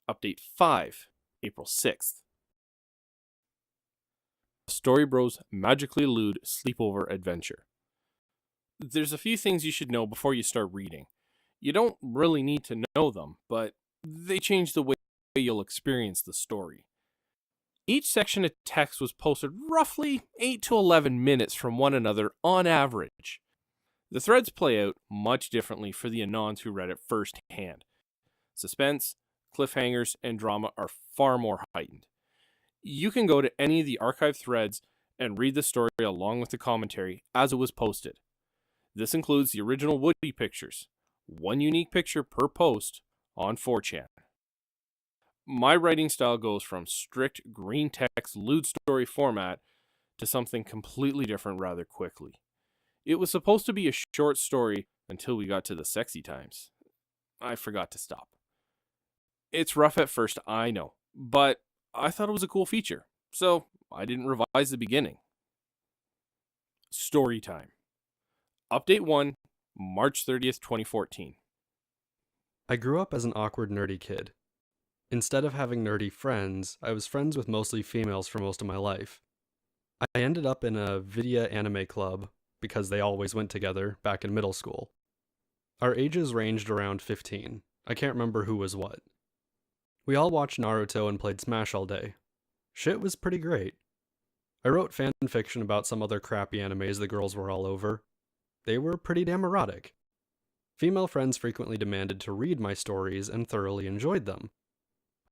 Update 5, April 6th. StoryBros Magically Lewd Sleepover Adventure. There's a few things you should know before you start reading. You don't really need to know them, but they change the way you'll experience the story. Each section of text was posted roughly 8 to 11 minutes from one another on average. The threads play out much differently for the Anons who read it firsthand. Suspense, cliffhangers, and drama are far more heightened. You can go to any of the archived threads and read the story along with the commentary as it was posted. This includes the original Woody pictures, one unique picture per post on 4chan. My writing style goes from strict green text lewd story format to something completely different rather quickly. It was supposed to be a short story until we got to the sexy times. I forgot to stop. It's rough at first, I know, but I thought it was a cool feature, so I didn't revise the beginning. Story time. Update 1, March 30th, 2014. I grew up as an awkward, nerdy kid. Instead of having nerdy friends, I was friends with mostly females for most of my life. I ended up in a Vidya anime club, because they always went together, back in middle school. Our ages ranged around 15. I can't remember who was what. We all watched Naruto and played Smash all day. Shit was pretty great. I wrote fan fiction about some other crappy animes the girls were all over. They were pretty damn erotic. Female friends frequently demanded to read my stories and thoroughly enjoyed them.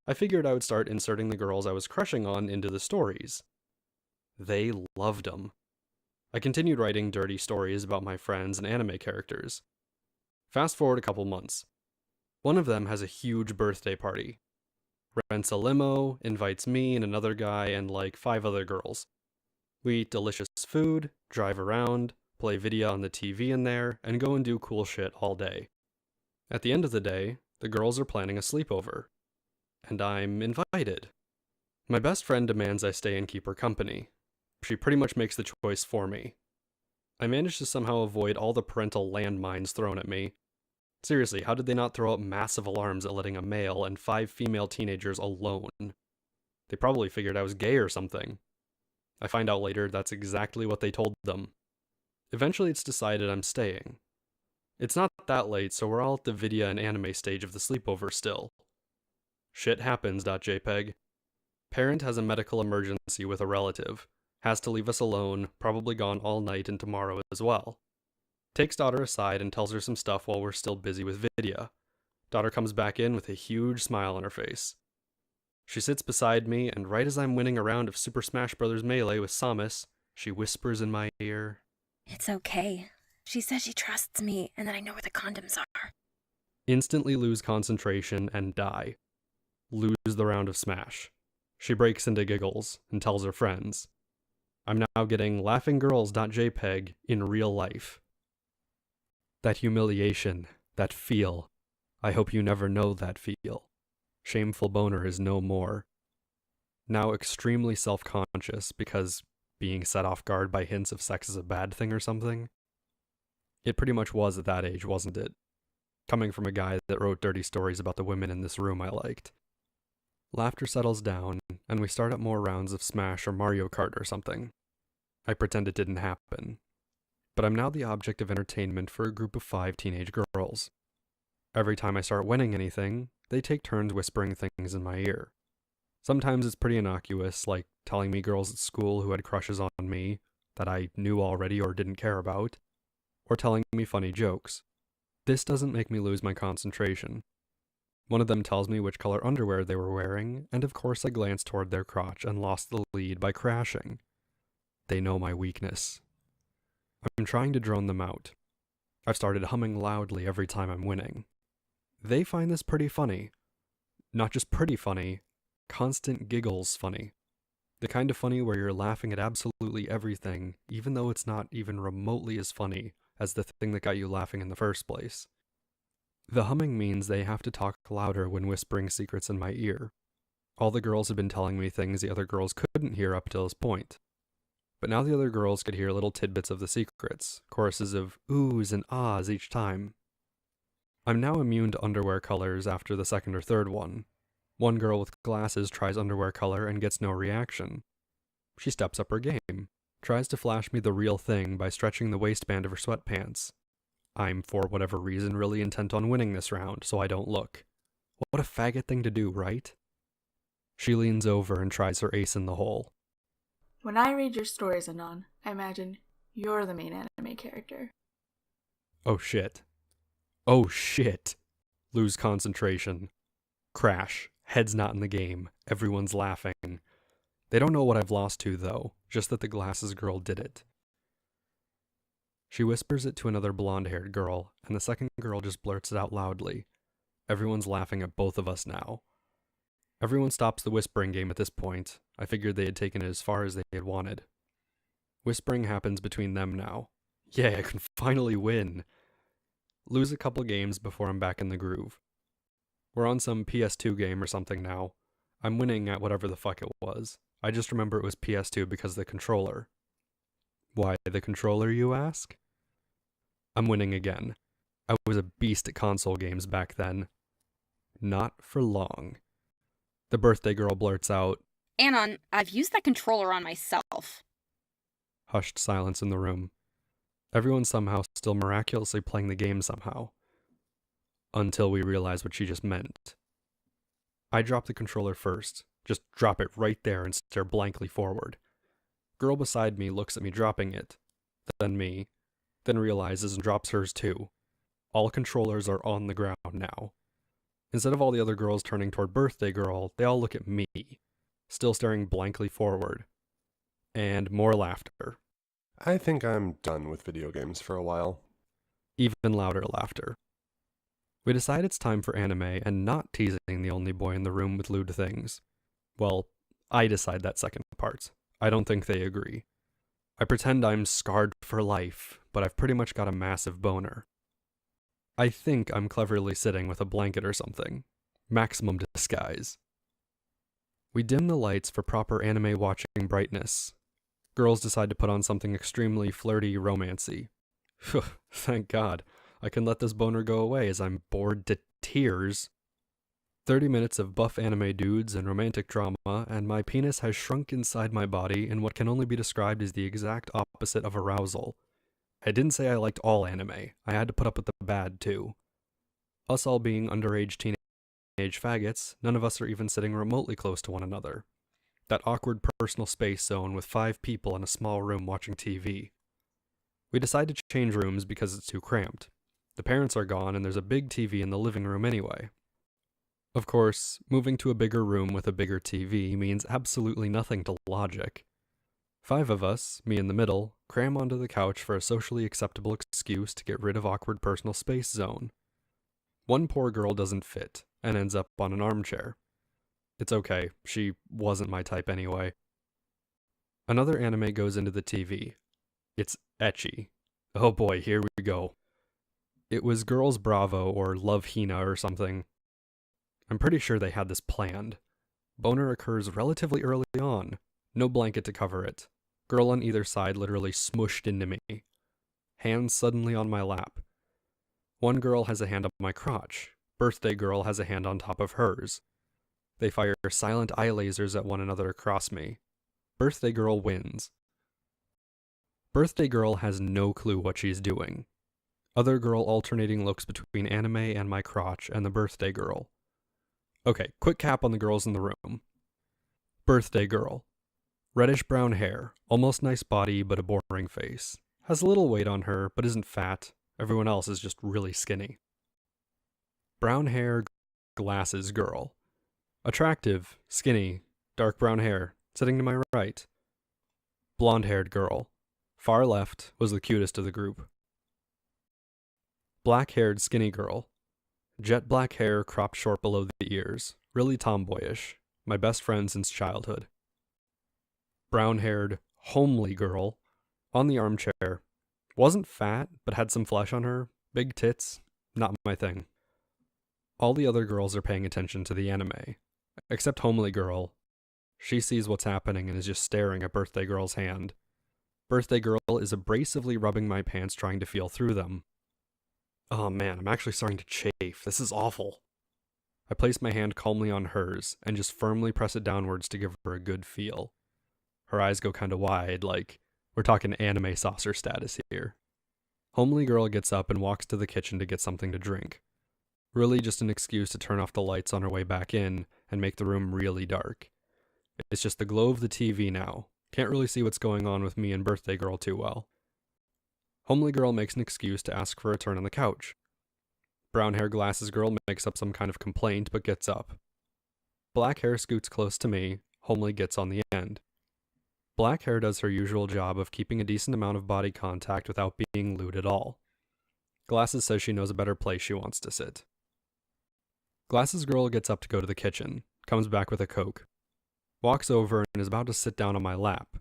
I figured I would start inserting the girls I was crushing on into the stories. They loved them. I continued writing dirty stories about my friends and anime characters. Fast forward a couple months. One of them has a huge birthday party. Rents a limo, invites me and another guy and like 5 other girls. We eat delicious food, drive around, play video on the TV in there, and go and do cool shit all day. At the end of the day, the girls are planning a sleepover. And I'm invited. My best friend demands I stay and keep her company. She pretty much makes the choice for me. I managed to somehow avoid all the parental landmines thrown at me. Seriously, how did they not throw up massive alarms at letting a male and 5 female teenagers alone? They probably figured I was gay or something. I find out later that's exactly what they told them. Eventually it's decided I'm staying. It's not that late, so we're all at the Vidya and anime stage of the sleepover still. Shit happens.jpg. Parent has a medical emergency with a relative. Has to leave us alone, probably gone all night and tomorrow as well. Takes daughter aside and tells her some stuff while we're still busy with Vidya. Daughter comes back in with a huge smile on her face. She sits beside me, and right as I'm winning a round of Super Smash Bros. Melee with Samus, she whispers in my ear, "It's okay. She says she trusts me and that I know where the condoms are." Instantly lose concentration and die. Lose the round of Smash. She breaks into giggles and tells her friends. I'm now getting laughing-girls.jpg in real life. That humiliation, that feel. I hope you never know that feel. Shameful boner is no more. Now extremely self-conscious because being set off guard by hints of sex is a bad thing or something. It pretty much was at that age, wasn't it? Coming from a guy that wrote dirty stories about the women in this room I liked. Laughter settles down, and we start up more rounds of Smash or Mario Kart or something. I pretend it didn't happen. But I'm now the object of entertainment for a group of 5 teenage girls. Every time I start winning anything, they take turns whispering things in my ear. Sometimes it's pretty innocuous, like telling me girls at school who had crushes on me that I knew already or didn't care about, or telling me funny jokes. This doesn't make me lose my concentration. One of them tells me which color underwear they were wearing, and of course I glanced toward their crotch and lost the lead by crashing. They know my weakness. I'm trying to drone them out. I've started humming loudly every time I'm winning. They find this pretty funny. Not just pretty funny, constant giggles funny. The kind of funny where you're laughing at absolutely everything, even though it's not even remotely as funny as the thing that got you laughing in the first place. The humming means they have to talk louder when whispering secrets in my ear. All the girls had been telling me things the other girls couldn't hear up till this point. But now the other girls could hear little tidbits of the secrets, choruses of oohs and ahs each time. I'm now immune to underwear colors after the second or third one. One girl with glasses tries underwear color and gets no reaction. She steps up her game, tries to flash me the real thing by stretching the waistband of her sweatpants. I'm, for whatever reason, really intent on winning this round, so I don't look. What a faggot thing to do, right? She leans over and tries her ace in the hole. When I read your stories, Anon, I imagine you're the main anime character. Oh shit. Oh shit. Lose concentration. Crash. Head's not in the game. Everyone's laughing. They don't know what I've lost to, though, just that the glasses girl did it. She whispers it to another blonde-haired girl, and the second girl just blurts it out loudly. Everyone's laughing at both of us now. Everyone stops the whispering game at this point. I figured they had taken it as far as they had wanted. Whispering happens between them now. Yay, I can finally win! Lose a couple games before I'm back in the groove. We're on some PS2 game or something now. I'm winning at whatever the fuck it was. I just remember it was PS2 because of the controller. Why the controller, you ask? I'm winning again. I was a beast at console games back then. Not for long. The birthday girl blurts out, Anon, I've used that controller on myself. Hushed silence in the room. Everyone's somehow still miraculously playing the game somehow. Until we realize what she just meant. I drop the controller first. Just drop it right there and stare blankly forward. Girl beside me looks at me dropping it. Then me. Then realizes and drops hers too. All controllers are on the ground now. Instead of all the other girls turning toward birthday girl, they all look at me, still staring blankly forward. And more laughter. I think I'm done with video games for a while. Even louder laughter. We decide it's time for anime and not teasing the only boy in the room with lewd things. Well, I decide that second part. I don't think they agree. I pretend I'm scarred for life, but I've pretty much got a massive boner. I think I'm cleverly sitting with a blanket or something. Maximum disguise. We dim the lights for proper anime watching brightness. Girls decide to put on something extremely flirty, romancy. Thank God. I can let this boner go away as I'm bored to tears. 30 minutes of buff anime dudes and romantic drama, and my penis has shrunk inside my body in what can only be described as the exact opposite of arousal. I didn't say I liked all anime. I had to put up with the bad, too. Us all being underage teenage faggots, none of us are even sitting remotely close to one another. That awkward personal space zone with 5 people in a small room watching TV. We decide to change rooms because it's too cramped. The parents are gone and there's a big TV in the living room anyway. Of course, moving to a bigger room with a bigger TV means absolutely nothing to logic. 5 of us, me in the middle, cram onto the couch for a socially acceptable excuse to get rid of awkward personal space zone. One poor girl doesn't fit, and ends up on an armchair. It's okay, she wasn't my type anyway. Another anime goes into the TV. It's ecchi. Oh boy, here we go. It was Girls Bravo or Love Hina or something. I'm pretty sure they had this planned. Boner occurs relatively early on. No blanket to cover it. Girl on either side literally smushed into me. Hands suddenly on my lap. One girl has a hand on my crotch. Birthday girl has a hand on top of hers. They fire silent eye lasers at one another across me. Birthday girl wins. Birthday girl has no clue what she's doing. Other girl alternating looks between anime and my crotch and the birthday girl. Okay, quick cap on the girls in the room. Birthday girl. Reddish brown hair, almost nice body but a boring face. Has a little weight on her but isn't fat. Everyone else is just really skinny. Brown hair, glasses girl. Attractive, skinny, dark brown hair, sitting to my right. Blonde-haired girl. Far left was the cutest of the group. Black-haired skinny girl. Jet black hair cropped short below the ears. Really tomboyish. My best friend since childhood. Brown-haired, homely girl. On the armchair. Wasn't fat, but had some flesh on her. Big tits. Not my thing. All the other girls are paying attention to the anime. Except homely girl. She sees what's happening and is just staring at birthday girl's hand. Birthday girl is abrasively rubbing my pants trying to feel through them. Oh man, I'm actually starting to chafe. This is awful. I place my hand calmly on hers and just firmly press it downwards to give her a good feel. Her eyes go kinda wide, like we're talking anime saucer status here. Homely girl gets up and walks to the kitchen to get something to drink. Really just an excuse to turn off the lights on her way back in and make the room really dark. It's just the glow of the TV now. Can't really see what's going on with me and birthday girl too well. Homely girl makes an excuse to ask for a turn on the couch. Brown hair glasses girl makes up some kind of complaint but gets up. Black hair scoots close to me. Homely gets on the end. Black hair does her usual job of keeping a decent amount of body contact without being lewd at all. Glasses says she knows a better place she wants to sit. Glasses girl gets up to go to the kitchen, comes back with a Coke. Walks over and is about to sit down on my lap.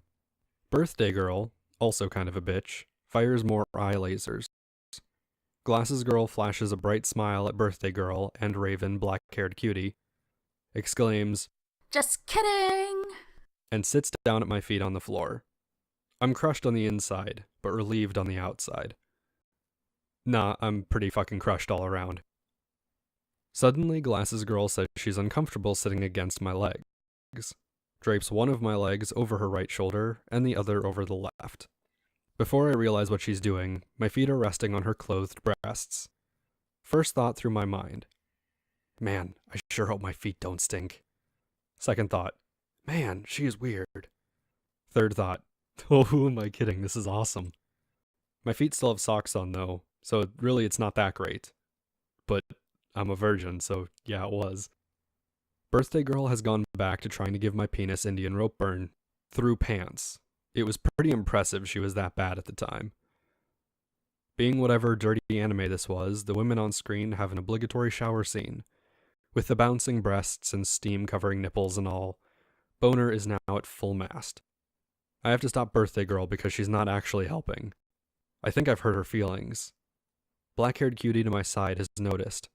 Birthday girl, also kind of a bitch, fires more eye lasers. Glasses girl flashes a bright smile at birthday girl and Raven, black-haired cutie, exclaims, Just kidding! And sits down at my feet on the floor. I'm crushed on the inside, but relieved on the outside. Nah, I'm pretty fucking crushed all around. Suddenly, Glasses girl says she's uncomfortable sitting against my legs. Drapes one of my legs over her right shoulder and the other over the left. Before I realize what she's doing, my feet are resting on her clothed breasts. First thought through my mind, man, I sure hope my feet don't stink. Second thought, man, she is weird. Third thought, oh, who am I kidding? This is awesome. My feet still have socks on though, so really it's not that great. But I'm a virgin, so yeah, it was. Birthday girl has gone back to trying to give my penis Indian rope burn through pants. It was pretty impressive she was that bad at the time. Being whatever dirty anime this was, the women on screen have an obligatory shower scene. With the bouncing breasts and steam covering nipples and all, boner is now at full mast. I have to stop birthday girl because she's not actually helping. I think I've hurt her feelings. Black-haired cutie to my side has noticed.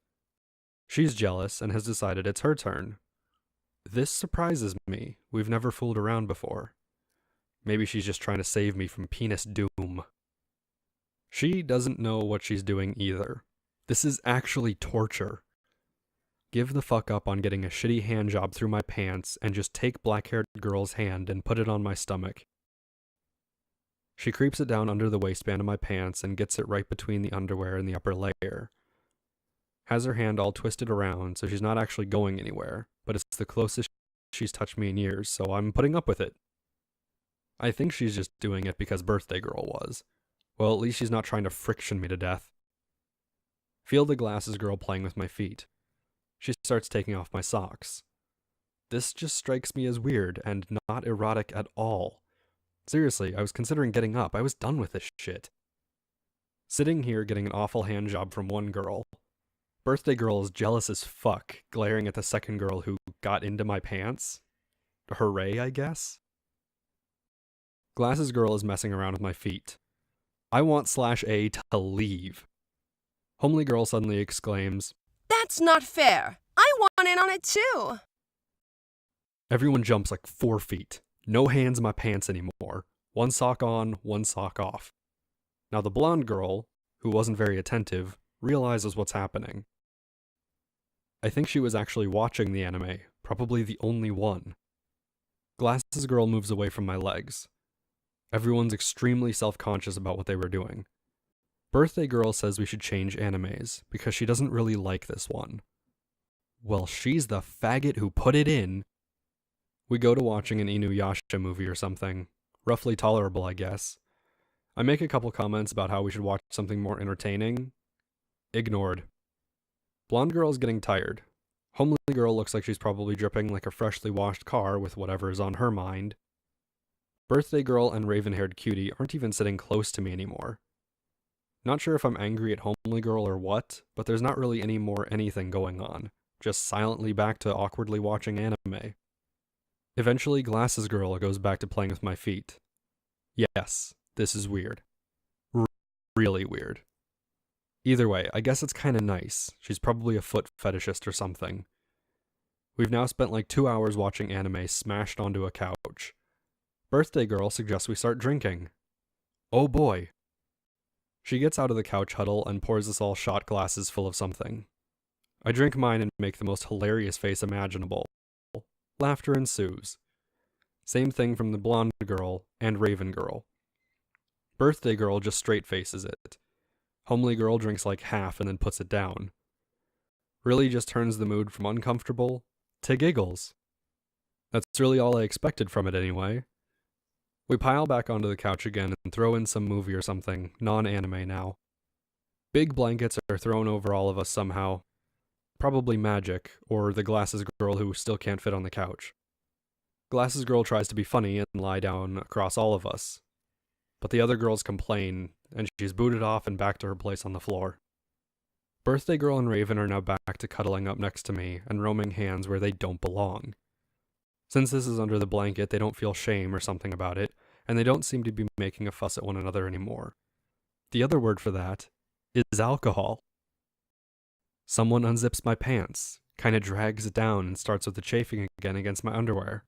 She's jealous and has decided it's her turn. This surprises me. We've never fooled around before. Maybe she's just trying to save me from penis doom. She doesn't know what she's doing either. This is actually torture. Give the fuck up on getting a shitty hand job through my pants and just take black-haired girl's hand and put it on my stomach. She creeps it down under the waistband of my pants and gets it right between the underwear and the upper layer. Has her hand all twisted around so she's not actually going anywhere, but it's the closest she's touched me in years, so I'm putting up with it. I think she's just doing it because birthday girl was. Well, at least she's not trying to friction me to death. Feel the glasses girl playing with my feet. She starts taking off my socks. This just strikes me as weird and not erotic at all. Seriously, I was considering getting up. I was done with this shit. Sitting here getting an awful hand job from one girl. Birthday girl is jealous as fuck, glaring at the second girl who got into my pants. Hooray, I guess? Glasses girl is messing around with my feet. I want /A to leave. Homely girl suddenly exclaims, That's not fair. I want in on it too. Everyone jumps like 4 feet. No hands in my pants anymore. One sock on, one sock off. Now the blonde girl, who wasn't very attentive, realizes what's happening. I think she was actually watching the anime, probably the only one. Glasses girl moves away from my legs. Everyone's extremely self-conscious about what they were doing. Birthday girl says we should change animes, because she doesn't really like this one. Well, she's the faggot who put it in. We go to watching an Inuyasha movie or something. Roughly tolerable, I guess. I make a couple comments about how we should watch something more entertaining. Ignored. Blonde girl's getting tired. Homely girl looks like she's probably dripping like a freshly washed car with whatever is on her mind. Birthday girl and raven-haired cutie aren't even sitting close to me anymore. Not sure if I'm angry at homely girl or what, but there's not really any more anything going on. Just silently back to awkwardly watching anime. Eventually, glasses girl goes back to playing with my feet. Yes, this is weird. Really weird. Either way, I guess it's kinda nice. She's probably a foot fetishist or something. We've now spent like 2 hours watching anime smashed onto a couch. Birthday girl suggests we start drinking. Oh boy. She gets out of the couch huddle and pours us all shot glasses full of something. I drink mine and make the most hilarious face imaginable. Laughter ensues. Same thing from the blonde girl and Raven girl. Birthday girl just straight faces it. Homely girl drinks like half and then puts it down. Really just turns the mood from uncomfortable to giggles. That's really all I expected from it anyway. We pile back onto the couch again and throw in some movie or something, non-anime now. Big blankets are thrown over all of us somehow. Probably magic, or the glasses girl who still can't fit on the couch. Glasses girl tries to be funny and lie down across all of us. But the other girls complain, and she's booted off and back to her place on the floor. Birthday girl and Raven are now back to cuddling up next to me and roaming hands where they don't belong. Since this is under the blanket, they don't feel shame or something about it, and they don't seem to be making a fuss at one another anymore. The other word for that is alcohol. Someone unzips my pants, kinda drags it down and starts with the chafing again against my underwear.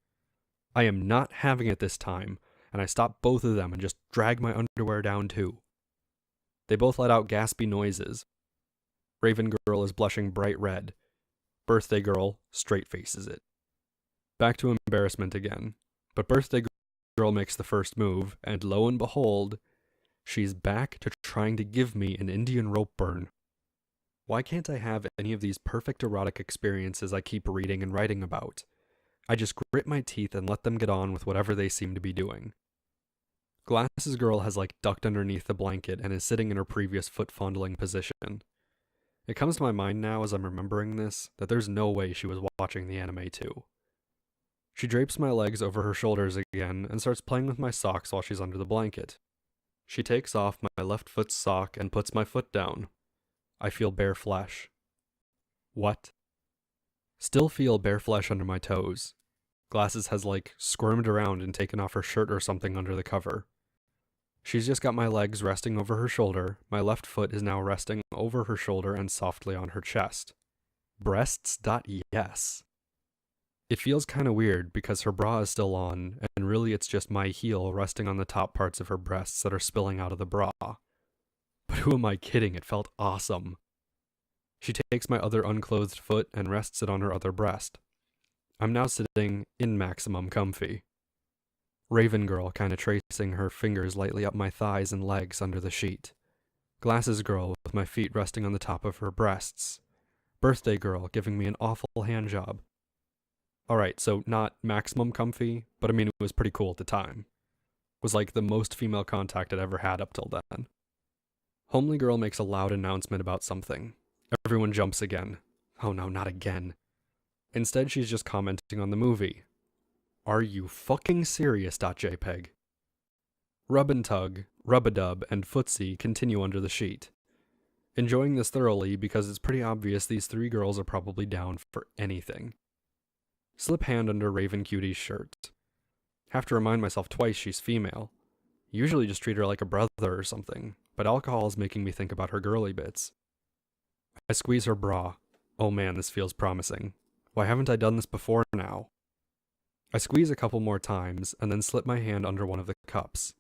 I am not having it this time, and I stop both of them and just drag my underwear down too. They both let out gaspy noises. Raven girl is blushing bright red. Birthday girl straight faces it. Back to embarrassment again, but birthday girl makes the first move, and lo and behold, she's back to trying to give me an Indian rope burn. Why can't I have any of these perfect erotic experiences I keep reading and writing about? I just grit my teeth and let them get on with whatever they seem to be doing. Glasses girl has ducked underneath the blanket and is sitting in her previous foot fondling position. It comes to my mind now as I'm remembering this that there's no way she was watching the anime too. She drapes my legs over her shoulders again and starts playing with my socks while she's under the blanket. She takes off my left foot's sock and puts my foot down. I feel bare flesh. What? Still feel bare flesh under my toes. Glasses has squirmed around and taken off her shirt or something under the cover. She's just got my legs resting over her shoulder. My left foot is now resting over her shoulder and softly on her chest. Breasts.yes. It feels kinda weird because her bra is still on, and really it's just my heel resting on the top parts of her breasts that are spilling out of the bra. But who am I kidding? It felt awesome. She takes my other unclothed foot and rests it on her other breast. I'm now sitting in maximum comfy. Raven girl kinda tracing her fingers lightly up my thighs and legs under the sheet. Glasses girl with my feet resting on the top of her breasts. Birthday girl giving me an awful hand job. Alright, so not maximum comfy, but it was pretty cool at the time. It was the most female contact I'd ever had up till then. Homely girl makes a loud announcement about something. Everyone jumps again. Oh no, not again. Instead, she's just commenting on the movie. Are you fucking serious? .jpg. Rub and tug, rub-a-dub, and footsie continue under the sheet. Enjoying this thoroughly because it's pretty obvious these three girls are probably down for anything. Slip hand under Raven Cutie's shirt. Have to remind myself twice she's female. Usually just treat her like a brother or something, but alcohol is making me think about her girly bits. I squeeze her bra. Oh man, this feels promising. Why haven't I done this before now? I squeeze a couple more times, and then slip my hand under one of the cups.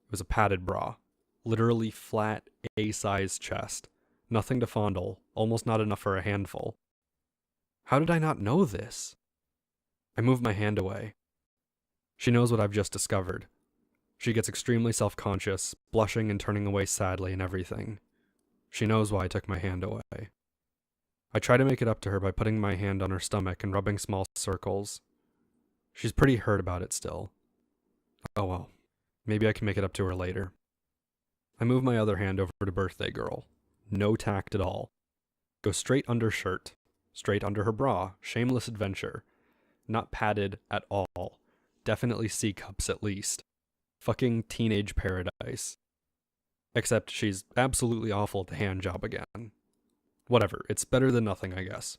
It was a padded bra. Literally flat, A-sized chest. Nothing to fondle, almost not enough for a handful. How did I not know this? I move my hand away. She knows what I've just discovered. She gets extremely self-conscious, blushing and turning away sadly and everything. She knows why I took my hand away. I try to make it up to her by putting my hand on her stomach and rubbing small circles. She's pretty hurt about it still. Oh well, maybe I can make it up to her later. I move my other hand over to birthday girl. No tact at all. Go straight under shirt. Straight under her bra. Shameless adventure. Not padded at all. Definitely C-cups at least. Fucking teenage paradise. Except she's absolutely awful at the hand job again. Whatever, it's better than nothing, I guess.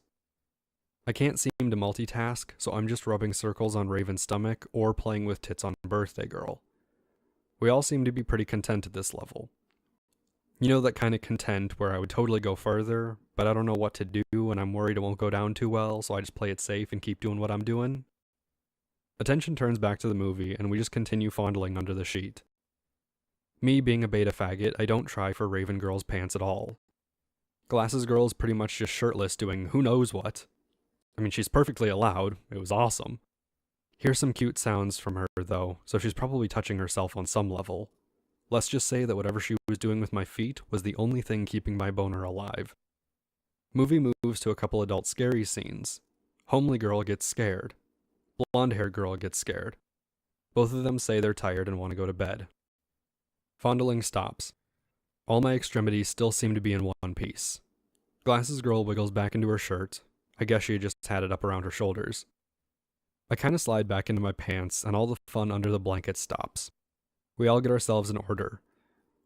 I can't seem to multitask, so I'm just rubbing circles on Raven's stomach or playing with tits on birthday girl. We all seem to be pretty content at this level. You know that kind of content where I would totally go further, but I don't know what to do and I'm worried it won't go down too well, so I just play it safe and keep doing what I'm doing? Attention turns back to the movie, and we just continue fondling under the sheet. Me being a beta faggot, I don't try for Raven Girl's pants at all. Glasses Girl is pretty much just shirtless doing who knows what. I mean, she's perfectly allowed. It was awesome. Here's some cute sounds from her, though, so she's probably touching herself on some level. Let's just say that whatever she was doing with my feet was the only thing keeping my boner alive. Movie moves to a couple adult scary scenes. Homely girl gets scared. Blonde-haired girl gets scared. Both of them say they're tired and want to go to bed. Fondling stops. All my extremities still seem to be in one piece. Glasses Girl wiggles back into her shirt. I guess she just had it up around her shoulders. I kind of slide back into my pants, and all the fun under the blanket stops. We all get ourselves in order.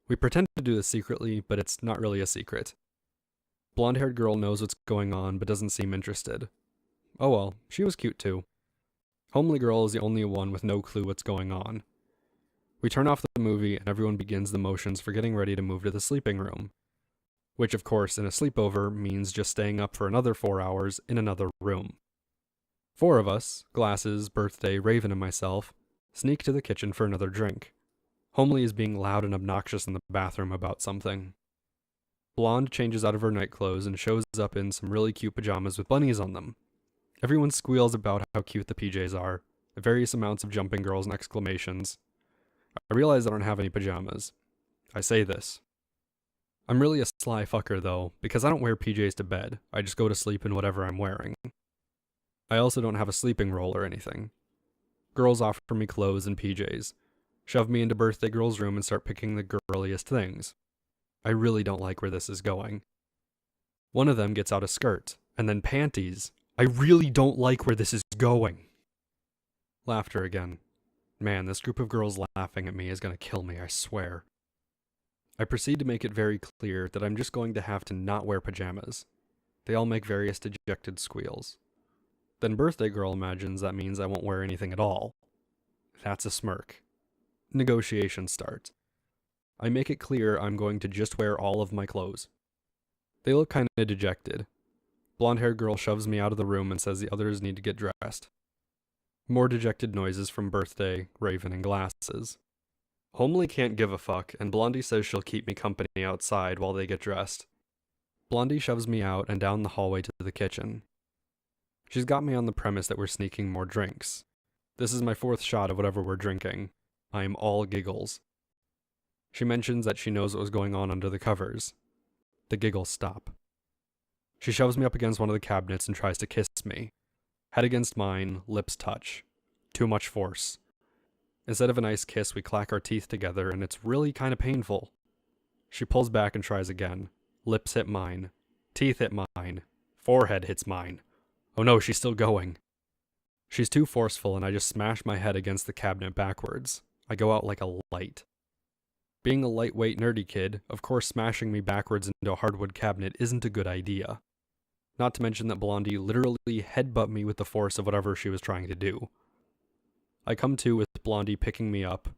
We pretend to do this secretly, but it's not really a secret. Blonde-haired girl knows what's going on, but doesn't seem interested. Oh well, she was cute too. Homely girl is the only one with no clue what's going on. We turn off the movie, and everyone begins the motions for getting ready to move to the sleeping room. Which, of course, in a sleepover means just staying up for another 4 hours in another room. 4 of us, Glasses, Birthday, Raven, and myself, sneak to the kitchen for another drink. Homely is being loud and obnoxious in the bathroom about something. Blonde changes out of her nightclothes and shows up in some really cute pajamas with bunnies on them. Everyone squeals about how cute the PJs are, various amounts of jumping girls and exclamations. I realize I don't have any pajamas. I say this. I'm really a sly fucker though, because I don't wear PJs to bed, I just go to sleep in whatever I'm wearing. I also don't have a sleeping roll or anything. Girls offer me clothes and PJs, shove me into Birthday Girl's room and start picking the girliest things. I really don't like where this is going. One of them gets out a skirt, and then panties. I really don't like where this is going. Laughter again. Man, this group of girls laughing at me is gonna kill me, I swear. I proceed to make it very clear that I'm just going to have to not wear pajamas. They all make various dejected squeals. Then Birthday Girl imagines that means I won't wear anything at all. That's a smirk. Negotiations start. I make it clear I'm going to just wear all of my clothes. They look kinda dejected. Blonde-haired girl shoves me out of the room and says the others need to get dressed. More dejected noises from Birthday, Raven, and Glasses. Homely can't give a fuck, and Blondie says she'll keep me company outside while they get dressed. Blondie shoves me out and down the hallway to the kitchen. She's got me on the premise that we're sneaking more drinks. This is my 4th shot of whatever we're drinking. I am all giggles. She mentions that she knows what was going on under the covers. The giggles stop. She shoves me up against one of the cabinets and tries to kiss me. Head against mine, lips touch. Too much force. Instead of a nice kiss, we clack our teeth together, and it's really kind of painful. She pulls back and tries again. Lips hit mine. Teeth hit mine. Forehead hits mine. Oh no, she's still going. She's too forceful, and I just smash my head against the cabinet backwards. I go out like a light. Being a lightweight nerdy kid, of course smashing me backwards into a hardwood cabinet isn't a good idea. Not to mention that Blondie literally headbutt me with the force of whatever she was trying to do. I come to with Blondie picking me up,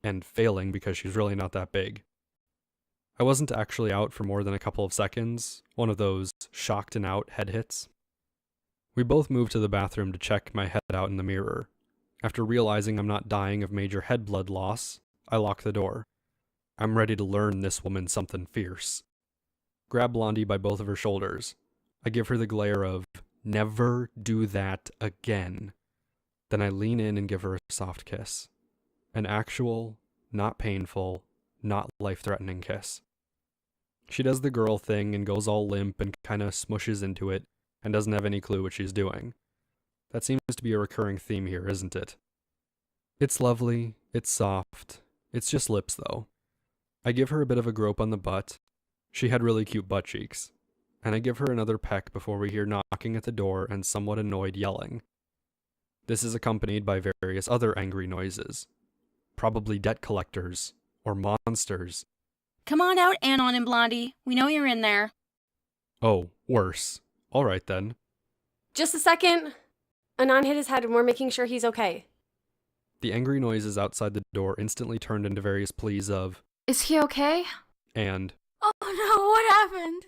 and failing because she's really not that big. I wasn't actually out for more than a couple of seconds, one of those shocked and out head hits. We both move to the bathroom to check my head out in the mirror. After realizing I'm not dying of major head blood loss, I lock the door. I'm ready to learn this woman something fierce. Grab Blondie by both of her shoulders. I give her the glare of, never do that again. Then I lean in and give her a soft kiss. An actual, not painful, not life-threatening kiss. She does the girl thing and goes all limp and kinda smushes into it and doesn't have any clue what she's doing. That seems to be a recurring theme here, isn't it? It's lovely, it's soft, it's just lips though. I give her a bit of a grope on the butt. She had really cute butt cheeks. And I give her another peck before we hear knocking at the door and somewhat annoyed yelling. This is accompanied by various other angry noises. Probably debt collectors, or monsters. Come on out, Anon and Blondie. We know you're in there. Oh, worse. Alright then. Just a second. Anon hit his head and we're making sure he's okay. The angry noises outside the door instantly turned into various pleas of, Is he okay? and, Oh no, what happened?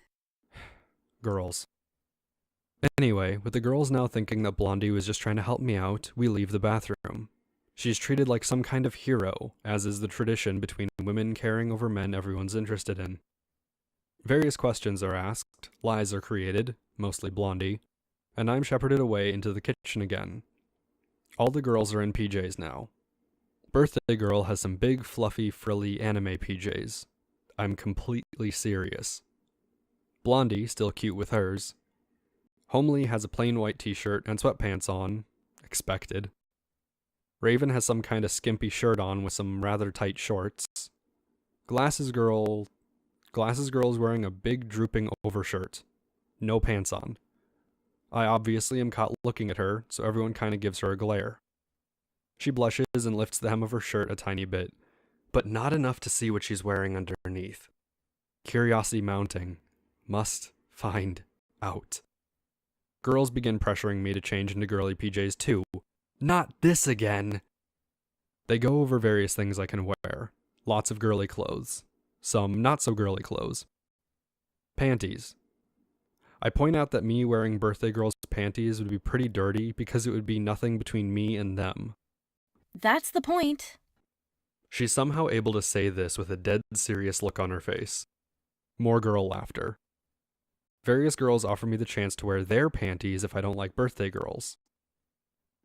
girls. Anyway, with the girls now thinking that Blondie was just trying to help me out, we leave the bathroom. She's treated like some kind of hero, as is the tradition between women caring over men everyone's interested in. Various questions are asked, lies are created, mostly Blondie, and I'm shepherded away into the kitchen again. All the girls are in PJs now. Birthday Girl has some big, fluffy, frilly anime PJs. I'm completely serious. Blondie, still cute with hers. Homely has a plain white t-shirt and sweatpants on. Expected. Raven has some kind of skimpy shirt on with some rather tight shorts. Glasses Girl's wearing a big drooping overshirt. No pants on. I obviously am caught looking at her, so everyone kind of gives her a glare. She blushes and lifts the hem of her shirt a tiny bit, but not enough to see what she's wearing underneath. Curiosity mounting. Must find out. Girls begin pressuring me to change into girly PJs too. Not this again! They go over various things I can wear. Lots of girly clothes. Some not so girly clothes. Panties. I point out that me wearing Birthday Girl's panties would be pretty dirty because it would be nothing between me and them. That's the point. She's somehow able to say this with a dead serious look on her face. More girl laughter. Various girls offer me the chance to wear their panties if I don't like Birthday Girls.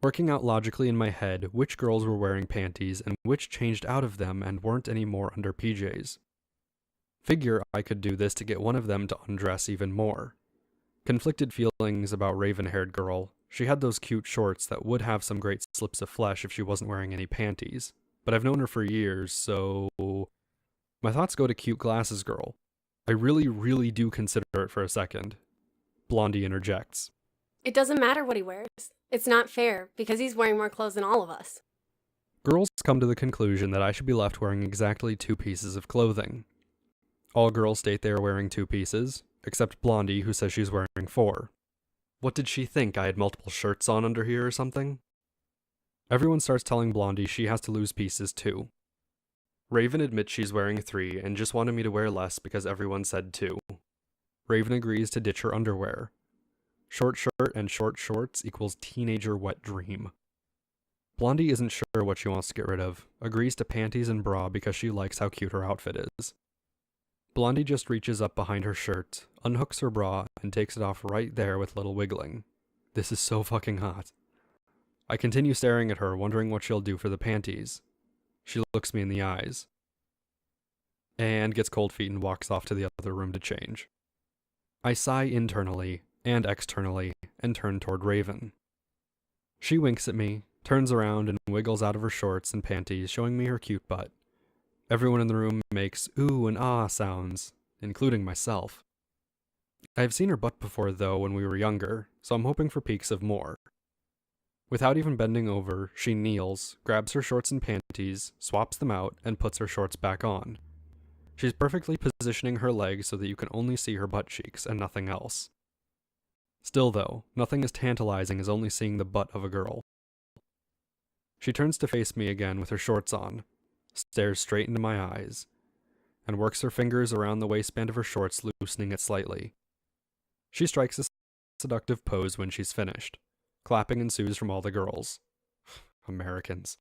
Working out logically in my head which girls were wearing panties and which changed out of them and weren't anymore under PJs. Figure I could do this to get one of them to undress even more. Conflicted feelings about raven-haired girl. She had those cute shorts that would have some great slips of flesh if she wasn't wearing any panties. But I've known her for years, so... My thoughts go to cute glasses girl. I really, really do consider it for a second. Blondie interjects. It doesn't matter what he wears. It's not fair, because he's wearing more clothes than all of us. Girls come to the conclusion that I should be left wearing exactly 2 pieces of clothing. All girls state they are wearing 2 pieces, except Blondie, who says she's wearing 4. What did she think, I had multiple shirts on under here or something? Everyone starts telling Blondie she has to lose pieces too. Raven admits she's wearing 3 and just wanted me to wear less because everyone said 2. Raven agrees to ditch her underwear. Short shirt and short shorts equals teenager wet dream. Blondie isn't sure what she wants to get rid of, agrees to panties and bra because she likes how cute her outfit is. Blondie just reaches up behind her shirt, unhooks her bra, and takes it off right there with little wiggling. This is so fucking hot. I continue staring at her, wondering what she'll do for the panties. She looks me in the eyes, and gets cold feet and walks off to the other room to change. I sigh internally and externally and turn toward Raven. She winks at me, turns around and wiggles out of her shorts and panties, showing me her cute butt. Everyone in the room makes ooh and ah sounds, including myself. I have seen her butt before though when we were younger, so I'm hoping for peeks of more. Without even bending over, she kneels, grabs her shorts and panties, swaps them out, and puts her shorts back on. She's perfectly positioning her legs so that you can only see her butt cheeks and nothing else. Still though, nothing as tantalizing as only seeing the butt of a girl. She turns to face me again with her shorts on, stares straight into my eyes, and works her fingers around the waistband of her shorts, loosening it slightly. She strikes a seductive pose when she's finished. Clapping ensues from all the girls. Americans.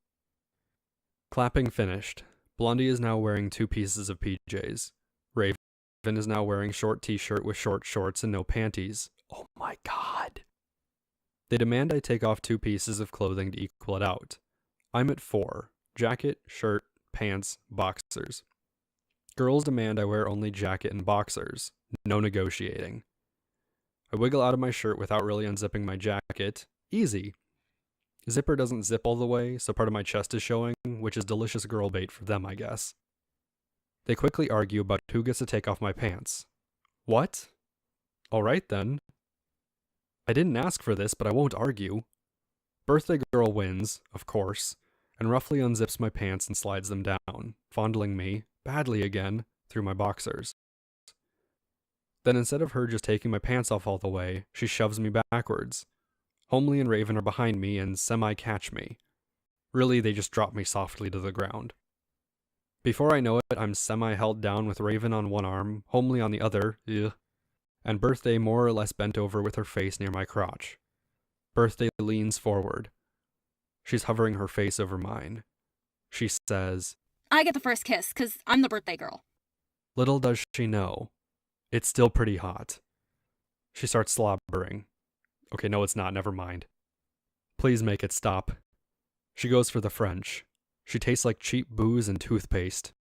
Clapping finished. Blondie is now wearing 2 pieces of PJs. Raven is now wearing short t-shirt with short shorts and no panties. Oh my god. They demand I take off 2 pieces of clothing to equal it out. I'm at 4. Jacket, shirt, pants, boxers. Girls demand I wear only jacket and boxers. No negotiating. I wiggle out of my shirt without really unzipping my jacket. Easy. Zipper doesn't zip all the way, so part of my chest is showing, which is delicious girl bait for them, I guess. They quickly argue about who gets to take off my pants. What? Alright then. I didn't ask for this, but I won't argue. Birthday Girl wins, of course, and roughly unzips my pants and slides them down, fondling me, badly again, through my boxers. Then instead of her just taking my pants off all the way, she shoves me backwards. Homely and Raven are behind me and semi-catch me. Really, they just drop me softly to the ground. Before I know it, I'm semi-held down with Raven on one arm, Homely on the other, and Birthday more or less bent over with her face near my crotch. Birthday leans forward. She's hovering her face over mine. She says, I get the first kiss, 'cause I'm the birthday girl. Little does she know, it's still pretty hot. She starts slobbering. Okay, no, it's not. Never mind. Please make it stop. She goes for the French. She tastes like cheap booze and toothpaste.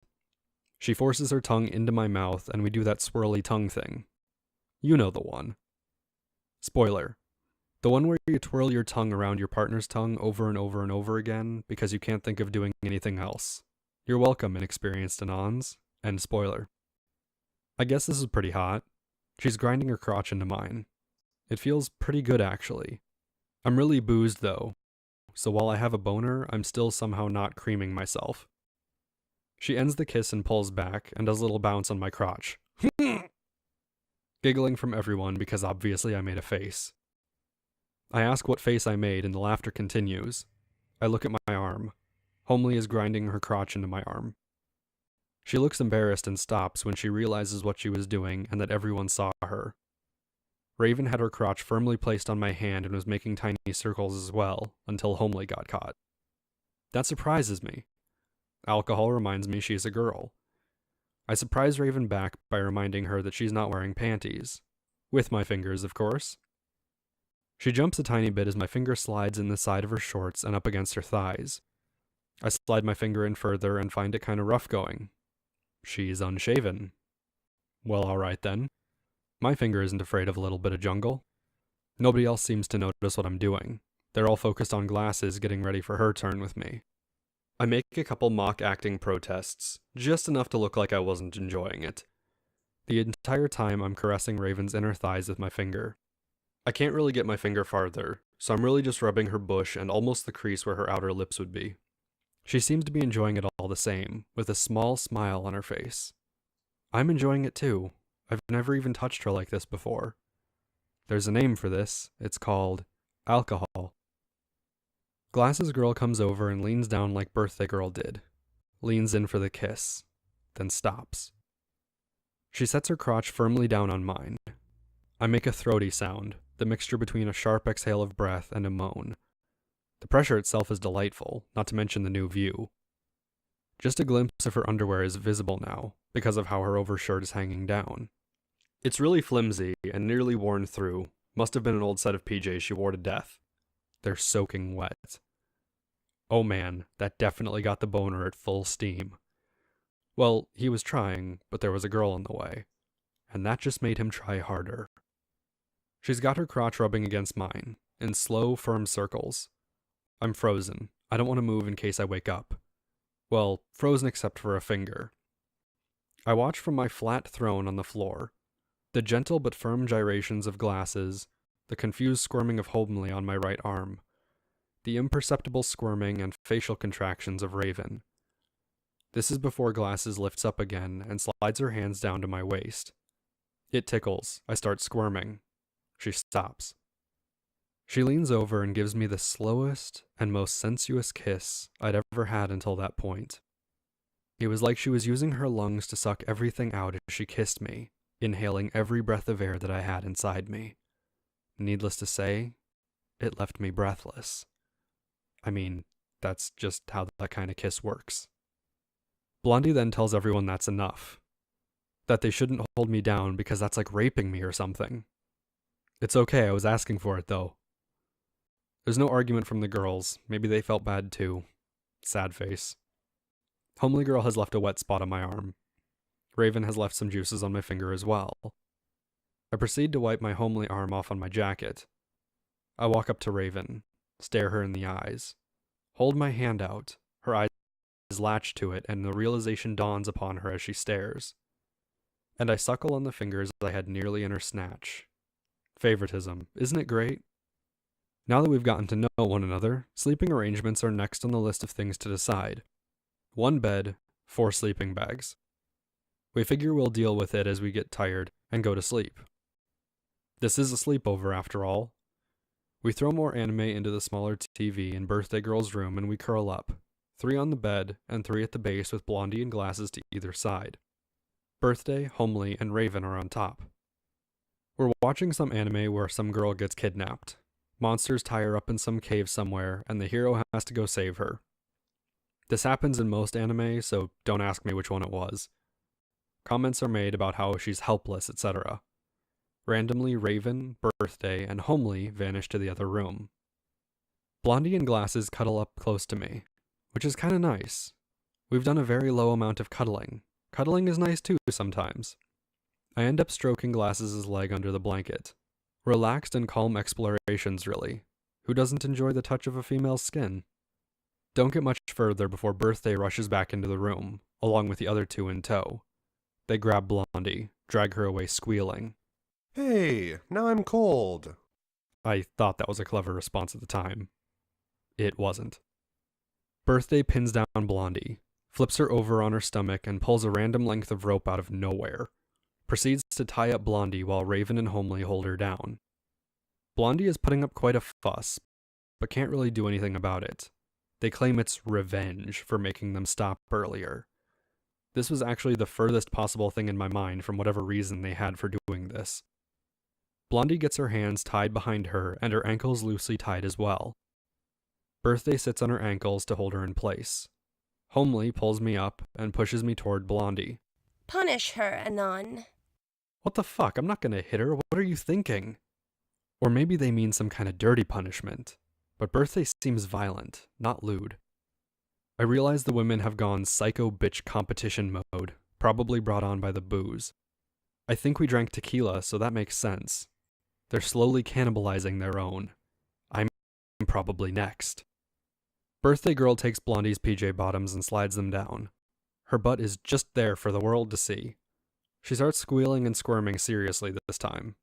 She forces her tongue into my mouth, and we do that swirly tongue thing. You know the one. Spoiler. The one where you twirl your tongue around your partner's tongue over and over and over again because you can't think of doing anything else. You're welcome, inexperienced Anons. End spoiler. I guess this is pretty hot. She's grinding her crotch into mine. It feels pretty good, actually. I'm really boozed, though, so while I have a boner, I'm still somehow not creaming myself. She ends the kiss and pulls back, and does a little bounce on my crotch. Giggling from everyone because obviously I made a face. I ask what face I made, and the laughter continues. I look at my arm. Homely is grinding her crotch into my arm. She looks embarrassed and stops when she realizes what she was doing and that everyone saw her. Raven had her crotch firmly placed on my hand and was making tiny circles as well, until Homely got caught. That surprises me. Alcohol reminds me she's a girl. I surprise Raven back by reminding her that she's not wearing panties. With my fingers, of course. She jumps a tiny bit as my finger slides in the side of her shorts and up against her thighs. I slide my finger in further and find it kind of rough going. She's unshaven. Well, alright then. My finger isn't afraid of a little bit of jungle. Nobody else seems to notice what I'm doing. They're all focused on Glasses getting ready for her turn with me. I make a couple mock acting protests, just enough to look like I wasn't enjoying it. The entire time I'm caressing Raven's inner thighs with my finger. I can't really get my finger farther, so I'm really just rubbing her bush and almost the crease where her outer lips would be. She seems to be enjoying it all the same, with a small smile on her face. I'm enjoying it too. I've never even touched her like this before. There's a name for this. It's called alcohol. Glasses Girl comes over and leans down like Birthday Girl did. Leans in for the kiss, then stops. She sets her crotch firmly down on mine. I make a throaty sound, the mixture between a sharp exhale of breath and a moan. The pressure itself is delightful, not to mention the new view. Just a glimpse of her underwear is visible now, because of how her overshirt is hanging down. It's really flimsy and nearly worn through. Must have been an old set of PJs she wore to death. They're soaking wet. Oh man, that definitely got the boner at full steam. Well, he was trying, but there was a girl in the way. And that just made him try harder. She's got her crotch rubbing against mine, in slow, firm circles. I'm frozen. I don't want to move in case I wake up. Well, frozen except for a finger. I watch from my flat throne on the floor. The gentle but firm gyrations of Glasses, the confused squirming of Homely on my right arm, the imperceptible squirming and facial contractions of Raven. This is before Glasses lifts up again and slides her hands down to my waist. It tickles. I start squirming. She stops. She leans over and gives me the slowest and most sensuous kiss I'd ever had until that point. It was like she was using her lungs to suck everything out as she kissed me, inhaling every breath of air that I had inside me. Needless to say, it left me breathless. I mean, that's just how that kind of kiss works. Blondie then tells everyone that's enough. That they shouldn't hold me down because that's like raping me or something. It's okay, I was asking for it though. There's no argument from the girls. Maybe they felt bad too. Sad face. Homely Girl has left a wet spot on my arm. Raven has left some juices on my finger as well. I proceed to wipe my homely arm off on my jacket. I walk up to Raven, stare her in the eyes, hold my hand out, her eyes latch to it, and the realization dawns upon her as she stares. And I suckle on the fingers I had nearly in her snatch. Favoritism, isn't it great? Now that we've gotten to know one another, sleeping arrangements are next on the list of things to decide. 1 bed, 4 sleeping bags. We figure we'll deal with it as we get tired and go to sleep. This is a sleepover after all. We throw more anime into the smaller TV in Birthday Girl's room and we curl up. 3 on the bed and 3 at the base with Blondie and Glasses to either side. Birthday, Homely, and Raven are on top. We're watching some anime where some girl gets kidnapped. Monsters tie her up in some cave somewhere, and the hero has to go save her. This happens in most anime, so don't ask me which one it was. Comments are made about how she's helpless, etc. Randomly, Raven, Birthday, and Homely vanish to the other room. Blondie and Glasses cuddle up close to me, which is kinda nice. We've done a very low amount of cuddling. Cuddling is nice too sometimes. I end up stroking Glasses' leg under the blanket. Relaxed and calm explorations, really. Who doesn't enjoy the touch of a female's skin? Don't get much further before Birthday rushes back into the room, along with the other two in tow. They grab Blondie, drag her away squealing. Hey, now I'm cold. I thought that was a clever response at the time. It wasn't. Birthday pins down Blondie, flips her over on her stomach, and pulls a random length of rope out of nowhere. Proceeds to tie up Blondie while Raven and Homely hold her down. Blondie is putting up quite a fuss, but can't really do anything about it. They claim it's revenge for making them stop earlier. This was actually the furthest possible thing in my mind from whatever reason they had for doing this. Blondie gets her hands tied behind her and her ankles loosely tied as well. Birthday sits on her ankles to hold her in place. Homely pulls me up and pushes me toward Blondie. Punish her, Anon. What the fuck? I'm not gonna hit her. What are you thinking? Or maybe they mean some kind of dirty punishment. But Birthday seems violent, not lewd. I realize the women have gone psycho bitch competition mode, probably brought on by the booze. I think we drank tequila, so that makes sense. They're slowly cannibalizing their own. I'm probably next. Birthday Girl takes Blondie's PJ bottoms and slides them down. Her butt is just there for the world to see. She starts squealing and squirming seriously this time.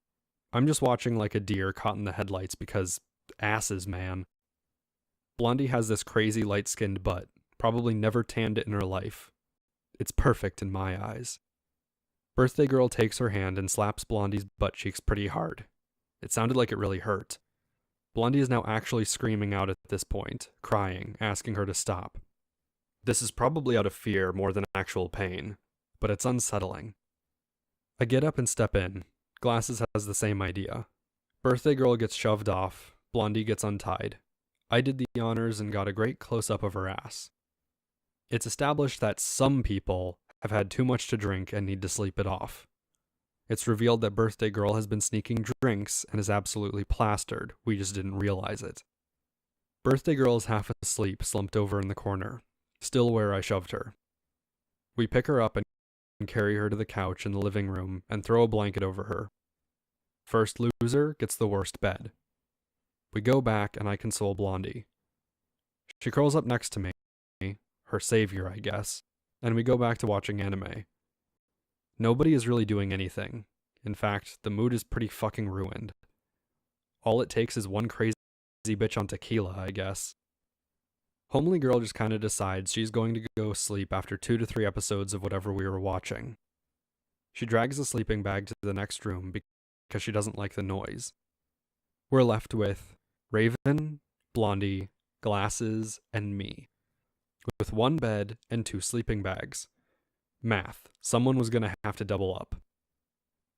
I'm just watching like a deer caught in the headlights because asses, man. Blondie has this crazy light-skinned butt, probably never tanned it in her life. It's perfect in my eyes. Birthday Girl takes her hand and slaps Blondie's butt cheeks pretty hard. It sounded like it really hurt. Blondie is now actually screaming out at this point, crying, asking her to stop. This is probably out of fear more than actual pain, but it's unsettling. I get up and step in. Glasses has the same idea. Birthday Girl gets shoved off, Blondie gets untied. I did the honors and got a great close-up of her ass. It's established that some people have had too much to drink and need to sleep it off. It's revealed that Birthday Girl has been sneaking drinks and is absolutely plastered. We just didn't realize it. Birthday Girl is half asleep, slumped over in the corner, still where I shoved her. We pick her up and carry her to the couch in the living room and throw a blanket over her. First loser gets the worst bed. We go back and I console Blondie. She curls up next to me, her savior, I guess, and we go back to watching anime. Nobody is really doing anything. In fact, the mood is pretty fucking ruined. All it takes is one crazy bitch on tequila, I guess. Homely Girl just kinda decides she's going to go sleep after 2 to 3 episodes of whatever we were watching. She drags the sleeping bag to the next room because she doesn't like the noise. We're left with Raven, Blondie, Glasses, and me. With 1 bed and 2 sleeping bags. Math. Someone was gonna have to double up.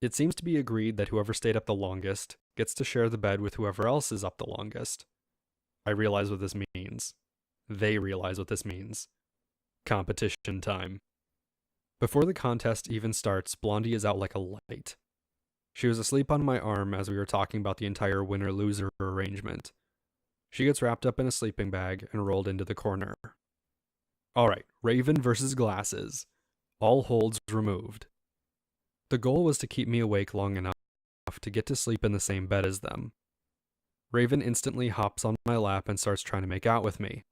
It seems to be agreed that whoever stayed up the longest gets to share the bed with whoever else is up the longest. I realize what this means. They realize what this means. Competition time. Before the contest even starts, Blondie is out like a light. She was asleep on my arm as we were talking about the entire winner-loser arrangement. She gets wrapped up in a sleeping bag and rolled into the corner. Alright, Raven versus Glasses. All holds removed. The goal was to keep me awake long enough to get to sleep in the same bed as them. Raven instantly hops on my lap and starts trying to make out with me.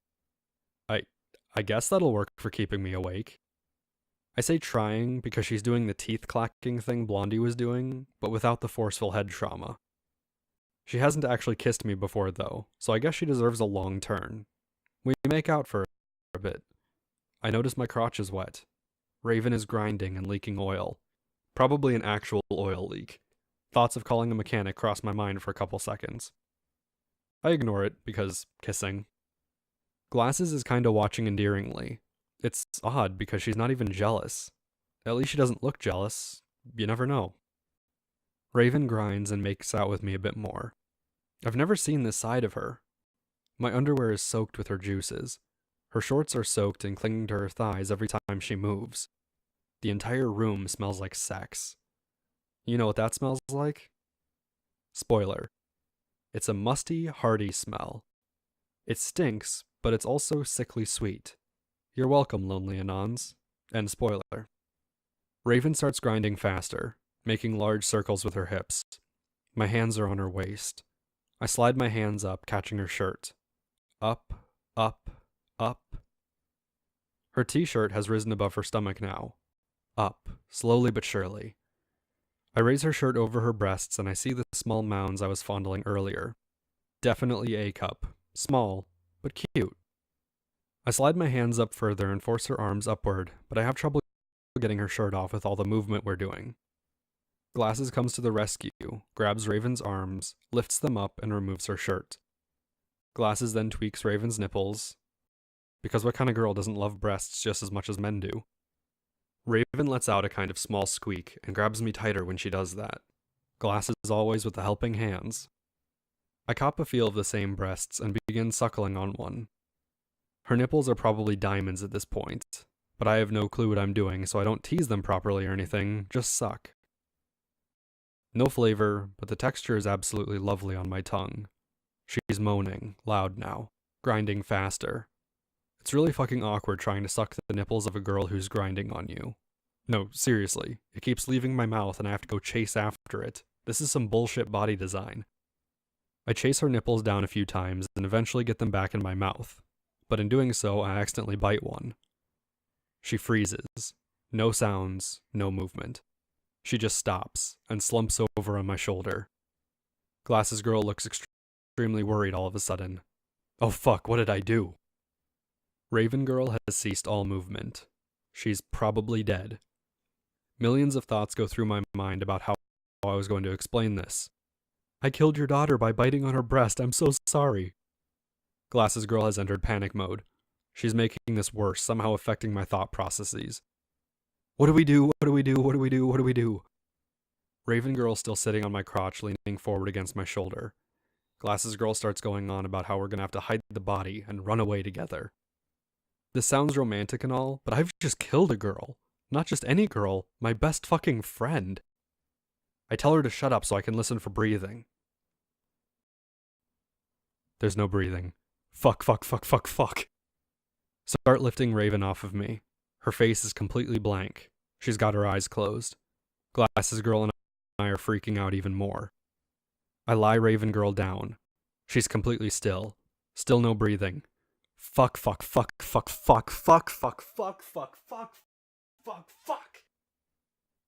I guess that'll work for keeping me awake. I say trying because she's doing the teeth clacking thing Blondie was doing, but without the forceful head trauma. She hasn't actually kissed me before though, so I guess she deserves a long turn. We make out for a bit. I notice my crotch is wet. Raven is grinding and leaking oil. Probably an actual oil leak. Thoughts of calling a mechanic cross my mind for a couple seconds. I ignore it because kissing. Glasses is kinda watching endearingly. It's odd because she's not even jealous. At least she doesn't look jealous. You never know. Raven grinds and makes out with me a bit more. I've never seen this side of her. My underwear is soaked with her juices. Her shorts are soaked and clinging to her thighs every time she moves. The entire room smells like sex. You know what that smells like? Spoiler. It's a musty, hearty smell. It stinks, but it's also sickly sweet. You're welcome, lonely Anons. End spoiler. Raven starts grinding faster, making large circles with her hips. My hands are on her waist. I slide my hands up, catching her shirt. Up, up, up. Her t-shirt has risen above her stomach now. Up, slowly but surely. I raise her shirt over her breasts and I see the small mounds I was fondling earlier. Definitely A cup. Small, but cute. I slide my hands up further and force her arms upward, but I have trouble getting her shirt off with all the movement we're doing. Glasses comes to the rescue, grabs Raven's arms, lifts them up, and removes her shirt. Glasses then tweaks Raven's nipples, because what kind of girl doesn't love breasts just as much as men do? Raven lets out a kind of small squeak and grabs me tighter when she does that. Glasses always with the helping hands. I cop a feel of the same breasts and begin suckling on one. Her nipples are probably diamonds at this point, but I have no clue what I'm doing, so I don't tease them properly or anything, just suck. No flavor, but the texture is absolutely lovely on my tongue. She's moaning, loud now, grinding faster. It's really fucking awkward trying to suck the nipples of a girl who's grinding on you. No, seriously, it keeps leaving my mouth and I have to go chase after it. This is some bullshit body design. I chase her nipples down a few times and eventually get them back in my mouth, but in doing so, I accidentally bite one. She freezes. No sounds, no movement. She just stops and slumps over on my shoulder. Glasses girl looks extremely worried all of a sudden. Oh fuck, what did I do? Raven girl has ceased all movement. She's probably dead. Millions of thoughts go through my mind about how I was going to explain this. I killed your daughter by biting on her breast, I'm so sorry. Glasses girl has entered panic mode. She's making this worse, somehow affecting my thought processes. What do we do? What do we do? What do we do? What do we do? Raven girl still sitting on my crotch, leaning forward against my shoulder. Glasses girl starts going on about how we're gonna have to hide the body and run away together. This sounds romantic and all, but I've just killed a girl. Not just any girl, my best fucking friend. I tell her to shut up so I can listen for breathing. There's no breathing. Fuck. Start lifting Raven off of me. Her face is completely blank. She's got her eyes closed. Glasses girl and I are freaking out even more. I lie Raven girl down. She's completely still. Still no breathing. Fuck.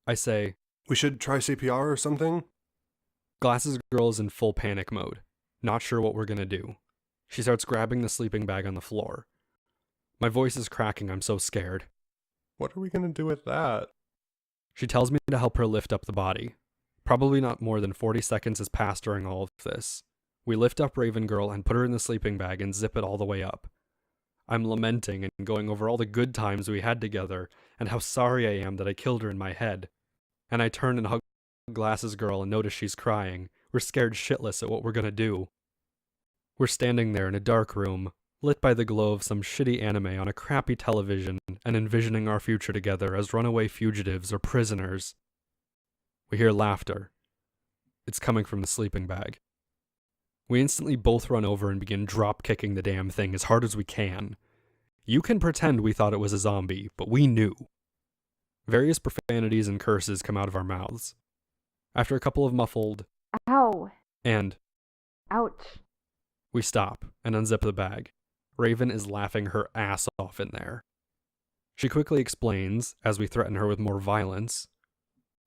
I say, We should try CPR or something? Glasses girl is in full panic mode. Not sure what we're gonna do. She starts grabbing the sleeping bag on the floor. My voice is cracking, I'm so scared. What are we gonna do with that? She tells me to help her lift up the body. Probably not more than 40 seconds has passed during all of this. We lift up Raven girl and put her in the sleeping bag and zip it all the way up. I'm lamenting and going over all the good times we had together and how sorry I am that I killed her in my head. And I turn and hug Glasses girl and notice she's crying. We're scared shitless at what we're gonna do. We're standing there in a dark room, lit by the glow of some shitty anime on a crappy television and envisioning our future together as runaway fugitives or prisoners. We hear laughter. It's coming from the sleeping bag. We instantly both run over and begin drop-kicking the damn thing as hard as we can. You can pretend we thought it was a zombie, but we knew. Various profanities and curses come out of our mouths. After a couple of muffled, Ow. and, Ouch. we stop and unzip the bag. Raven is laughing her ass off in there. She quickly explains, as we threaten her with more violence,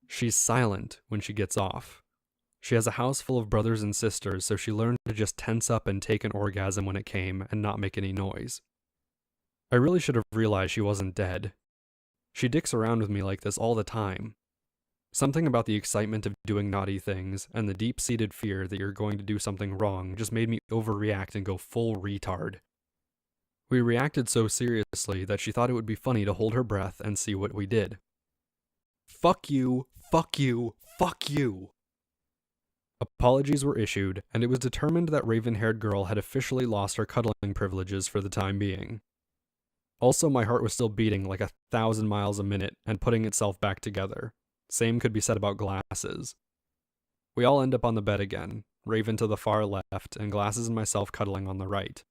she's silent when she gets off. She has a house full of brothers and sisters, so she learned to just tense up and take an orgasm when it came and not make any noise. I really should have realized she wasn't dead. She dicks around with me like this all the time. Something about the excitement of doing naughty things and the deep-seated fear that you're going to do something wrong just made me overreact and go full retard. We reacted so seriously that she thought it would be funny to hold her breath and see what we did. Fuck you, fuck you, fuck you! Apologies were issued, and it was determined that raven-haired girl had officially lost her cuddling privileges for the time being. Also, my heart was still beating like 1,000 miles a minute and putting itself back together. Same could be said about Glasses. We all end up on the bed again, Raven to the far left, and Glasses and myself cuddling on the right.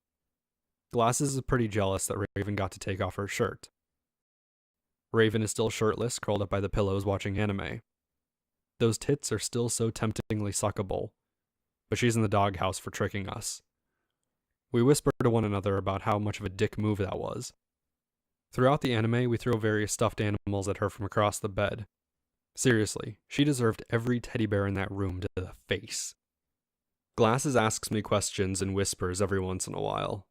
Glasses is pretty jealous that Raven got to take off her shirt. Raven is still shirtless, curled up by the pillows watching anime. Those tits are still so temptingly suckable, but she's in the doghouse for tricking us. We whisper to one another about how much of a dick move that was. Throughout the anime, we throw various stuffed animals at her from across the bed. Seriously, she deserved every teddy bear in that room to the face. Glasses asks me questions and whispers every once in a while.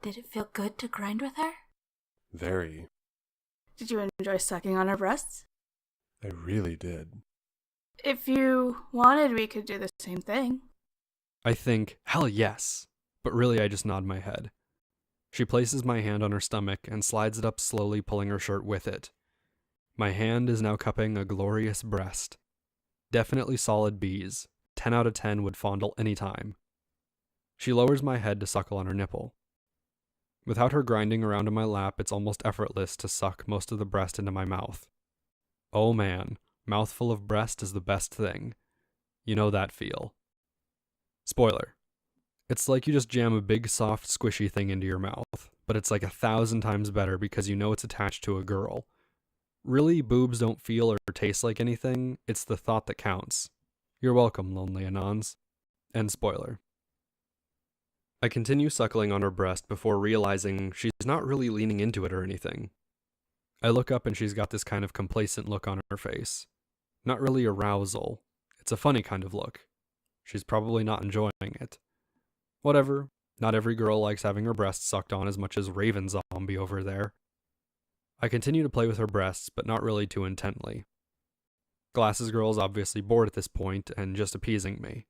Did it feel good to grind with her? Very. Did you enjoy sucking on her breasts? I really did. If you wanted, we could do the same thing. I think, hell yes, but really I just nod my head. She places my hand on her stomach and slides it up slowly, pulling her shirt with it. My hand is now cupping a glorious breast. Definitely solid B's. 10 out of 10 would fondle any time. She lowers my head to suckle on her nipple. Without her grinding around in my lap, it's almost effortless to suck most of the breast into my mouth. Oh man, mouthful of breast is the best thing. You know that feel. Spoiler. It's like you just jam a big, soft, squishy thing into your mouth, but it's like 1,000 times better because you know it's attached to a girl. Really, boobs don't feel or taste like anything, it's the thought that counts. You're welcome, lonely Anons. End spoiler. I continue suckling on her breast before realizing she's not really leaning into it or anything. I look up and she's got this kind of complacent look on her face. Not really arousal. It's a funny kind of look. She's probably not enjoying it. Whatever, not every girl likes having her breasts sucked on as much as Raven Zombie over there. I continue to play with her breasts, but not really too intently. Glasses Girl is obviously bored at this point and just appeasing me.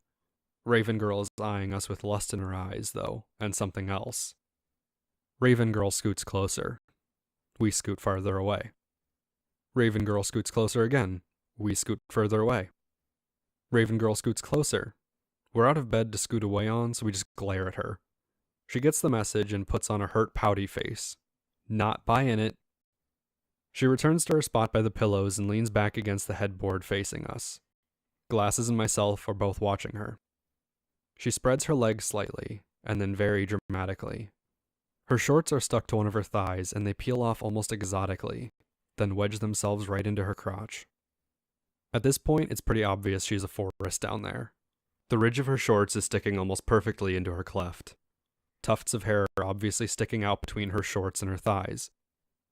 Raven Girl is eyeing us with lust in her eyes, though, and something else. Raven Girl scoots closer. We scoot farther away. Raven Girl scoots closer again. We scoot further away. Raven Girl scoots closer. We're out of bed to scoot away on, so we just glare at her. She gets the message and puts on a hurt, pouty face. Not buying it. She returns to her spot by the pillows and leans back against the headboard facing us. Glasses and myself are both watching her. She spreads her legs slightly, and then very dramatically. Her shorts are stuck to one of her thighs, and they peel off almost exotically, then wedge themselves right into her crotch. At this point, it's pretty obvious she's a forest down there. The ridge of her shorts is sticking almost perfectly into her cleft. Tufts of hair are obviously sticking out between her shorts and her thighs.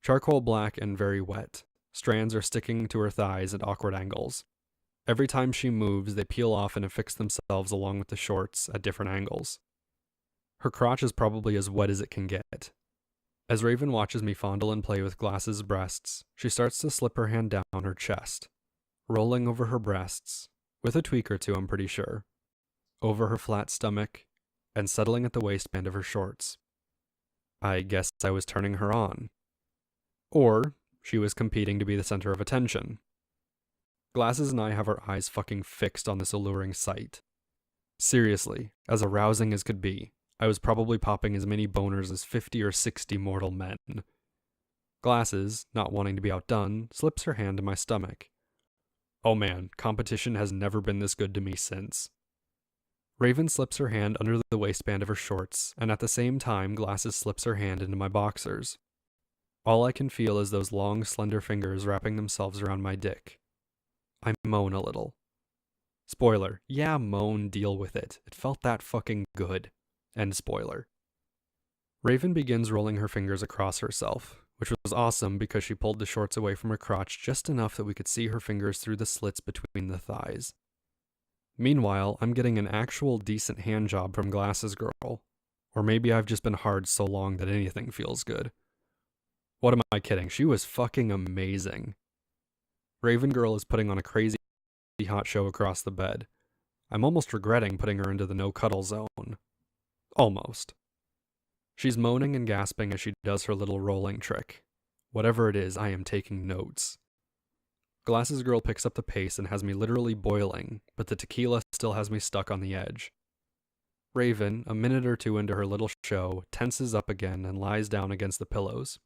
Charcoal black and very wet. Strands are sticking to her thighs at awkward angles. Every time she moves, they peel off and affix themselves along with the shorts at different angles. Her crotch is probably as wet as it can get. As Raven watches me fondle and play with Glasses' breasts, she starts to slip her hand down her chest, rolling over her breasts, with a tweak or two I'm pretty sure, over her flat stomach, and settling at the waistband of her shorts. I guess I was turning her on. Or she was competing to be the center of attention. Glasses and I have our eyes fucking fixed on this alluring sight. Seriously, as arousing as could be, I was probably popping as many boners as 50 or 60 mortal men. Glasses, not wanting to be outdone, slips her hand to my stomach. Oh man, competition has never been this good to me since. Raven slips her hand under the waistband of her shorts, and at the same time Glasses slips her hand into my boxers. All I can feel is those long, slender fingers wrapping themselves around my dick. I moan a little. Spoiler, yeah, moan, deal with it. It felt that fucking good. End spoiler. Raven begins rolling her fingers across herself, which was awesome because she pulled the shorts away from her crotch just enough that we could see her fingers through the slits between the thighs. Meanwhile, I'm getting an actual decent hand job from Glasses Girl. Or maybe I've just been hard so long that anything feels good. What am I kidding? She was fucking amazing. Raven Girl is putting on a crazy hot show across the bed. I'm almost regretting putting her into the no-cuddle zone. Almost. She's moaning and gasping as she does her little rolling trick. Whatever it is, I am taking notes. Glasses Girl picks up the pace and has me literally boiling, but the tequila still has me stuck on the edge. Raven, a minute or two into her little show, tenses up again and lies down against the pillows.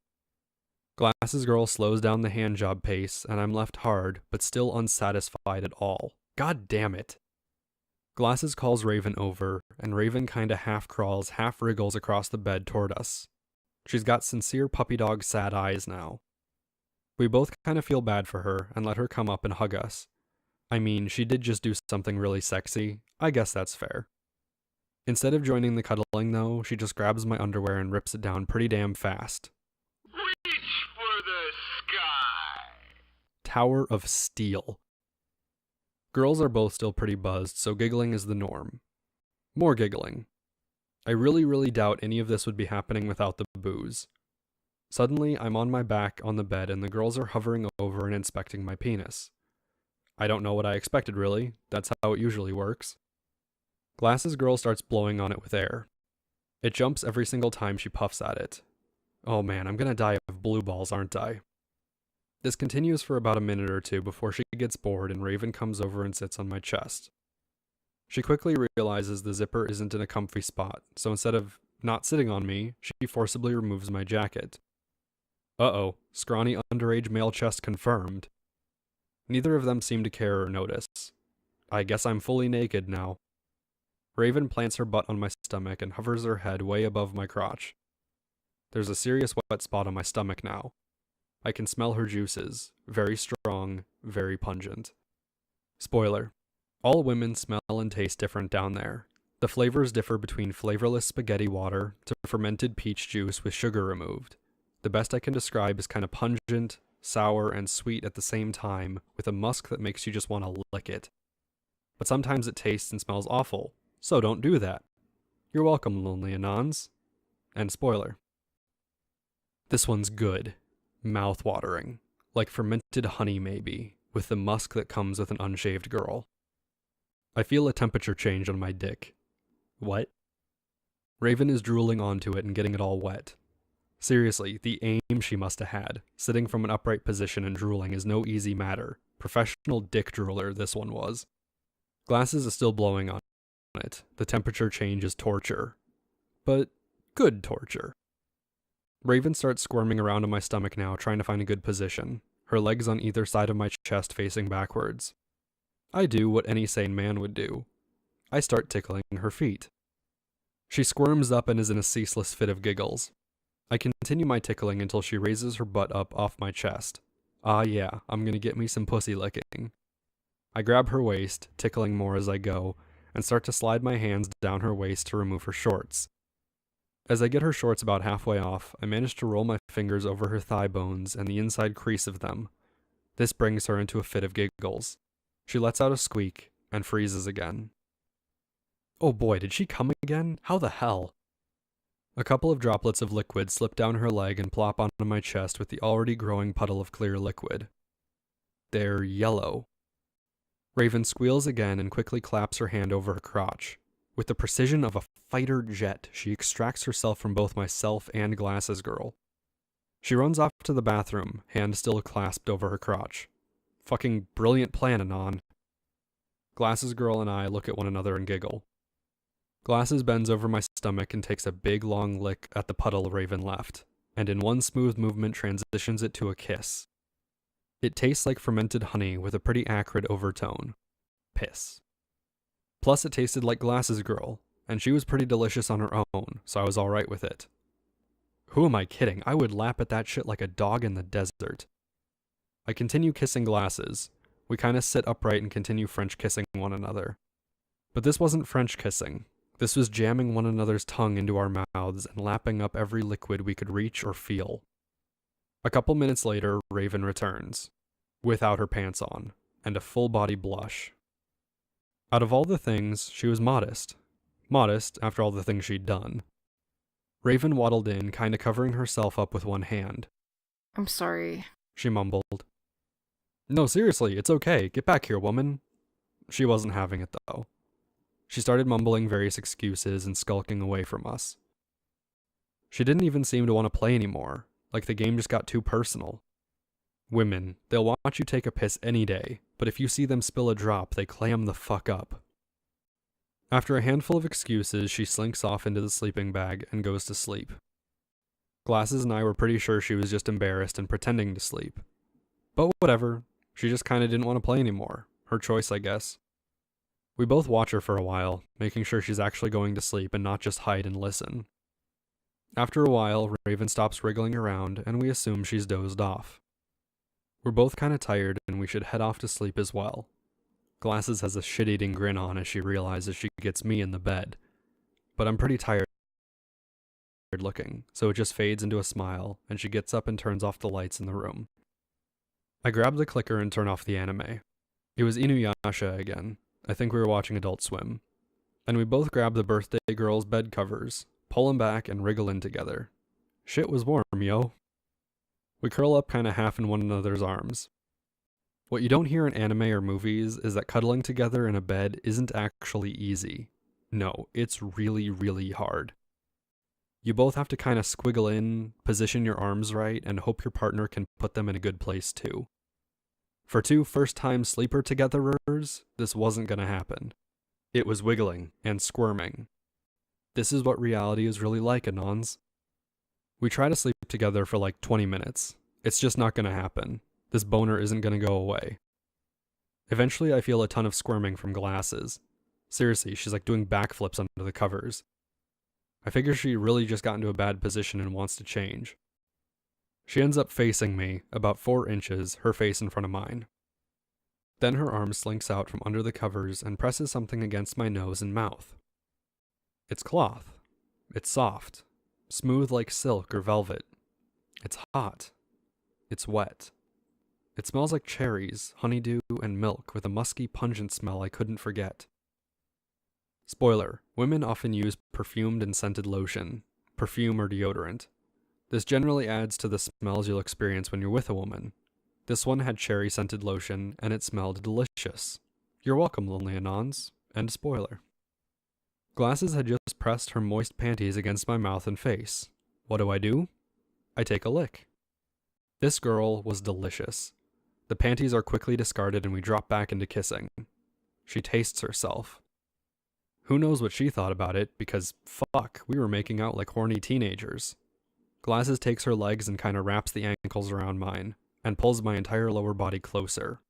Glasses Girl slows down the handjob pace, and I'm left hard, but still unsatisfied at all. God damn it. Glasses calls Raven over, and Raven kinda half crawls, half wriggles across the bed toward us. She's got sincere puppy dog sad eyes now. We both kinda feel bad for her and let her come up and hug us. I mean, she did just do something really sexy. I guess that's fair. Instead of joining the cuddling though, she just grabs my underwear and rips it down pretty damn fast. Reach for the sky! Tower of Steel. Girls are both still pretty buzzed, so giggling is the norm. More giggling. I really doubt any of this would be happening without the booze. Suddenly, I'm on my back on the bed and the girls are hovering over and inspecting my penis. I don't know what I expected really, that's how it usually works. Glasses girl starts blowing on it with air. It jumps every single time she puffs at it. Oh man, I'm gonna die of blue balls, aren't I? This continues for about a minute or two before she gets bored and Raven comes over and sits on my chest. She quickly realizes the zipper isn't in a comfy spot, so instead of not sitting on me, she forcibly removes my jacket. Uh-oh, scrawny underage male chest confirmed. Neither of them seem to care or notice. I guess I'm fully naked now. Raven plants her butt on my stomach and hovers her head way above my crotch. There's a serious wet spot on my stomach now. I can smell her juices. Very strong, very pungent. Spoiler. All women smell and taste different down there. The flavors differ between flavorless spaghetti water to fermented peach juice with sugar removed. The best I can describe is kind of pungent, sour, and sweet at the same time, with a musk that makes you just want to lick it. But sometimes it tastes and smells awful, so don't do that. You're welcome, lonely Anons. And spoiler. This one's good. Mouth-watering. Like fermented honey maybe, with the musk that comes with an unshaved girl. I feel a temperature change on my dick. What? Raven is drooling onto it and getting it all wet. Seriously, the aim she must have had. Sitting from an upright position and drooling is no easy matter. Professional dick drooler this one was. Glasses is still blowing on it. The temperature change is torture. But good torture. Raven starts squirming around on my stomach now, trying to find a good position. Her legs on either side of my chest facing backwards. I do what any sane man would do. I start tickling her feet. She squirms up and is in a ceaseless fit of giggles. I continue my tickling until she raises her butt up off my chest. Ah yeah, I'm gonna get me some pussy licking. I grab her waist, tickling more as I go, and start to slide my hands down her waist to remove her shorts. As I get her shorts about halfway off, I manage to roll my fingers over her thigh bones and the inside crease of them. This brings her into a fit of giggles. She lets out a squeak and freezes again. Oh boy, did she come again? How the hell? A couple of droplets of liquid slip down her leg and plop onto my chest with the already growing puddle of clear liquid. They're yellow. Raven squeals again and quickly claps her hand over her crotch. With the precision of a fighter jet, she extracts herself from both myself and Glasses Girl. She runs off to the bathroom, hand still clasped over her crotch. Fucking brilliant plan, Anon. Glasses Girl and I look at one another and giggle. Glasses bends over my stomach and takes a big long lick at the puddle Raven left, and in one smooth movement transitions it to a kiss. It tastes like fermented honey with a pretty acrid overtone. Piss. Plus it tasted like Glasses Girl, and she was pretty delicious on her own, so I was alright with it. Who am I kidding? I would lap at that shit like a dog in the desert. I continue kissing Glasses. We kinda sit upright and continue French kissing one another. But this wasn't French kissing. This was jamming one another's tongue into our mouths and lapping up every liquid we could reach or feel. A couple minutes later, Raven returns. Without her pants on, and a full-body blush. Out of all the things, she was modest. Modest, after all the things she'd done. Raven waddled in, kinda covering herself up with one hand. I'm sorry. She mumbled. No, seriously, it's okay. Get back here, woman. She wasn't having it, though. She started mumbling various excuses and skulking away from us. She didn't even seem to want to play anymore, like the game just got too personal. Women, they'll watch you take a piss any day, but if you see them spill a drop, they clam the fuck up. After a handful of excuses, she slinks off into the sleeping bag and goes to sleep. Glasses and I were pretty sure she was just embarrassed and pretending to sleep. But whatever, she just kinda didn't want to play anymore. Her choice, I guess. We both watch her for a while, making sure she's actually going to sleep and not just hide and listen. After a while, Raven stops wriggling around, and we assume she's dozed off. We're both kinda tired, and we should head off to sleep as well. Glasses has a shit-eating grin on as she realizes she gets me in the bed. But I'm pretty tired looking, so it just fades into a smile, and she gets up and turns off the lights in the room. I grab the clicker and turn off the anime. It was Inuyasha again. I think we were watching Adult Swim. And we both grab the birthday girl's bed covers, pull them back, and wriggle in together. Shit was warm, yo. We curl up kinda half in one another's arms. What you don't hear in anime or movies is that cuddling together in a bed isn't actually easy. No, it's really, really hard. You both have to kinda squiggle in, position your arms right, and hope your partner can put them in a good place too. For two first-time sleeper togetherers, this wasn't gonna happen. It was wiggling and squirming. This is what reality is really like, Anons. We try to sleep together for like 20 minutes. It's just not gonna happen. This boner isn't gonna go away. Eventually I feel a ton of squirming from Glasses. Seriously, she's like doing backflips under the covers. I figure she really just got into a bad position and wants to change. She ends up facing me, about 4 inches, her face in front of mine. Then her arm slinks out from under the covers and presses something against my nose and mouth. It's cloth. It's soft. Smooth like silk or velvet. It's hot. It's wet. It smells like cherries, honeydew, and milk with a musky, pungent smell I couldn't forget. Spoiler, women often use perfumed and scented lotion, perfume or deodorant. This generally adds to the smells you'll experience when you're with a woman. This one had cherry-scented lotion, and it smelled delicious. You're welcome, Lonely Anons. End spoiler. Glasses had just pressed her moist panties against my mouth and face. What do? I take a lick. This girl was delicious. The panties are quickly discarded and we drop back into kissing. She tastes herself. Who knows what she thought about it, because fuck, we were making out like horny teenagers. Glasses takes her legs and kinda wraps the ankles around mine, and pulls my entire lower body closer.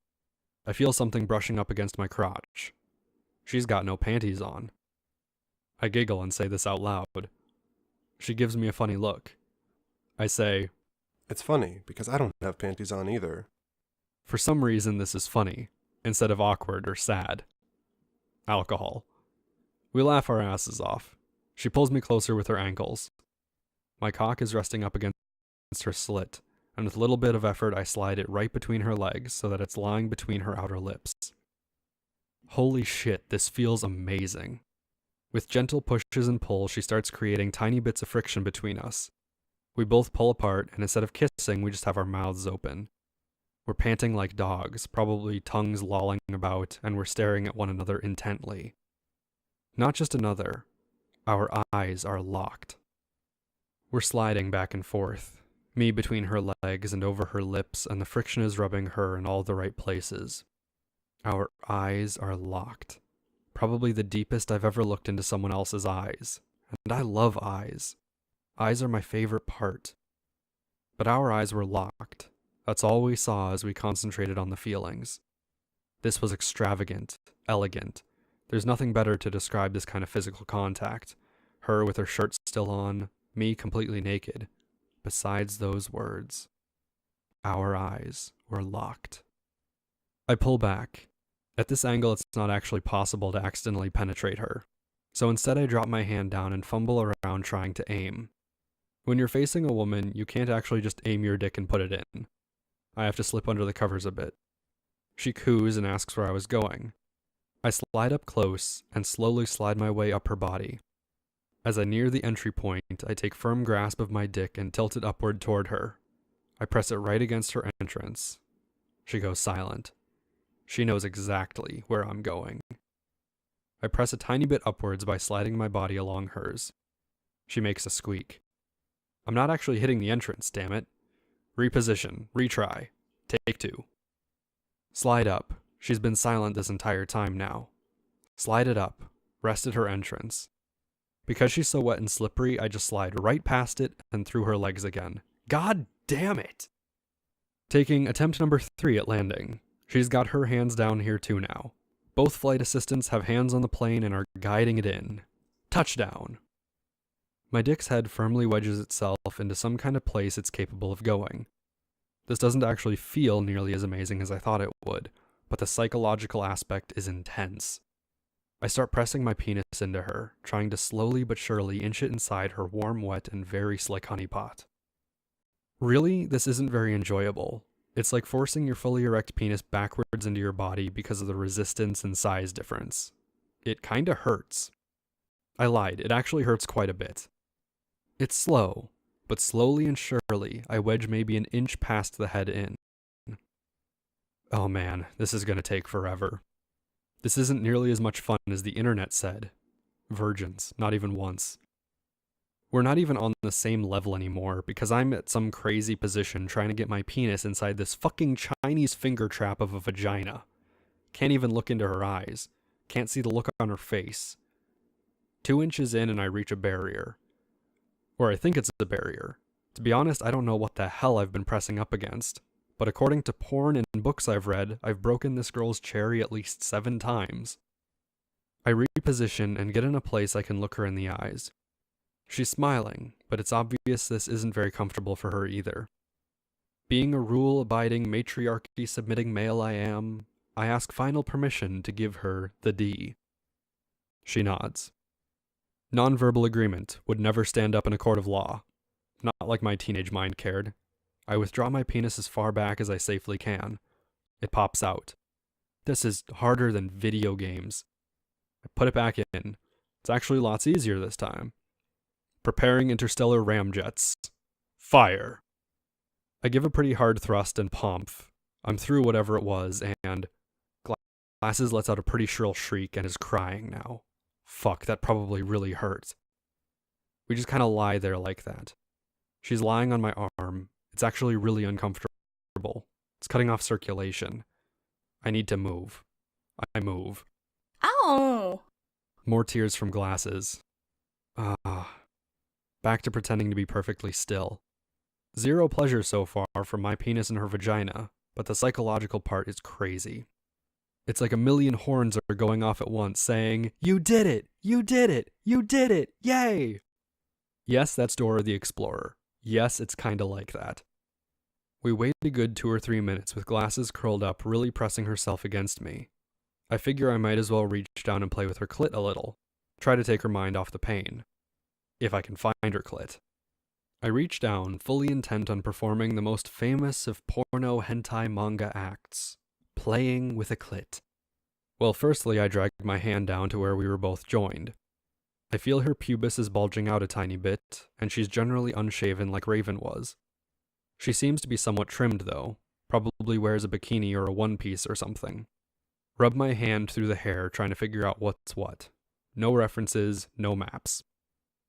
I feel something brushing up against my crotch. She's got no panties on. I giggle and say this out loud. She gives me a funny look. I say, It's funny, because I don't have panties on either. for some reason this is funny, instead of awkward or sad. Alcohol. We laugh our asses off. She pulls me closer with her ankles. My cock is resting up against her slit, and with a little bit of effort I slide it right between her legs so that it's lying between her outer lips. Holy shit, this feels amazing. With gentle pushes and pulls, she starts creating tiny bits of friction between us. We both pull apart, and instead of kissing, we just have our mouths open. We're panting like dogs, probably tongues lolling about, and we're staring at one another intently. Not just another. Our eyes are locked. We're sliding back and forth, me between her legs and over her lips, and the friction is rubbing her in all the right places. Our eyes are locked. Probably the deepest I've ever looked into someone else's eyes. And I love eyes. Eyes are my favorite part. But our eyes were locked. That's all we saw as we concentrated on the feelings. This was extravagant, elegant. There's nothing better to describe this kind of physical contact. Her with her shirt still on, me completely naked. Besides those words. Our eyes were locked. I pull back. At this angle, it's not actually possible to accidentally penetrate her. So instead I drop my hand down and fumble around trying to aim. When you're facing a woman, you can't actually just aim your dick and put it in. I have to slip under the covers a bit. She coos and asks where I was going. I slide up close and slowly slide my way up her body. As I near the entry point, I take firm grasp of my dick and tilt it upward toward her. I press it right against her entrance. She goes silent. She knows exactly where I'm going. I press a tiny bit upwards by sliding my body along hers. She makes a squeak. I'm not actually hitting the entrance, damn it. Reposition, retry, take 2. Slide up. She's been silent this entire time now. Slide it up, rest at her entrance. Because she's so wet and slippery, I just slide right past it and through her legs again. God damn it! Taking attempt number 3 at landing. She's got her hands down here too now. Both flight assistants have hands on the plane and are guiding it in. Touchdown! My dick's head firmly wedges itself into some kind of place it's capable of going. This doesn't actually feel nearly as amazing as I thought it would, but the psychological aspect is intense. I start pressing my penis into her, trying to slowly but surely inch it inside her warm, wet, and very slick honeypot. Really, this isn't very enjoyable. It's like forcing your fully erect penis backwards into your body because of the resistance and size difference. It kinda hurts. I lied, it actually hurts quite a bit. It's slow, but slowly and surely I wedge maybe an inch past the head in. Oh man, this is gonna take forever. This isn't nearly as much fun as the internet said. Virgins, not even once. We're not even on the same level anymore because I'm at some crazy position trying to get my penis inside this fucking Chinese finger trap of a vagina. Can't even look into her eyes. Can't see the look on her face. 2 inches in and I reach a barrier. Or I think it's a barrier. To be honest, I don't know what the hell I've been pressing up against. But according to porn and books I've read, I've broken this girl's cherry at least 7 times. I reposition and get in a place I can look her in the eyes. She's smiling, but it's obvious this isn't very comfortable for her either. Being a rule-abiding, matriarchy-submitting male I am, I ask final permission to give her the D. She nods. Non-verbal agreement would never stand up in a court of law. Not like my teenage mind cared. I withdraw my penis as far back as I safely can. It pops out. This is harder than video games. I put it back in. It's actually lots easier this time. Preparing interstellar ramjets. Fire. I give a pretty hard thrust and pump. I'm through whatever it was, and Glasses lets out a pretty shrill shriek and is crying now. Fuck, that probably really hurt. We just kind of lie there like that. She's lying on my arm. It's actually really uncomfortable. It's cutting off circulation. I need to move. I move. Ow! More tears from Glasses. Back to pretending to be perfectly still. Zero pleasure so far from my penis and her vagina, but the psychological part is crazy. It's like a million horns are going off at once saying, "You did it! You did it! You did it! Yay!" Yes, that's Dora the Explorer. Yes, it's kinda like that. We wait a good 2 or 3 minutes with Glasses curled up, really pressing herself against me. I figure I might as well reach down and play with her clit a little. Try to take her mind off the pain. If I can find her clit. I reach down, fully intent on performing the most famous of porno hentai manga acts. Playing with a clit. Well, firstly, I drag my hand down to where we were both joined. I feel her pubis is bulging out a tiny bit, and she's generally unshaven like Raven was. She seems to be somewhat trimmed, though. Probably wears a bikini or a one-piece or something. Rub my hand through the hair, trying to figure out what's what. No references, no maps.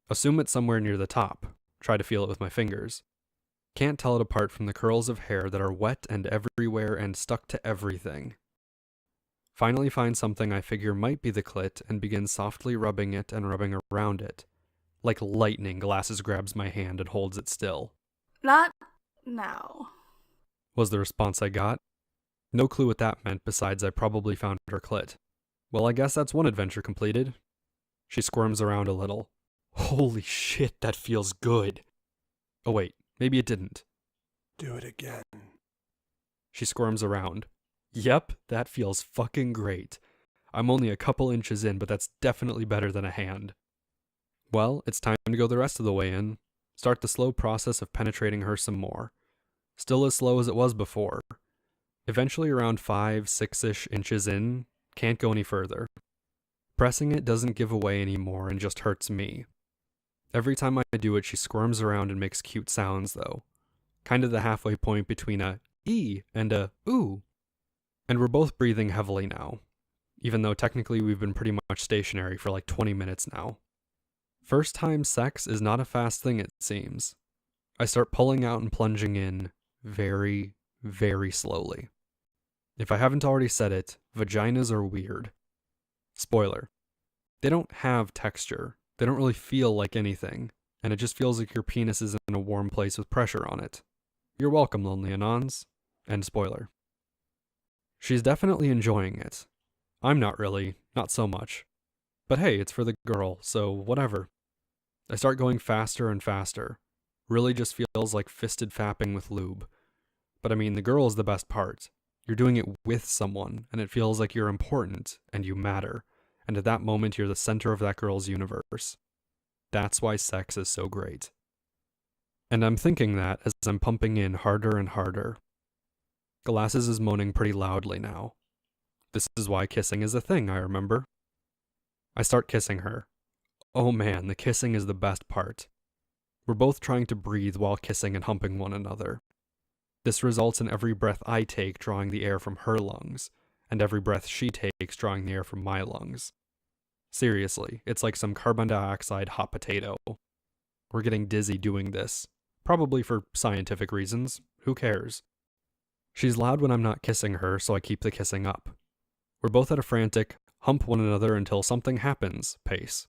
Assume it's somewhere near the top. Try to feel it with my fingers. Can't tell it apart from the curls of hair that are wet and everywhere and stuck to everything. Finally find something I figure might be the clit and begin softly rubbing it and rubbing around it. Like lightning, Glasses grabs my hand and holds it still. Not now. Was the response I got. No clue what that meant besides I probably found her clit. Well, I guess that's one adventure completed. She squirms around a little. Holy shit, that feels good. Oh wait, maybe it didn't. Do it again. She squirms around. Yep, that feels fucking great. I'm only a couple inches in, but that's definitely better than a hand. Well, it's time to go the rest of the way in. Start the slow process of penetrating her some more. Still as slow as it was before. Eventually around 5-6-ish inches in, can't go any further. Pressing it doesn't give away anymore and just hurts me. Every time I do it, she squirms around and makes cute sounds, though. Kind of the halfway point between a "ee" and a "ooh." And we're both breathing heavily now, even though technically we've been pretty much stationary for like 20 minutes now. First time sex is not a fast thing, it seems. I start pulling out and plunging in very, very slowly. If I haven't already said it, vaginas are weird. Spoiler. They don't have texture. They don't really feel like anything, and it just feels like your penis is in a warm place with pressure on it. You're welcome, lonely Anons. End spoiler. She's definitely enjoying it. I'm not really, not so much. But hey, it's for the girl, so whatever. I start going faster and faster. Really just feels like fisted fapping with lube. But I mean, the girl is the best part. You're doing it with someone, and it feels like you're important, and you matter. And at that moment, you're the center of that girl's universe. That's why sex is so great. And I'm thinking that as I'm pumping in harder and harder. Glasses is moaning pretty loudly now. This is why kissing is a thing, I remember. I start kissing her. Oh man, the kissing is the best part. We're both trying to breathe while kissing and humping one another. This results in every breath I take drawing the air from her lungs, and every breath she takes drawing the air from my lungs. Seriously, it's like some carbon dioxide hot potato. We're getting dizzy doing this. Probably for scientific reasons. Who cares? She's loud when I'm not kissing her, so I keep the kissing up. We're both at a frantic, hump one another until something happens pace.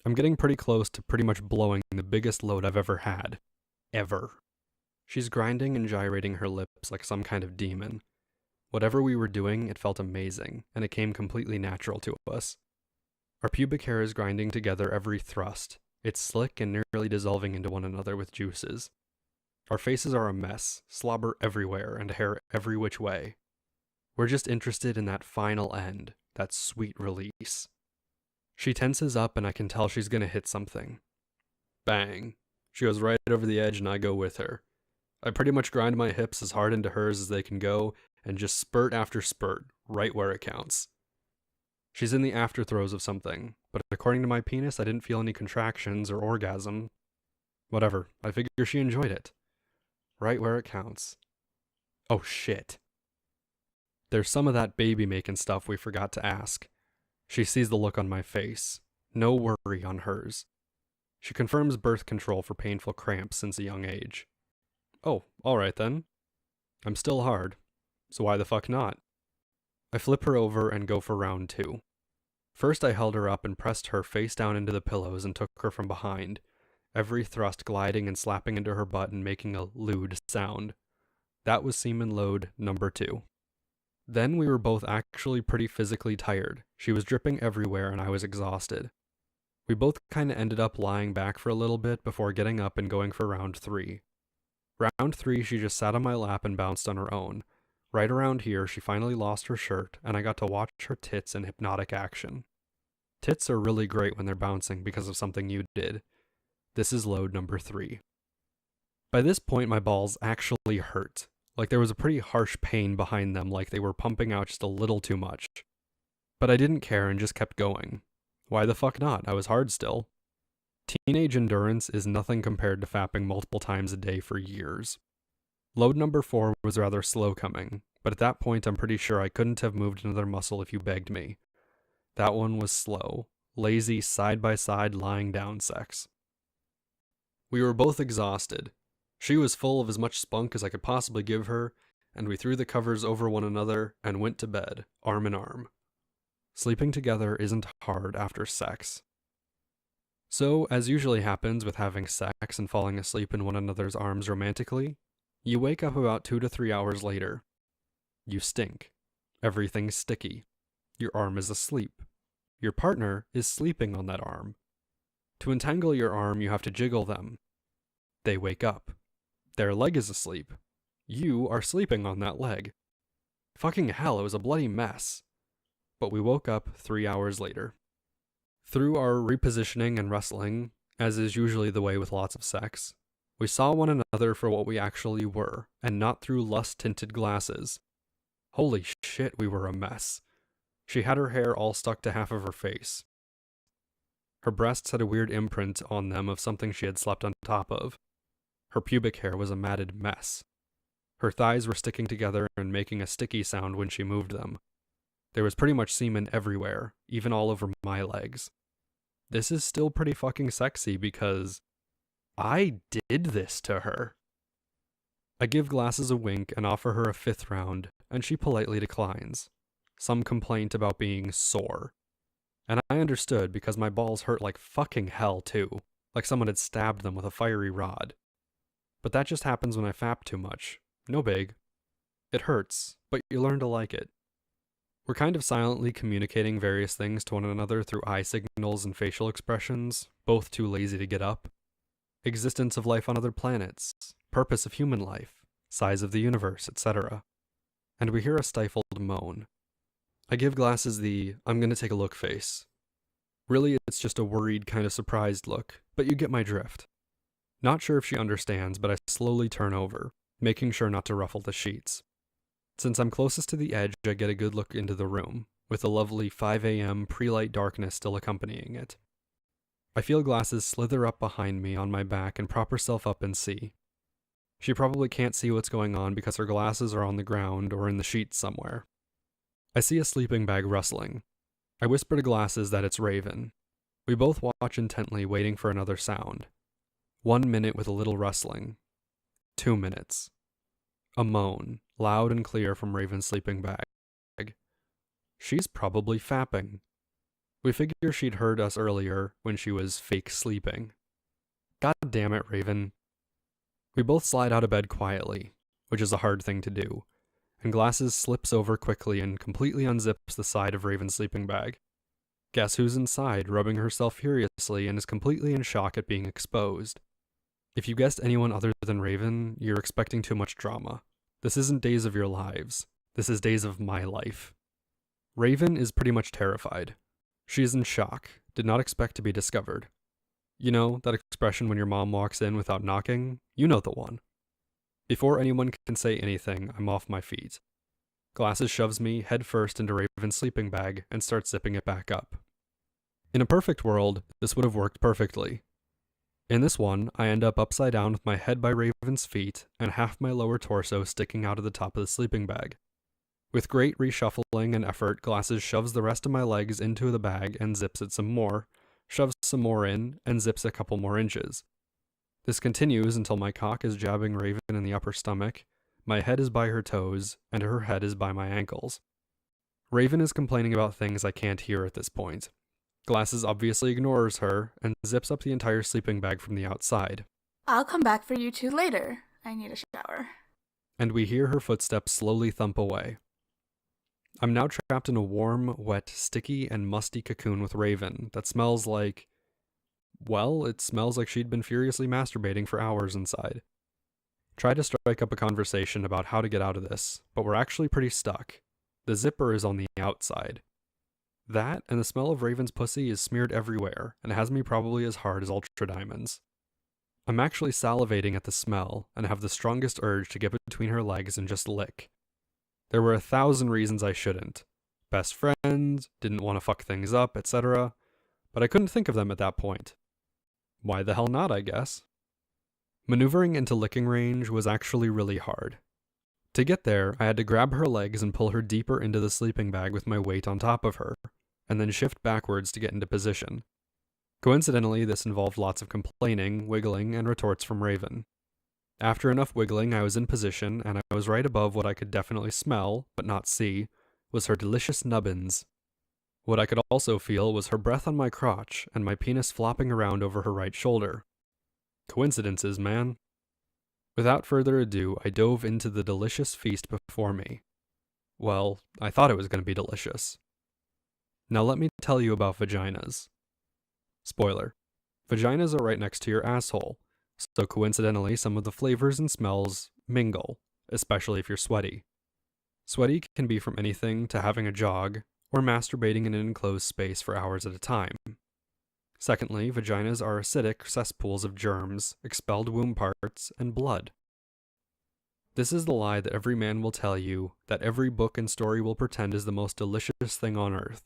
I'm getting pretty close to pretty much blowing the biggest load I've ever had. Ever. She's grinding and gyrating her lips like some kind of demon. Whatever we were doing, it felt amazing, and it came completely natural to us. Our pubic hair is grinding together every thrust. It's slick and nearly dissolving into one another with juices. Our faces are a mess, slobber everywhere, and hair every which way. We're just interested in that final end, that sweet release. She tenses up and I can tell she's gonna hit something. Bang. She goes right over the edge and I go with her. I pretty much grind my hips as hard into hers as they can go and just spurt after spurt, right where it counts. She's in the afterthroes of something, but according to my penis, I didn't feel any contractions or orgasm. Whatever, I figure she enjoyed it. Right where it counts. Oh shit. There's some of that baby making stuff we forgot to ask. She sees the look on my face. No worry on hers. She confirms birth control for painful cramps since a young age. Oh, alright then. I'm still hard, so why the fuck not? I flip her over and go for round 2. First I held her up and pressed her face down into the pillows and took her from behind, every thrust gliding and slapping into her butt and making a lewd sound. That was semen load number 2. Then we were both actually pretty physically tired. She was dripping everywhere and I was exhausted. We both kinda ended up lying back for a little bit before getting up and going for round 3. Round 3 she just sat on my lap and bounced on her own. Right around here she finally lost her shirt and I got to watch her tits in hypnotic action. Tits are really great when they're bouncing because of something you did. This is load number 3. By this point my balls actually hurt. Like there was a pretty harsh pain behind them, like they were pumping out just a little too much. But I didn't care and just kept going. Why the fuck not? I was hard still. Teenage endurance is nothing compared to fapping multiple times a day for years. Load number 4 was rather slow coming, but at that point I'm pretty sure I couldn't have moved another muscle if you begged me. That one was slow, lazy, side-by-side lying down sex. We were both exhausted. She was full of as much spunk as I could possibly give her, and we threw the covers over one another and went to bed, arm in arm. Sleeping together isn't hard after sex. So, as usually happens with having sex and falling asleep in one another's arms romantically, you wake up about 2 to 3 hours later. You stink. Everything's sticky. Your arm is asleep. Your partner is sleeping on that arm. To entangle your arm, you have to jiggle them. They wake up. Their leg is asleep. You are sleeping on that leg. Fucking hell, it was a bloody mess. But we woke up 3 hours later. Through our repositioning and wrestling, as is usually the way with lots of sex, we saw one another for what we actually were, and not through lust-tinted glasses. Holy shit, we were a mess. She had her hair all stuck to half of her face. Her breasts had a weird imprint on them of something she had slept on top of. Her pubic hair was a matted mess. Her thighs were sticking together and making a sticky sound when she moved them. There was pretty much semen everywhere, even all over my legs. This is still pretty fucking sexy because I did this to her. I give Glasses a wink and offer her a 5th round, and she politely declines. Some complaint about being sore. And I understood because my balls hurt like fucking hell too, like someone had stabbed them with a fiery rod. But that just happens when I fap too much. No big. It hurts, but you learn to like it. We're kind of silently communicating various things to one another through eye signals and facial expressions, both too lazy to get up. Existence of life on other planets, purpose of human life, size of the universe, etc. And we hear a stifled moan. I give Glasses the "I'm gonna take a look" face. Really, it's just a worried, kind of surprised look, but you get my drift. Not sure if she understands, but I slowly turn over, making sure not to ruffle the sheets. Since I'm closest to the edge, I get a good look into the room, with the lovely 5 a.m. pre-light darkness still accompanying it. I feel Glasses slither up behind me on my back and prop herself up and see. She probably can't see what's going on because her glasses are on the ground or in the sheets somewhere. I see a sleeping bag rustling. I whisper to Glasses that it's Raven. We both watch intently, waiting for another sound. 1 minute with a little rustling. 2 minutes. A moan, loud and clear from Raven's sleeping bag. She's probably fapping. We figure she'd heard us earlier when she was fake sleeping. God damn it, Raven. We both slide out of bed quietly, which is a hard thing to do, and Glasses slips over quickly and completely unzips the side of Raven's sleeping bag. Guess who's inside, rubbing herself furiously and is completely in shock at being exposed. If you guessed anyone other than Raven, you're expecting too much drama. This isn't Days of Your Lives. This is Days of My Life. Raven is pretty much terrified. She is in shock, did not expect to be discovered. You know, that expression when your mom walks in without knocking? You know the one. Before anyone can say anything, I'm off my feet. Glasses shoves me head first into Raven's sleeping bag and starts zipping it back up. In a perfect world, this would have worked perfectly. In this one, I end up upside down with my head by Raven's feet and half my lower torso sticking out of the top of the sleeping bag. With great reshuffling and effort, Glasses shoves the rest of my legs into the bag and zips it some more, shoves some more in, and zips a couple more inches. This continues until my cock is jabbing Raven in the upper stomach, my head is by her toes, and her head is by my ankles. Raven is complaining about things I can't hear at this point. Glasses obviously ignores her and zips up the entire sleeping bag from the outside. I'll come back for you two later. I need a shower. And we hear her footsteps slowly thump away. I'm now trapped in a warm, wet, sticky, and musty cocoon with Raven that smells like... well, it smells like she'd been furiously masturbating for hours inside. Try to strike up a conversation about how to get out of this, but we're actually pretty stuck. The zipper is on the outside. That and the smell of Raven's pussy is smeared everywhere and has me probably as hard as Ultra Diamonds. I'm actually salivating at the smell and have the strongest urge to get between her legs and just lick. There were 1,000 reasons I shouldn't. Best friends, didn't want to fuck things up, etc. But I couldn't think of them at that point. Why the hell not, I guess? Maneuvering into licking range was actually really hard. To get there, I had to grab her legs and pull her deeper into the sleeping bag with my weight on top of her, and then shift backwards to get into position. Coincidentally, this involved lots of complaining, wiggling, and retorts from Raven. After enough wiggling, I was in position, and I was right above what I could definitely smell, but not see, was her delicious nubbins. What I could also feel was her breath on my crotch, and my penis flopping around over her right shoulder. Coincidences, man. Without further ado, I dove into the delicious feast before me. Well, I thought it was going to be delicious. Now let me tell you about vaginas. Spoiler. Vaginas are right next to your asshole, so coincidentally some of the flavors and smells mingle, especially if you're sweaty. Sweaty can be from anything to having a jog, or masturbating in an enclosed space for hours at a time. Secondly, vaginas are acidic cesspools of germs, expelled womb parts, and blood. This is the lie that every man will tell you, that every book and story will pretend is the most delicious thing on earth.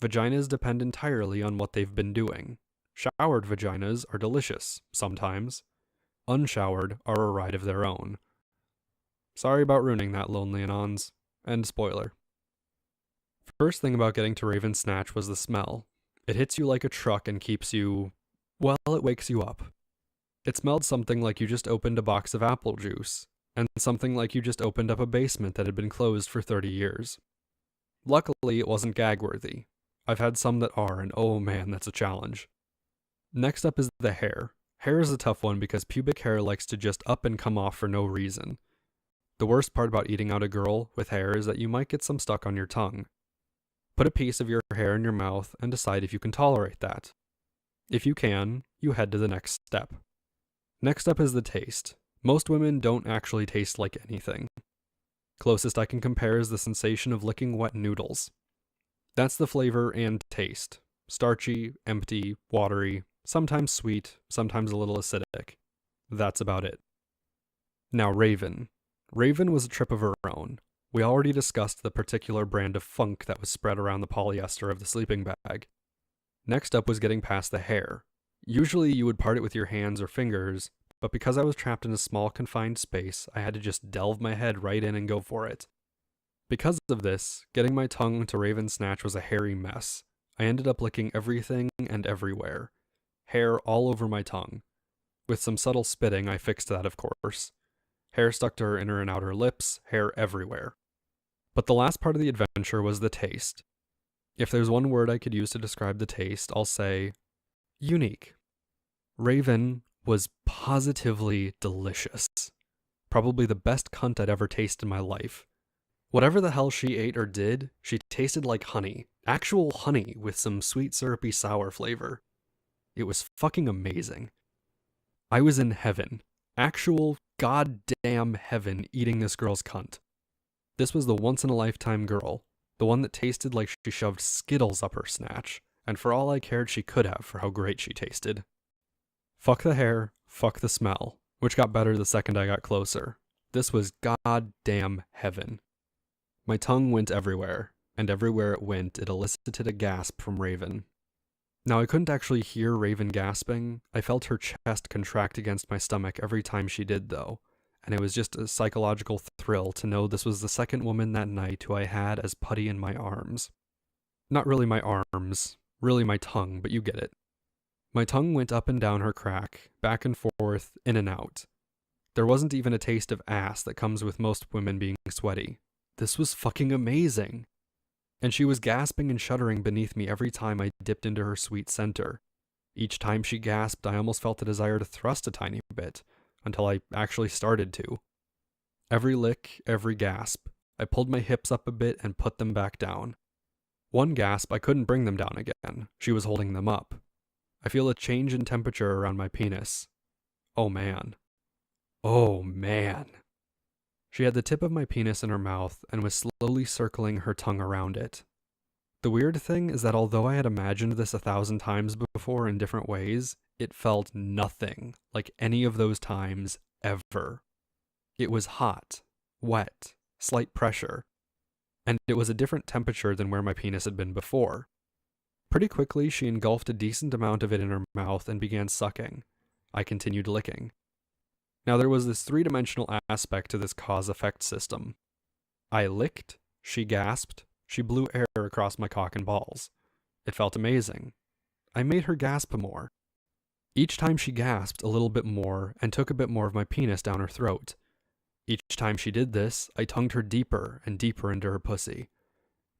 Vaginas depend entirely on what they've been doing. Showered vaginas are delicious, sometimes. Unshowered are a ride of their own. Sorry about ruining that, lonely anons. End spoiler. First thing about getting to Raven's Snatch was the smell. It hits you like a truck and keeps you... well, it wakes you up. It smelled something like you just opened a box of apple juice, and something like you just opened up a basement that had been closed for 30 years. Luckily, it wasn't gag-worthy. I've had some that are, and oh man, that's a challenge. Next up is the hair. Hair is a tough one because pubic hair likes to just up and come off for no reason. The worst part about eating out a girl with hair is that you might get some stuck on your tongue. Put a piece of your hair in your mouth and decide if you can tolerate that. If you can, you head to the next step. Next up is the taste. Most women don't actually taste like anything. Closest I can compare is the sensation of licking wet noodles. That's the flavor and taste. Starchy, empty, watery, sometimes sweet, sometimes a little acidic. That's about it. Now Raven. Raven was a trip of her own. We already discussed the particular brand of funk that was spread around the polyester of the sleeping bag. Next up was getting past the hair. Usually you would part it with your hands or fingers, but because I was trapped in a small confined space, I had to just delve my head right in and go for it. Because of this, getting my tongue to Raven's snatch was a hairy mess. I ended up licking everything and everywhere. Hair all over my tongue. With some subtle spitting, I fixed that, of course. Hair stuck to her inner and outer lips, hair everywhere. But the last part of the adventure was the taste. If there's one word I could use to describe the taste, I'll say unique. Raven was positively delicious. Probably the best cunt I'd ever tasted in my life. Whatever the hell she ate or did, she tasted like honey. Actual honey with some sweet syrupy sour flavor. It was fucking amazing. I was in heaven. Actual goddamn heaven eating this girl's cunt. This was the once-in-a-lifetime girl. The one that tasted like she shoved Skittles up her snatch. And for all I cared, she could have for how great she tasted. Fuck the hair, fuck the smell, which got better the second I got closer. This was goddamn heaven. My tongue went everywhere, and everywhere it went, it elicited a gasp from Raven. Now, I couldn't actually hear Raven gasping. I felt her chest contract against my stomach every time she did, though, and it was just a psychological thrill to know this was the second woman that night who I had as putty in my arms. Not really my arms, really my tongue, but you get it. My tongue went up and down her crack, back and forth, in and out. There wasn't even a taste of ass that comes with most women being sweaty. This was fucking amazing. And she was gasping and shuddering beneath me every time I dipped into her sweet center. Each time she gasped, I almost felt the desire to thrust a tiny bit, until I actually started to. Every lick, every gasp, I pulled my hips up a bit and put them back down. One gasp, I couldn't bring them down again. She was holding them up. I feel a change in temperature around my penis. Oh man. Oh man. She had the tip of my penis in her mouth and was slowly circling her tongue around it. The weird thing is that although I had imagined this 1,000 times before in different ways, it felt nothing like any of those times ever. It was hot, wet, slight pressure, and it was a different temperature than where my penis had been before. Pretty quickly, she engulfed a decent amount of it in her mouth and began sucking. I continued licking. Now there was this three-dimensional aspect to this cause-effect system. I licked, she gasped, she blew air across my cock and balls. It felt amazing. I made her gasp more. Each time she gasped a little bit more and took a bit more of my penis down her throat. Each time she did this, I tongued her deeper and deeper into her pussy.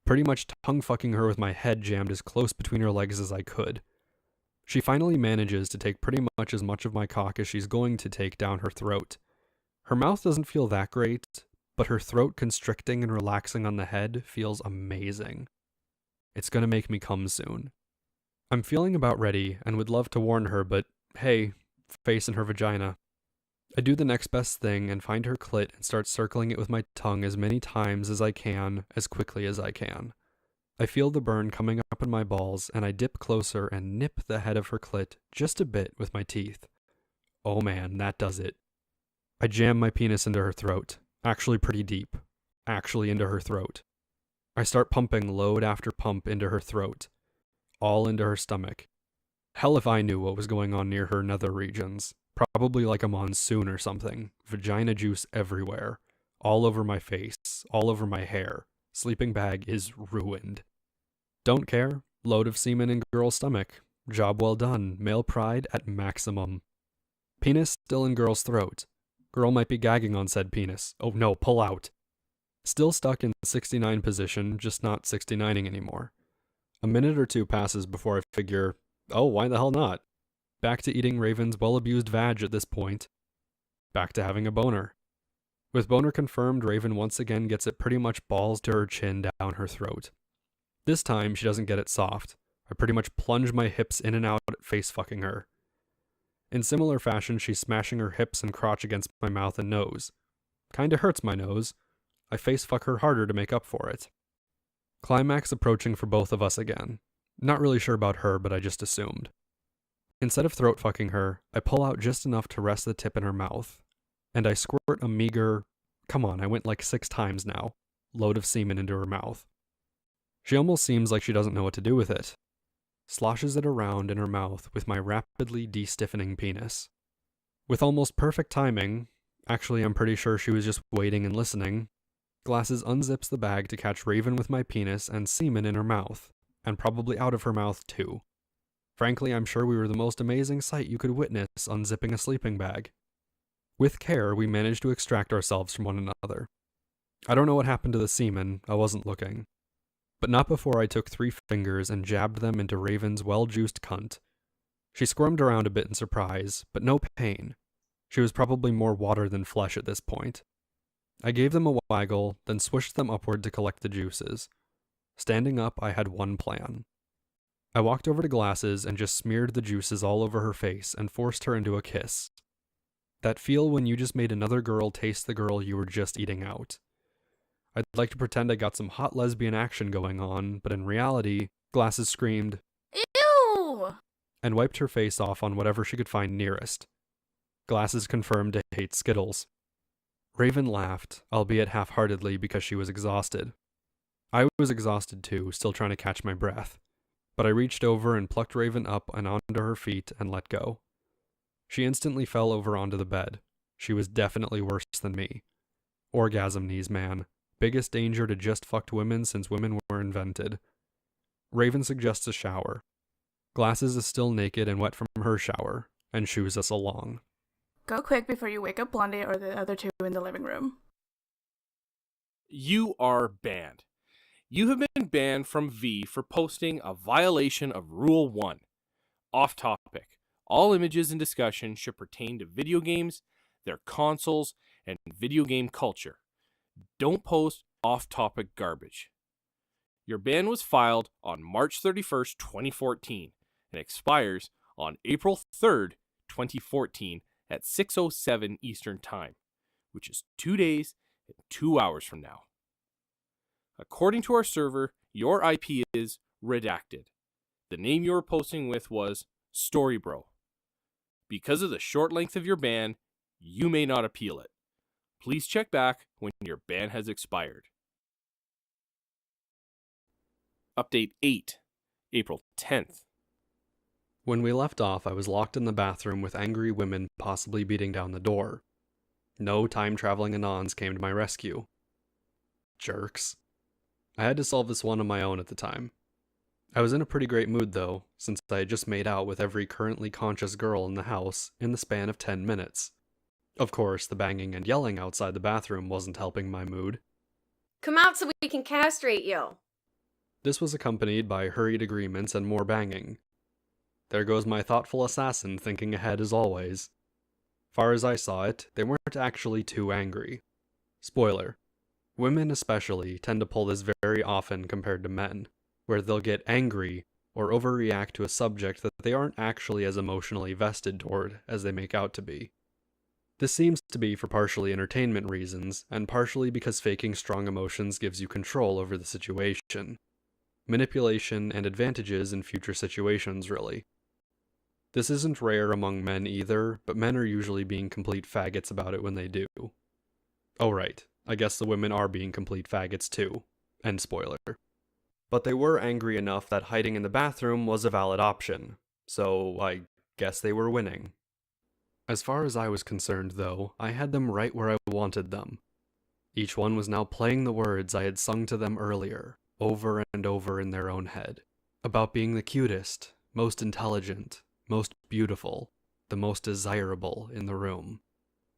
Pretty much tongue-fucking her with my head jammed as close between her legs as I could. She finally manages to take pretty much as much of my cock as she's going to take down her throat. Her mouth doesn't feel that great, but her throat constricting and relaxing on the head feels amazing. It's gonna make me come soon. I'm feeling about ready and would love to warn her, but hey, face in her vagina. I do the next best thing and find her clit and start circling it with my tongue as many times as I can, as quickly as I can. I feel the burn coming up in my balls, and I dip closer and nip the head of her clit just a bit with my teeth. Oh man, that does it. I jam my penis into her throat, actually pretty deep, actually into her throat. I start pumping load after pump into her throat, all into her stomach. Hell if I knew what was going on near her nether regions. Probably like a monsoon or something. Vagina juice everywhere. All over my face, all over my hair. Sleeping bag is ruined. Don't care. Load of semen in girl's stomach. Job well done. Male pride at maximum. Penis still in girl's throat. Girl might be gagging on said penis. Oh no, pull out. Still stuck in 69 position, just not 69ing anymore. A minute or two passes before I figure, oh, why the hell not? Back to eating Raven's well-abused vag at this point. Back to having a boner. With boner confirmed, Raven once again gets it pretty much balls to her chin down her throat. This time, she doesn't get it soft. I pretty much plunge my hips in and out, face fucking her. In similar fashion, she's smashing her hips and crotch against my mouth and nose. Kinda hurts my nose. I face fuck her harder to make up for it. Climax approaching for both of us again. Not really sure about her, but I just assumed. Instead of throat fucking her, I pull out just enough to rest the tip in her mouth. And I squirt a meager, come on, I went like 6 times now, load of semen into her mouth. She almost seems like she doesn't know what to do with it. Sloshes it around in her mouth with my rapidly de-stiffening penis. With almost perfect timing, actually I'm pretty sure she was just waiting and listening, Glasses unzips the bag to catch Raven with my penis and semen in her mouth, and probably out of her mouth too. Frankly, I'm sure we were the most amazing sight you could witness unzipping a sleeping bag. With care, we managed to extract ourselves from one another. I don't know what happened to the semen, I wasn't looking. But not before I took 3 fingers and jabbed them into Raven's well-juiced cunt. She squirmed around a bit in surprise, but no pain. She was probably more water than flesh at this point. I gave them a waggle, then swished them upward to collect the juices. Standing up, I had one plan. I walked over to Glasses and just smeared the juices all over her face and forced her into a kiss. That feel when you just made another girl taste the girl you were just eating out. I'd like to pretend I got some hot lesbian action going on, but in reality, Glasses screamed, Ew! and wiped her face off on whatever she could find nearest. Glasses confirmed to hate Skittles. Raven laughed, albeit half-heartedly because she was exhausted. I was exhausted too, still trying to catch my breath. But I reached over and plucked Raven up and onto her feet and let go. She instantly fell over onto the bed. She was definitely worse than me. Orgasm knees, man. Biggest danger to just fucked women since women were invented. Raven suggests a shower. Glasses is still naked and wet from her shower, and shoos us along. Go quick before you wake up Blondie or the other 2 in the living room. You are banned. You have been banned from V for posting a violation of Rule 1. Off topic. All images and discussion should pertain to video games, their consoles, and video game culture. Don't post off-topic garbage. Your ban was filed on March 31st, 2014, and expires on April 3rd, 2014 at 6:07 Eastern Time, which is 2 days and 2 hours from now. According to our server, your IP is redacted. The name you were posting with was StoryBro. Because of the short length of your ban, you may not appeal it. Please check back when your ban has expired. Update 8, April 10th. When we left off, I was locked in the bathroom with angry women possibly beating down the door. No time-traveling Anons came to my rescue. Jerks. I had to solve this one on my own at the time. I was in a pretty great mood though, since I had just made out with every currently conscious girl in the house in the span of 10 minutes. Of course, the banging and yelling outside the bathroom wasn't helping my mood. Come out so we can castrate you. This was accompanied by hurried agreements and more banging. There goes my thoughtful assassin thinking ahead as always. Far as I saw it, they weren't actually too angry. Spoiler. Women especially tend to pull this very often compared to men, where they'll get angry or overreact to a subject that they aren't actually as emotionally vested toward as they make out to be. This seems to be for partially entertainment reasons, and partially because faking strong emotions gives you control over the situation. Manipulation and advantages in future situations, really. This isn't rare among men either, but men are usually being complete faggots about it when they do. Oh right, I guess the women are being complete faggots too. End spoiler. But they were angry enough that hiding in the bathroom was a valid option, so I guess they were winning. As far as I was concerned though, I had them right where I wanted them. Each one was now playing the words I had sung to them earlier, over and over in their own head, about being the cutest, most intelligent, most beautiful, the most desirable in the room.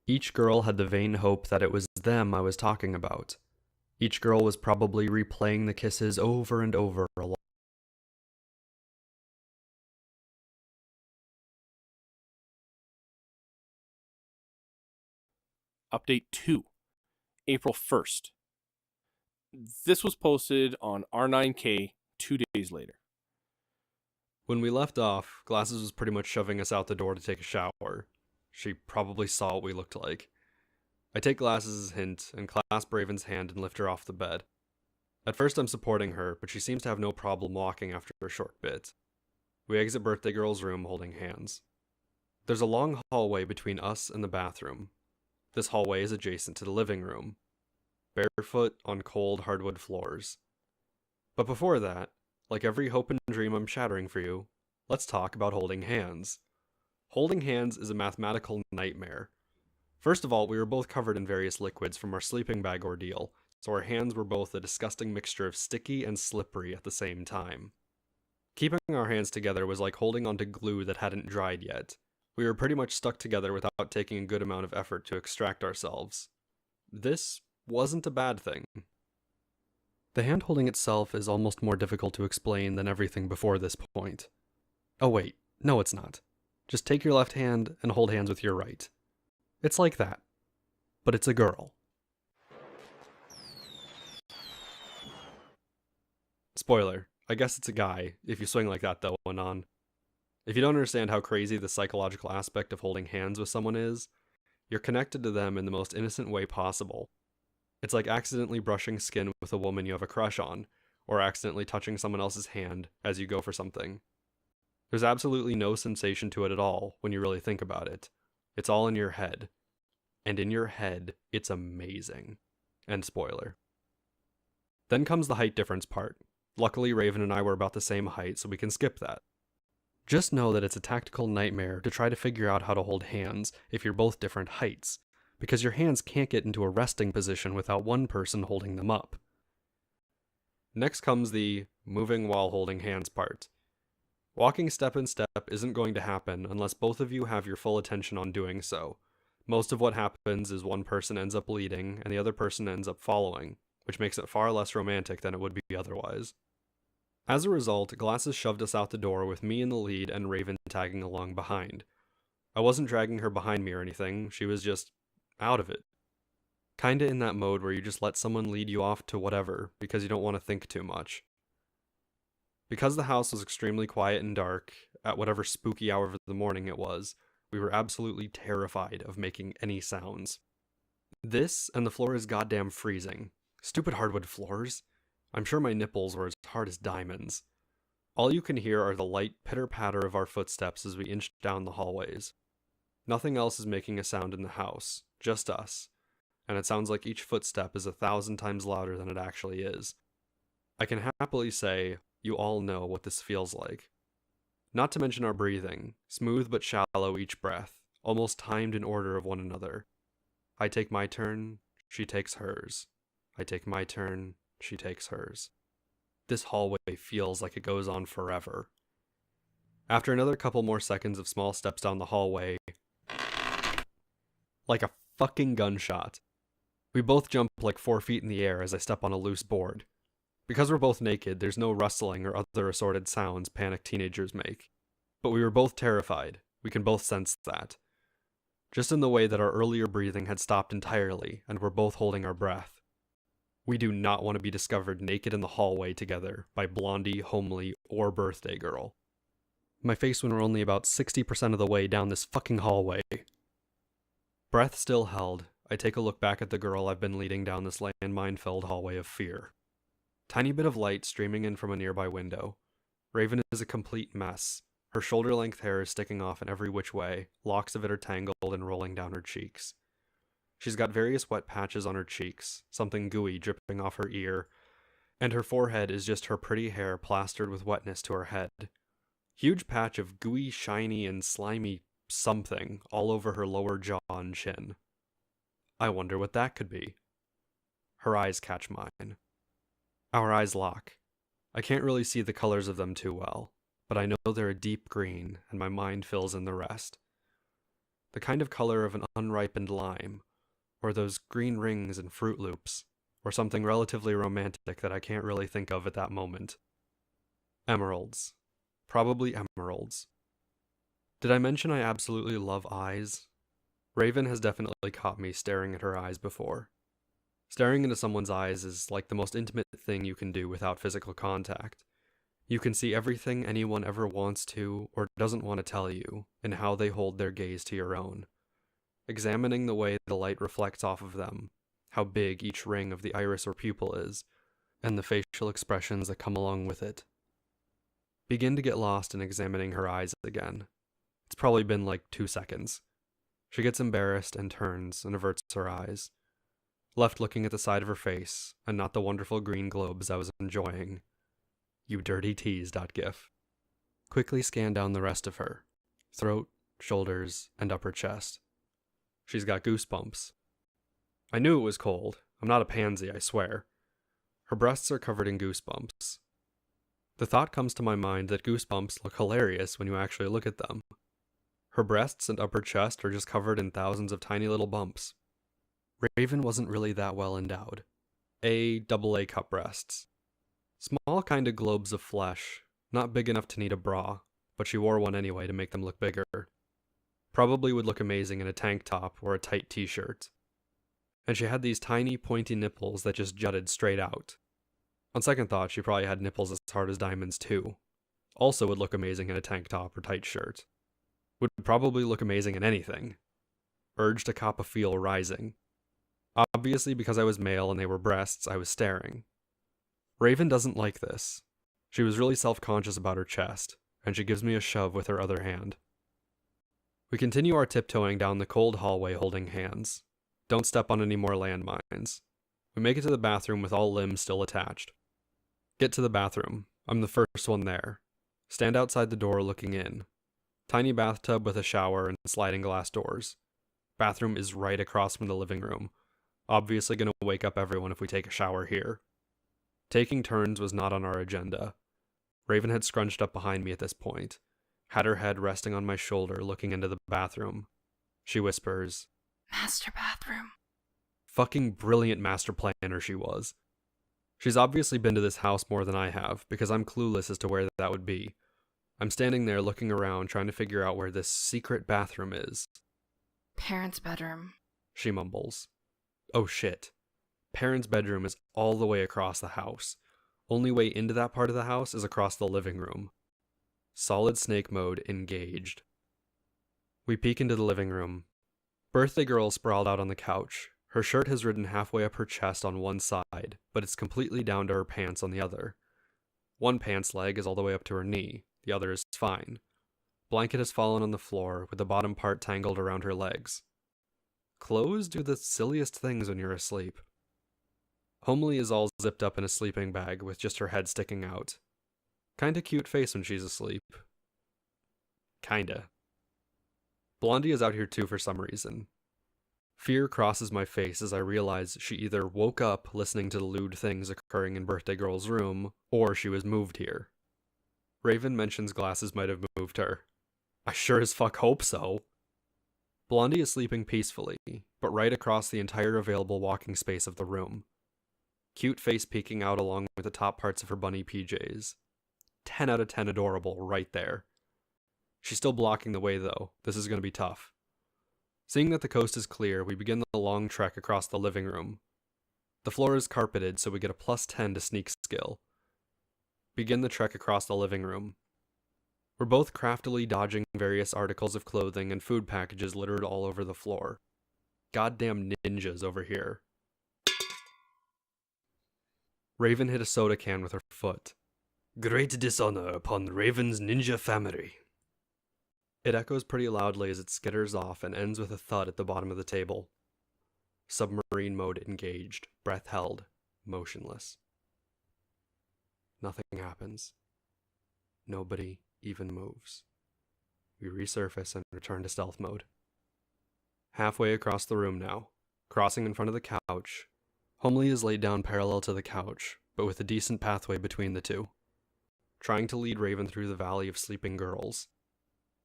Each girl had the vain hope that it was them I was talking about. Each girl was probably replaying the kisses over and over along. Update 2, April 1st. This was posted on R9K 2 days later. When we left off, Glasses was pretty much shoving us out the door to take a shower. She probably saw what we looked like. I take Glasses' hint and clasp Raven's hand and lift her off the bed. At first I'm supporting her, but she seems to have no problem walking after a short bit. We exit Birthday Girl's room holding hands. There's a long hallway between us and the bathroom. This hallway is adjacent to the living room, barefoot on cold hardwood floors. But before that, like every hope and dream I'm shattering for you, let's talk about holding hands. Holding hands is a mathematical nightmare. First of all, we were both covered in various liquids from our sleeping bag ordeal, so our hands were both a disgusting mixture of sticky and slippery at the same time. Keeping our hands together was like holding onto glue that hadn't dried yet. We were pretty much stuck together without taking a good amount of effort to extract ourselves. This wasn't a bad thing. The hand-holding itself is almost more difficult to explain than everything before this point. Oh wait, no it's not. Just take your left hand and hold hands with your right. It's like that. But it's a girl. Spoiler, I guess it's a guy, if you swing like that though, Anon. If you don't understand how crazy the psychological aspect of holding hands with someone is, you're connected to them in the most innocent way possible. It's like accidentally brushing skin with a woman you have a crush on, or accidentally touching someone else's hand as you go for something. There's absolutely no sensation to it at all when you really think about it. It's all in your head. And in your head, it's amazing. End spoiler. Then comes the height difference part. Luckily, Raven and I were about the same height, so we can skip that. Just know that it's a tactical nightmare to try to figure out how to hold hands if you're both different heights, because your hands can't get into a resting position without one person holding them up. Next comes the moving while holding hands part. Walking step in step isn't going to happen unless both of you have your full attention on doing so. Most of what happens is one person ends up leading and the other person ends up following, which makes it far less romantic than it would be otherwise. As a result, Glasses shoved us out the door with me in the lead and Raven tagging along behind. I wasn't dragging her behind me or anything, she was just out of it. Kinda in that mode where you just let someone lead you off to whatever, because you don't want to think too much. Because the house was extremely quiet and dark, at whatever spooky hour of the morning it was, we were absolutely terrified of making any sounds. This, and the floor is goddamn freezing. Stupid hardwood floors. I'm sure my nipples were as hard as diamonds. All you can hear are the light pitter-patter of our footsteps as we inch down the hallways. Nothing else is making a sound in the house, just us, and it sounds like each footstep is 1,000 times louder than it actually is. I can happily say, you all know what this feels like. Not to mention our breathing, smooth but shallow each breath, almost timed in order of one another. I take my turn, she takes hers. I take my turn, she takes hers. This hallway feels like it goes on forever. After another couple more seconds of small steps down the hallway, like a fucking gunshot. We both jump like 4 feet in the air as I step on a loose board. Because we're both naked, there's no rustling or other assorted sounds panicked teenagers make. But we were both terrified. We can both sense that. Just in the way that our earlier breathing had stopped entirely, and we're both holding our breath. We do not want to be discovered naked in the hallway together by Blondie, Homely, or Birthday Girl. My face when we're only about 60% of the way down this fucking hallway. Breath still held, I take a look back at the girl I've been leading down this landmine-filled hallway of fear. Tiny bit of light streaming in from a nearby window. Raven is a complete mess. Her shoulder-length hair is sticking off in every which way, locks of it are tangled and rolling down her cheeks. She's got various wet patches on her cheeks, something gooey dripping off her ear, and her forehead is just her pretty hair plastered with wetness to her head. Huge patch of gooey, shiny, and slimy something all over her lower jaw and chin. I wonder what that could be. Her eyes catch mine. Our eyes lock. I can't really see the colors of them too well, but I know they're a deep green, and my mind fills in the rest. The kind of color of an unripened lime, or those green rings in Fruit Loops, or something relatively romantic that I can't really think of at that moment. Emeralds. Probably emeralds. Did I mention I absolutely love eyes? Raven has definitely caught me staring at her eyes before. Staring into someone's eyes is like the most intimate thing you can do without physical contact. You can see everything anyone ever wants to or doesn't want to tell you, and how they hold their gaze to your own. Examining the way the light reflects off of them, how big each ring of the iris or pupil is, and the facial expressions that come along with it. Begin to get lost in examining her eyes again. It's probably been like 2 seconds. She gets embarrassed and turns and averts her eyes, left looking at the side of her face and not the wonderful green globes I was enjoying. You dirty tease.gif. Quickly scan down the rest of her. Throat, shoulders, and upper chest. She's got goosebumps. I knew it was cold. I'm not a pansy, I swear. Her breasts are covered in goosebumps. The thought comes to my mind that goosebumps look hilarious when you actually look at them. Her breasts and upper chest are just covered in thousands of tiny little bumps. Raven wasn't really that well endowed. AA cup breasts. Small kind of globes of flesh, not big enough to need a bra, but she wore one anyway to make them look bigger. Probably would look amazing in a tank top or a tight t-shirt. And she had these tiny pointy nipples that just jutted straight out. On second thought, she probably had nipples as hard as diamonds too. Also would look amazing in a tank top or tight shirt. Would probably look amazing in anything. Urge to cop a feel rising. Obviously, because I was male and they were breasts, I was staring. Raven doesn't like this. She was really self-conscious about her chest, and she gives me a shove with her other hand. We continue our tiptoeing down the cold hallway holding hands. Don't step on any more landmines. We make it to the bathroom with all limbs still attached. Get to the bathroom. I'm the first one there. Stand outside the door looking in. Tiny bathtub with a shower and sliding glass doors. Bathroom is right across from the living room. Obviously gonna wake up everyone if we take a shower here. Taking turns was not on our agenda. Raven had scrunched up behind me at this point, had her head resting on my shoulder looking into the bathroom. She whispers, Master bathroom. Fucking brilliant master planner she was. She's obviously been to this house more than I have, because I'm clueless as to where that would be. I'm standing there looking around trying to figure out where this secret bathroom is. Parents' bedroom. She mumbles. Oh shit. Parents' bedroom is all the way across the house. Only way into that part of the house is across the living room. Solid snake mode engaged. We peek into the living room. Birthday girl sprawled out on the couch. Her shirt has ridden halfway up her chest on one side, but it's completely down to her pants on the other. One pants leg is all the way up to her knee, the other is fine. Blanket has fallen on the floor, with the bottom part tangled around her legs. Clothes do the silliest things when you're asleep. Homely is all zipped up in a sleeping bag with just her head sticking out. Kinda cute face when she's asleep. Kinda. Blondie is out here too for some reason. Fear crosses my face as I realize she either woke up listening to the lewd things occurring in Birthday Girl's room, or she was moved here. Raven mentions glasses might have moved her. I sure as fuck hope so. Blondie is sleeping peacefully, but right across the entire available walking space of the room. Cute face peeking out along with the top parts of her bunny PJs. 10 out of 10 adorable right there. She's still blocking the way though. This is going to be tough. Seeing that the coast is clear, we begin the long trek across the living room. The floor is carpeted, so we get a +10 to sneak skill. Begin the trek across the living room. We're both craftily dodging various articles of clothing and food packages littered all over the floor. Goddamn ninjas over here. Raven hit a soda can with her foot. Great dishonor upon Raven's ninja family. It echoes pretty loudly as it skitters off and ends with a thud at the bottom of the table. Submarine mode engaged, breath held, motionless. Nothing happens. Nobody even moves. We resurface and return to stealth mode. Halfway across the room now, crossing in front of the couch, Homely is laid down parallel to the couch, but with a decent pathway between the two. Trying to lead Raven through the valley of sleeping girls.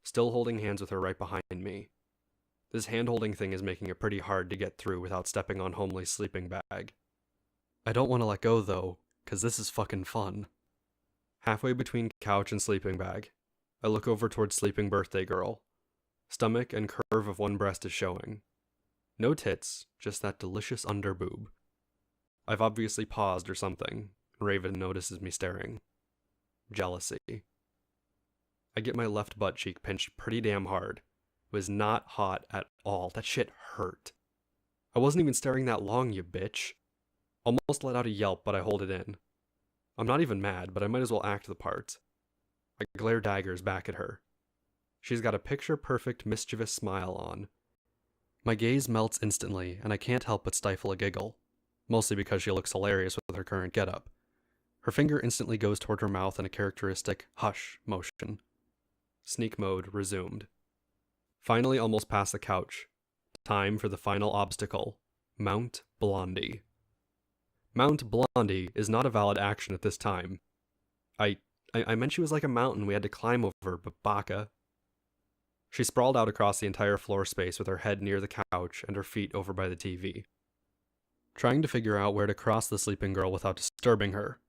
Still holding hands with her right behind me. This hand-holding thing is making it pretty hard to get through without stepping on Homely's sleeping bag. I don't want to let go though, cause this is fucking fun. Halfway between couch and sleeping bag, I look over towards sleeping birthday girl. Stomach and curve of one breast is showing. No tits, just that delicious underboob. I've obviously paused or something. Raven notices me staring. Jealousy. I get my left butt cheek pinched pretty damn hard. It was not hot at all. That shit hurt. I wasn't even staring that long, you bitch. Almost let out a yelp, but I hold it in. I'm not even mad, but I might as well act the part. I glare daggers back at her. She's got a picture-perfect, mischievous smile on. My gaze melts instantly, and I can't help but stifle a giggle, mostly because she looks hilarious with her current getup. Her finger instantly goes toward her mouth in a characteristic hush motion. Sneak mode resumed. Finally almost past the couch. Time for the final obstacle. Mount Blondie. Mount Blondie is not a valid action at this time. I meant she was like a mountain we had to climb over, but baka. She sprawled out across the entire floor space with her head near the couch and her feet over by the TV. Trying to figure out where to cross the sleeping girl without disturbing her.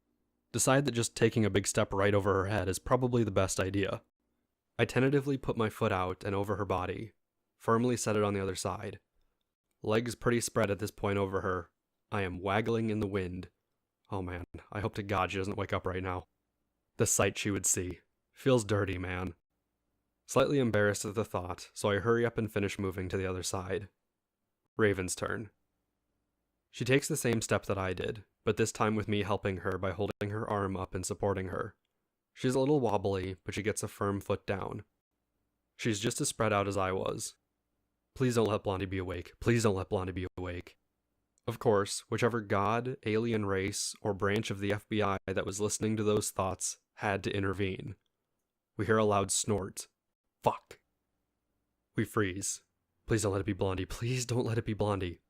Decide that just taking a big step right over her head is probably the best idea. I tentatively put my foot out and over her body, firmly set it on the other side. Legs pretty spread at this point over her. I am waggling in the wind. Oh man, I hope to God she doesn't wake up right now. The sight she would see. Feels dirty, man. Slightly embarrassed at the thought, so I hurry up and finish moving to the other side. Raven's turn. She takes the same step that I did, but this time with me helping her by holding her arm up and supporting her. She's a little wobbly, but she gets a firm foot down. She's just as spread out as I was. Please don't let Blondie be awake. Please don't let Blondie be awake. Of course, whichever god, alien race, or branch of the FBI that was listening to those thoughts had to intervene. We hear a loud snort. Fuck. We freeze. Please don't let it be Blondie. Please don't let it be Blondie.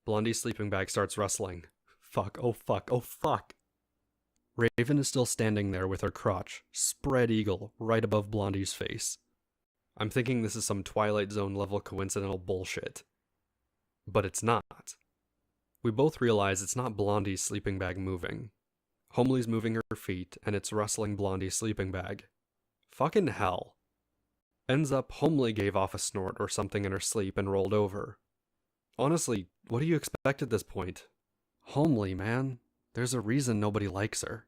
Blondie's sleeping bag starts rustling. Fuck, oh fuck, oh fuck. Raven is still standing there with her crotch, spread eagle, right above Blondie's face. I'm thinking this is some Twilight Zone level coincidental bullshit. But it's not. We both realize it's not Blondie's sleeping bag moving. Homely's moving her feet, and it's rustling Blondie's sleeping bag. Fucking hell. Ends up Homely gave off a snort or something in her sleep and rolled over. Honestly, what do you expect at this point? Homely, man. There's a reason nobody likes her.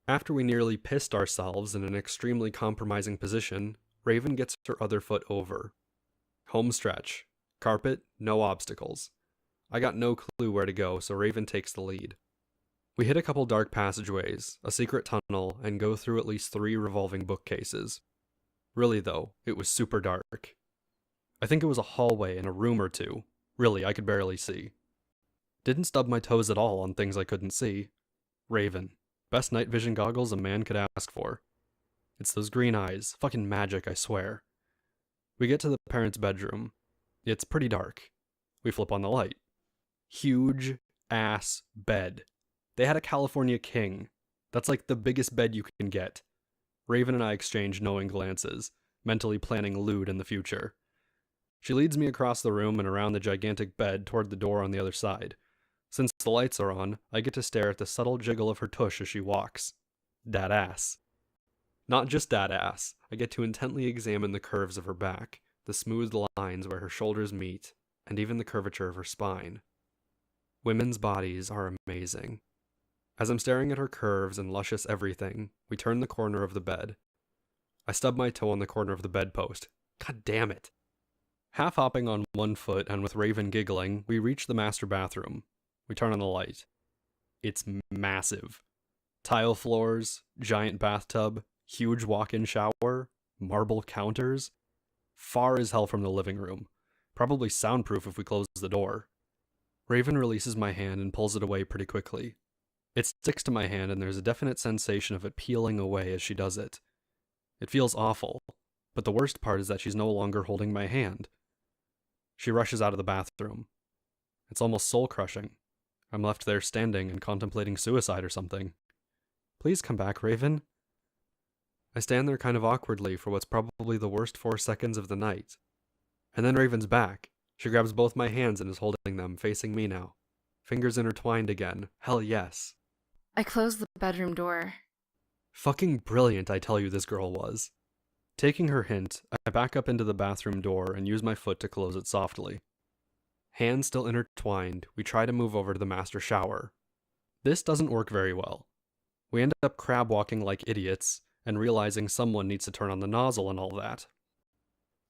After we nearly pissed ourselves in an extremely compromising position, Raven gets her other foot over. Home stretch. Carpet, no obstacles. I got no clue where to go, so Raven takes the lead. We hit a couple dark passageways, a secret tunnel, and go through at least 3 revolving bookcases. Really though, it was super dark. I think it was a hallway and a room or two. Really, I could barely see. Didn't stub my toes at all on things I couldn't see. Raven. Best night vision goggles a man could ask for. It's those green eyes. Fucking magic, I swear. We get to the parents' bedroom. It's pretty dark. We flip on the light. Huge ass bed. They had a California king. That's like the biggest bed you can get. Raven and I exchange knowing glances, mentally planning lewd in the future. She leads me across the room and around the gigantic bed toward the door on the other side. Since the lights are on, I get to stare at the subtle jiggle of her tush as she walks. Dat ass. Not just dat ass, I get to intently examine the curves of her back, the smooth lines where her shoulders meet, and even the curvature of her spine. Women's bodies are amazing. As I'm staring at her curves and luscious everything, we turn the corner of the bed. I stub my toe on the corner of the bedpost. God damn it. Half hopping on one foot and with Raven giggling, we reach the master bathroom. We turn on the light. It's massive. Tile floors, giant bathtub, huge walk-in shower, marble counters. Far as hell from the living room. Probably soundproof if we close the door. Raven releases my hand and pulls it away pretty quickly. It sticks to my hand and there's a definite sensation of it peeling away as she does it. It feels awful, but the worst part is that she's no longer holding my hand. She rushes out of the bathroom. It's almost soul-crushing. I'm left there standing and contemplating suicide or something. Please come back, Raven. I stand there kind of awkwardly for what's probably the worst 4 seconds of the night. And then Raven's back. She grabs both my hands and is holding them, facing me now. Fingers intertwined again. Hell yes. I closed the bedroom door. Fucking brilliant, I tell you this girl was. Taking her hint, I back up into the bathroom door and use my foot to close it softly. Hands still intertwined, we try to move over to the master shower. This doesn't work very well. We end up crab walking like idiots, and realizing someone needs to turn on the nozzle and all that.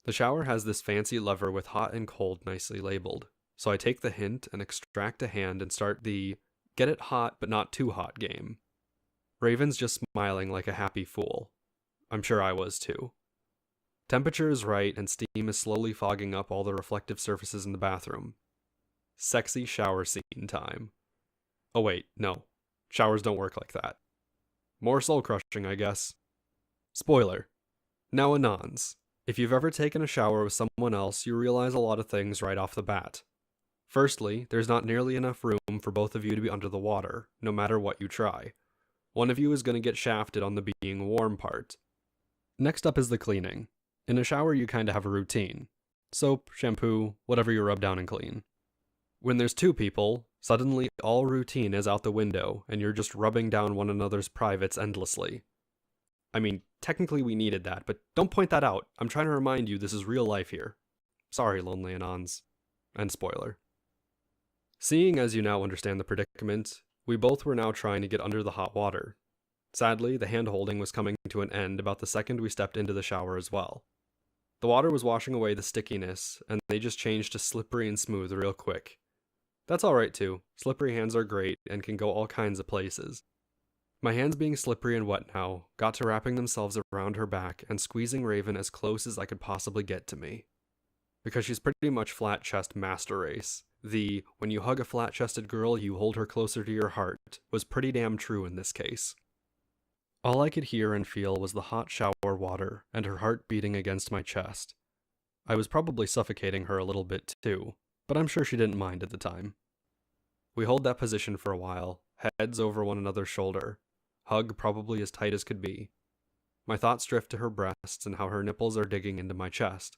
The shower has this fancy lever with hot and cold nicely labeled, so I take the hint and extract a hand and start the get it hot but not too hot game. Raven's just smiling like a happy fool. I'm sure I was too. Temperature is right and steam is slowly fogging up all the reflective surfaces in the bathroom. Sexy shower scene time. Oh wait, no. Showers don't work like that. More soul crushing, I guess. Spoiler. Now Anons. If you've ever taken a shower with someone else, you realize a lot of things right off the bat. Firstly, there's not nearly enough room for both of you to be under the water, no matter what you try. One of you is going to get shafted on the being warm part. Next up is the cleaning. In a shower, you kind of have a routine. Soap, shampoo, whatever you rub down and clean. When there's two people, suddenly all routine is out the window, and you're just rubbing down one another's privates endlessly. I mean, technically we needed that, but don't point that out. I'm trying to remind you this is real life here. Sorry, Lonely Anons. And spoiler. Seeing as you now understand the predicament, we both were now trying to get under the hot water. Sadly, the hand-holding was coming to an end about the second we stepped into the shower as well. The water was washing away the stickiness, and they just changed to slippery and smooth real quick. That's alright too. Slippery hands are great and can go all kinds of places. My hands being slippery and wet now got to wrapping themselves around her back and squeezing Raven as close as I could possibly get to me. Because she's pretty much flat chest master race. The when you hug a flat-chested girl you hold her closer to your heart was pretty damn true in this case. All I could hear and feel was the hot shower water and her heart beating against my chest. I was probably suffocating her a little bit too, but I'm sure she didn't mind at the time. We hold that position for a while, heads over one another's shoulder, hug probably as tight as could be. My thoughts drift to her breasts and how her nipples are digging into my chest.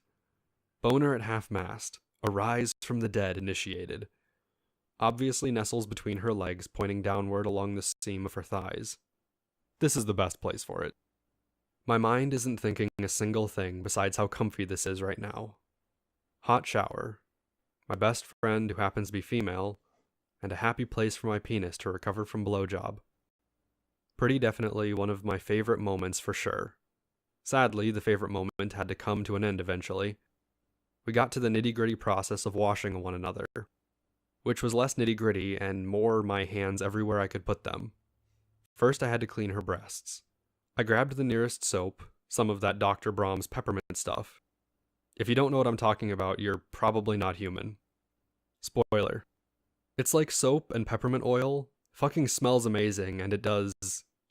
Boner at half-mast, a rise from the dead initiated. Obviously nestles between her legs pointing downward along the seam of her thighs. This is the best place for it. My mind isn't thinking a single thing besides how comfy this is right now. Hot shower. My best friend who happens to be female, and a happy place for my penis to recover from blowjob. Pretty definitely one of my favorite moments for sure. Sadly, the favorite moment had to come to an end eventually. We got to the nitty-gritty process of washing one another, which was less nitty-gritty and more my hands everywhere I could put them. First, I had to clean her breasts. I grabbed the nearest soap, some of that Dr. Brahms peppermint stuff. If you don't know what I'm talking about, you're probably not human. Spoiler. It's like soap and peppermint oil, fucking smells amazing, and it does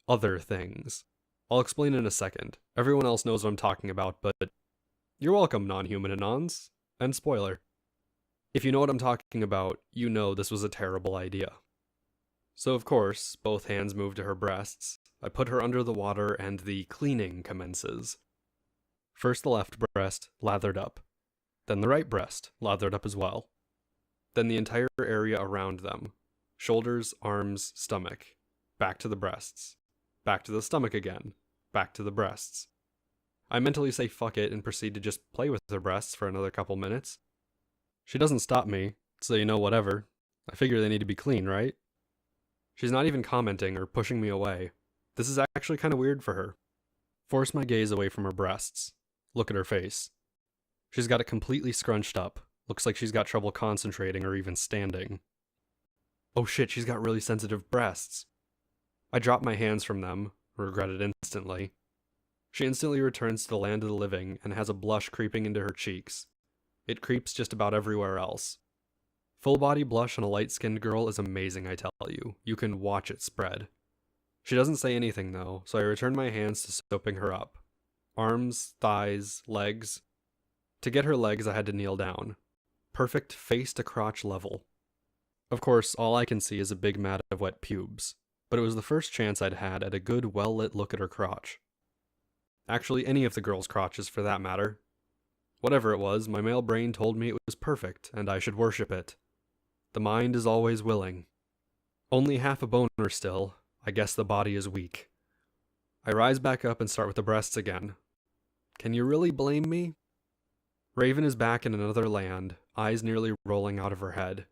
other things. I'll explain in a second. Everyone else knows what I'm talking about, but you're welcome, non-human Anons. And spoiler. If you know what I'm talking about, you know this was a terrible idea. So of course, both hands move to her breasts. I put her under the water and the cleaning commences. First the left breast, lathered up. Then the right breast, lathered up as well. Then the entire area around them. Shoulders, arms, stomach. Back to the breasts. Back to the stomach again. Back to the breasts. I mentally say fuck it and proceed to just play with her breasts for another couple minutes. She doesn't stop me, so you know whatever. I figure they need to be clean, right? She's not even commenting or pushing me away. This is actually kind of weird for her. Force my gaze away from her breasts. Look at her face. She's got it completely scrunched up. Looks like she's got trouble concentrating or even standing. Oh shit, she's got really sensitive breasts. I drop my hands from them, regret it instantly. She instantly returns to the land of the living and has a blush creeping into her cheeks. It creeps just about everywhere else. Full body blush on a light-skinned girl is amazing, I tell you. You can watch it spread. She doesn't say anything though, so I return my hands to soaping her up. Arms, thighs, legs. To get her legs I had to kneel down. Perfect face to crotch level. Of course, all I can see is a big mat of wet pubes, but it was the first chance I'd had at a good, well-lit look at her crotch. Actually, any of the girls' crotches for that matter. Whatever it was, my male brain told me it was perfect, and I should worship it. The mind is always willing. Only half a boner still. I guess the body is weak. I rise back up and start with the breasts again. Can you really blame me? Raven is back in another land, eyes nearly rolling out of her head.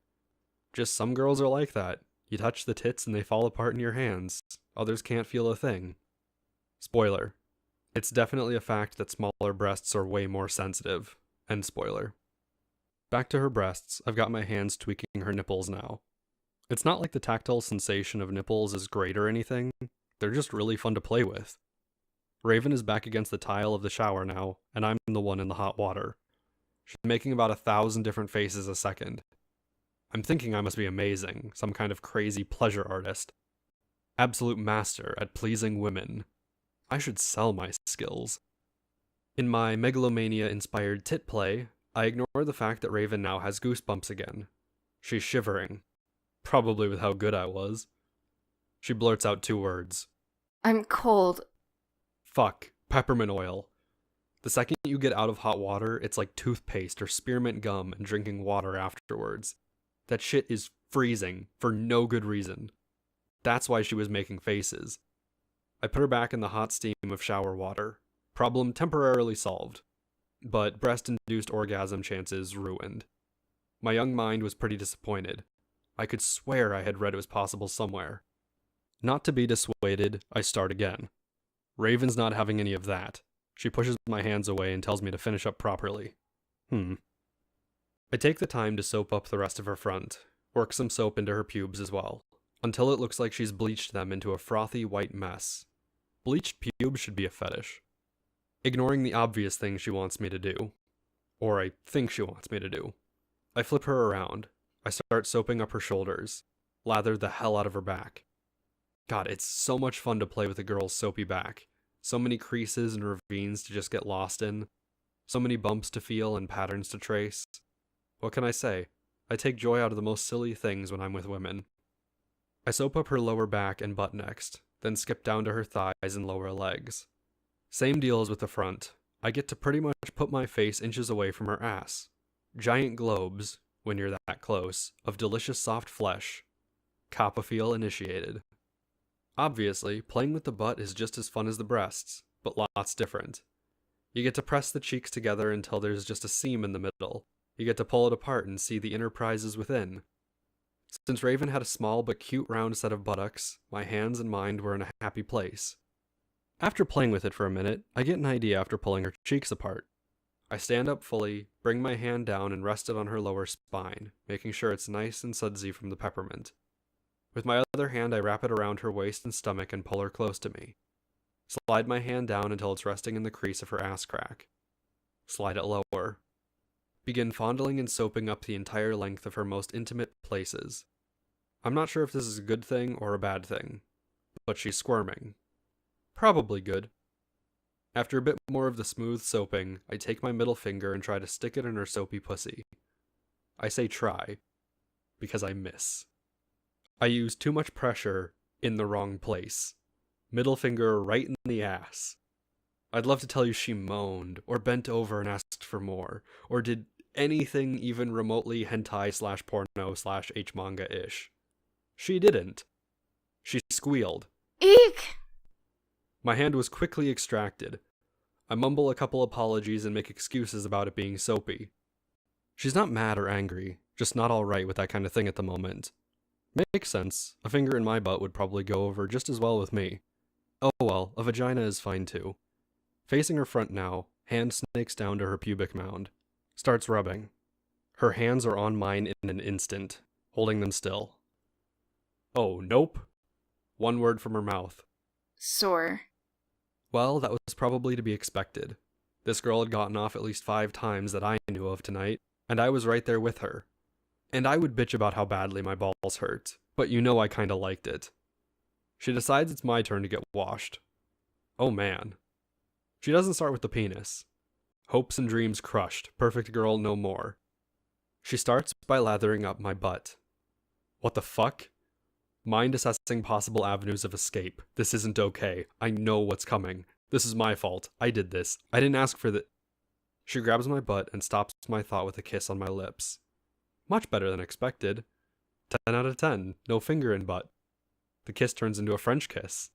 Just some girls are like that. You touch the tits and they fall apart in your hands. Others can't feel a thing. Spoiler. It's definitely a fact that smaller breasts are way more sensitive. End spoiler. Back to her breasts, I've got my hands tweaking her nipples now. It's not like the tactile sensation of nipples is great or anything. They're just really fun to play with. Raven is back against the tile of the shower now, and I'm the one in the hot water. She's making about 1,000 different faces a second. I'm thinking I must be amazing, some kind of crazy pleasure artist. Absolute master at pleasing women. I should sell my skills. In my megalomania-inspired tit play, I ignore the fact that Raven now has goosebumps again. She's shivering. Probably with how good I was. She blurts out 2 words. I'm cold. Fuck. Peppermint oil. The second you get out of hot water, it's like toothpaste or spearmint gum and drinking water afterwards. That shit is freezing, for no good reason. That's why she was making faces. I put her back in the hot steam of shower water. Problem temporarily solved. But breast-induced orgasm chances ruined. My young mind was pretty disappointed. I could swear I had read it was possible somewhere. Not to be dissuaded, I start again. Raven's not having any of that. She pushes my hands away and tells me to finish up properly. I take the time to soap up the rest of her front, work some soap into her pubes as well, until it looks like she's bleached them into a frothy white mess. Bleached pubes should be a fetish. Ignoring the obvious thing she wants me to do. Or I think she wants me to do. I flip her around. I start soaping up her shoulders. Lather the hell out of her back. God, it's so much fun to play with a girl's soapy back. So many creases and ravines to just get lost in. So many bumps to feel and patterns to trace. What can I say? I take joy out of the most silly things when I'm with women. I soap up her lower back and butt next, then skip down to her thighs and lower legs. Same deal as with the front. I get to pretty much put my face inches away from her ass. Giant globes, when you're that close, of delicious soft flesh. Coppa-feel initiated. Obviously, playing with the butt is just as fun as the breasts, but lots different. You get to press the cheeks together until there's just a seam in the middle. You get to pull it apart and see the inner prizes within. Since Raven had a small but cute round set of buttocks, my hands and mind were in a happy place. After playing with it for a minute, I get an idea after pulling her cheeks apart. I stand up fully, bring my hand down and rest it on her lower spine, making sure it's nice and sudsy from the peppermint. With my other hand, I wrap it around her waist and stomach and pull her close to me. Slide my hand down until it's resting in the crease of her ass crack. Slide it lower. Begin fondling and soaping up the entire length of her most intimate places. I'm not sure if this is a good thing or a bad thing, but she's squirming. Probably good. After a bit more of the smooth soaping, I take my middle finger and try to stick it in her soapy pussy. I say try, because I miss. I use too much pressure in the wrong place. Middle finger right in the ass. I'd love to tell you she moaned, or bent over and asked for more, or did anything even remotely hentai/porno/H-manga-ish. She didn't. She squealed. Eek! My hand was quickly extracted. I mumble a couple apologies and make excuses about it being soapy. She's not mad or angry, just not alright with that kind of thing at the moment. Makes sense. A finger in my butt would probably go over just as well with me. Oh well, a vagina is fine too. Facing her front now, hand snakes down to her pubic mound. Starts rubbing. Her hands are on mine in an instant, holding them still. Oh, nope. One word from her mouth. Sore. Well, that was probably to be expected. This girl had gotten off at least 5 times that I knew of tonight, and I was right there with her. And I would bitch about how badly my balls hurt, but you know I kinda liked it. She decides it's my turn to get washed. Oh man. She doesn't start with the penis. Hopes and dreams crushed, perfect girl no more. She starts by lathering up my butt. What the fuck? Mind assessing possible avenues of escape. This isn't okay. I know what's coming. This is my fault. I did this. I didn't ask for the... She grabs my butt and stops my thought with a kiss on my lips. Much better than expected. 10 out of 10, no finger in butt. The kiss turns into a French kiss.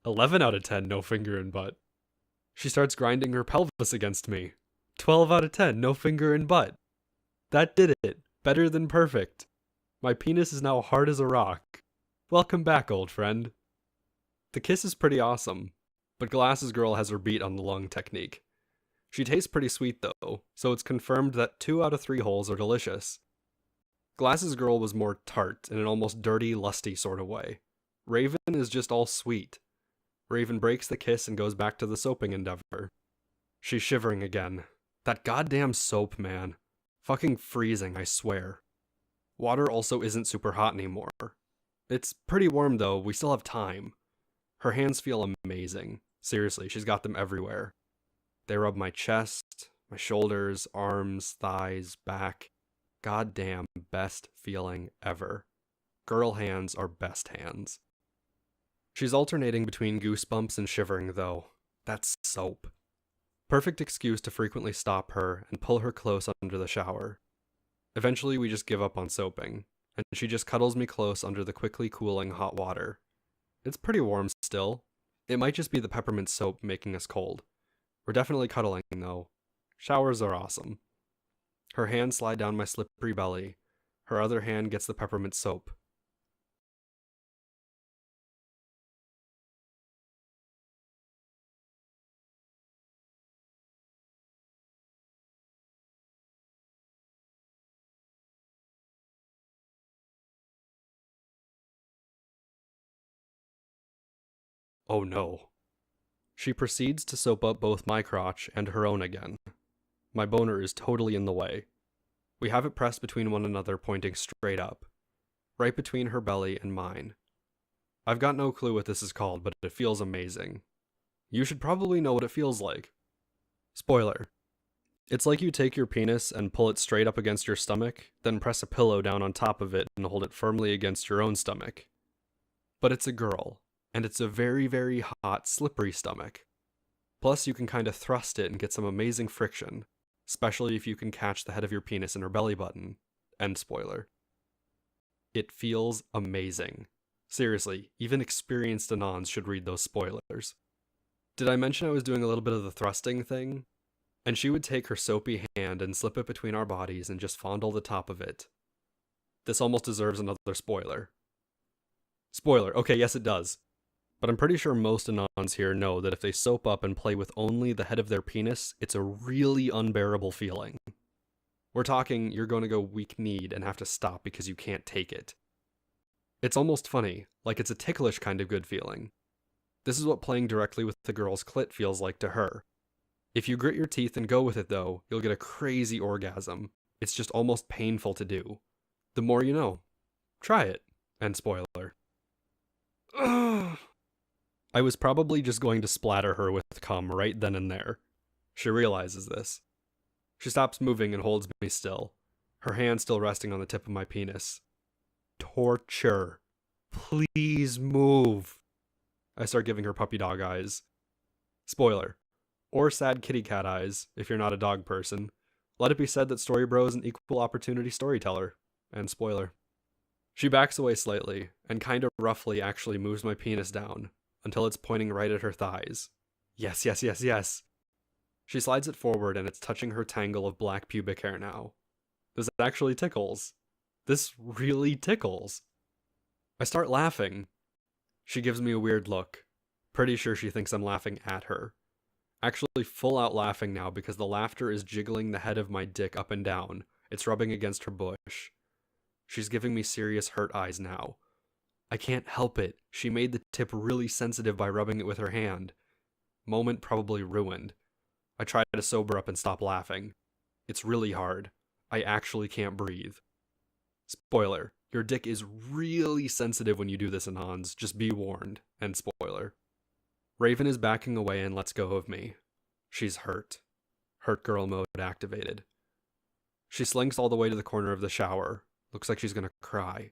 11 out of 10, no finger in butt. She starts grinding her pelvis against me. 12 out of 10, no finger in butt. That did it. Better than perfect. My penis is now hard as a rock. Welcome back, old friend. The kiss is pretty awesome, but Glasses Girl has her beat on the lung technique. She tastes pretty sweet though, so it's confirmed that 2 out of 3 holes are delicious. Glasses Girl was more tart in an almost dirty, lusty sort of way. Raven is just all sweet. Raven breaks the kiss and goes back to the soaping endeavor. She's shivering again. That goddamn soap, man. Fucking freezing, I swear. Water also isn't super hot anymore. It's pretty warm though, we still have time. Her hands feel amazing. Seriously, she's got them everywhere. They rub my chest, my shoulders, arms, thighs, back. Goddamn best feeling ever. Girl hands are best hands. She's alternating between goosebumps and shivering though. That's soap. Perfect excuse to frequently stop her and pull her close under the shower. Eventually we just give up on soaping, and she just cuddles me close under the quickly cooling hot water. It's pretty warm still. It might just be the peppermint soap making us cold. We're definitely cuddling though. Showers are awesome. Her hands slide down my slippery belly. Her other hand gets the peppermint soap. Oh no. She proceeds to soap up both my crotch and her own again. My boner is totally in the way. We have it pressed between one another, pointing straight up, right between her belly and mine. I've got no clue what this is called, but it feels amazing. You should probably know what it feels like. Spoiler. It's like you take your penis and pull it straight up against your stomach, then press a pillow down on top of it and hold it firmly against your own stomach. But it's a girl, and it's a very, very hot, slippery stomach. Plus, you can kind of thrust it and get some amazing friction, especially if you can catch the head of your penis in her belly button. End spoiler. It feels amazing. Seriously, even experienced Anons should read those spoilers. Did I mention I was doing a little bit of the thrusting thing? And she would take her soapy hand and slip it between our bodies and just fondle the top of it. This almost deserves another spoiler. Spoiler, okay, yes it does. But I'm pretty sure most Anons here know that if they soap up and play with only the head of their penis, it's a really unbearable feeling. We're talking you're going to go weak-kneed and have to stop because you can't take it. It's almost funny, like it's a ticklish kind of good feeling. This is what playing directly with the girl's clit feels like to her. If you grit your teeth and go with it though, you'll get a crazy orgasm. It's just almost painful to do. The more you know. Try it. End spoiler. Ugh. I was probably just going to splatter her with cum right then and there. She realizes this. She stops moving and holds me still, her hand still resting on the tip of my penis. Torture. Please move. I start giving her puppy dog eyes. Spoiler. Or sad kitty cat eyes, if you're not a dog person. Let it be said that StoryBros is an equal opportunity storyteller. And spoiler. She backs away slightly, and kind of roughly actually moves my penis down, until it's pointing right at her thighs. Yes, yes, yes, yes. She slides it forward and it's touching her tangle of black pubic hair now. This actually tickles. This really tickles. I start laughing. She gives me a weird look. Pretty sure she thinks I'm laughing at her. Actually full out laughing now because the laughter is jiggling the head of my dick up and down. It's rubbing against her bush. She's giving me serious hurt eyes now. I can't help it. She made the tip really sensitive by rubbing it with her hand. Moment probably ruined. I try to sober up and stop laughing. It's really hard. I actually can't breathe. Spoiler. Your dick is really sensitive when you do this, Anons. Just be warned. End spoiler. Raven is backing away and lets go of me. She's hurt. Hurt girl mode activated. She slinks all the way to the corner of the shower. Looks like she's gonna cry.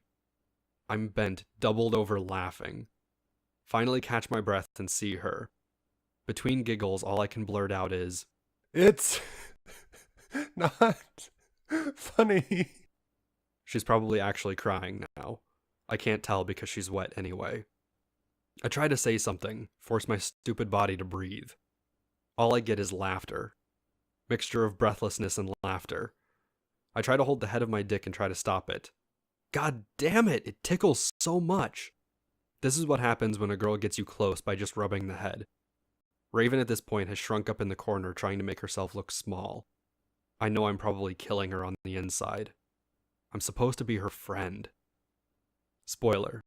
I'm bent, doubled over laughing. Finally catch my breath and see her. Between giggles, all I can blurt out is, It's not funny. She's probably actually crying now. I can't tell because she's wet anyway. I try to say something, force my stupid body to breathe. All I get is laughter. Mixture of breathlessness and laughter. I try to hold the head of my dick and try to stop it. God damn it, it tickles so much. This is what happens when a girl gets you close by just rubbing the head. Raven at this point has shrunk up in the corner trying to make herself look small. I know I'm probably killing her on the inside. I'm supposed to be her friend. Spoiler.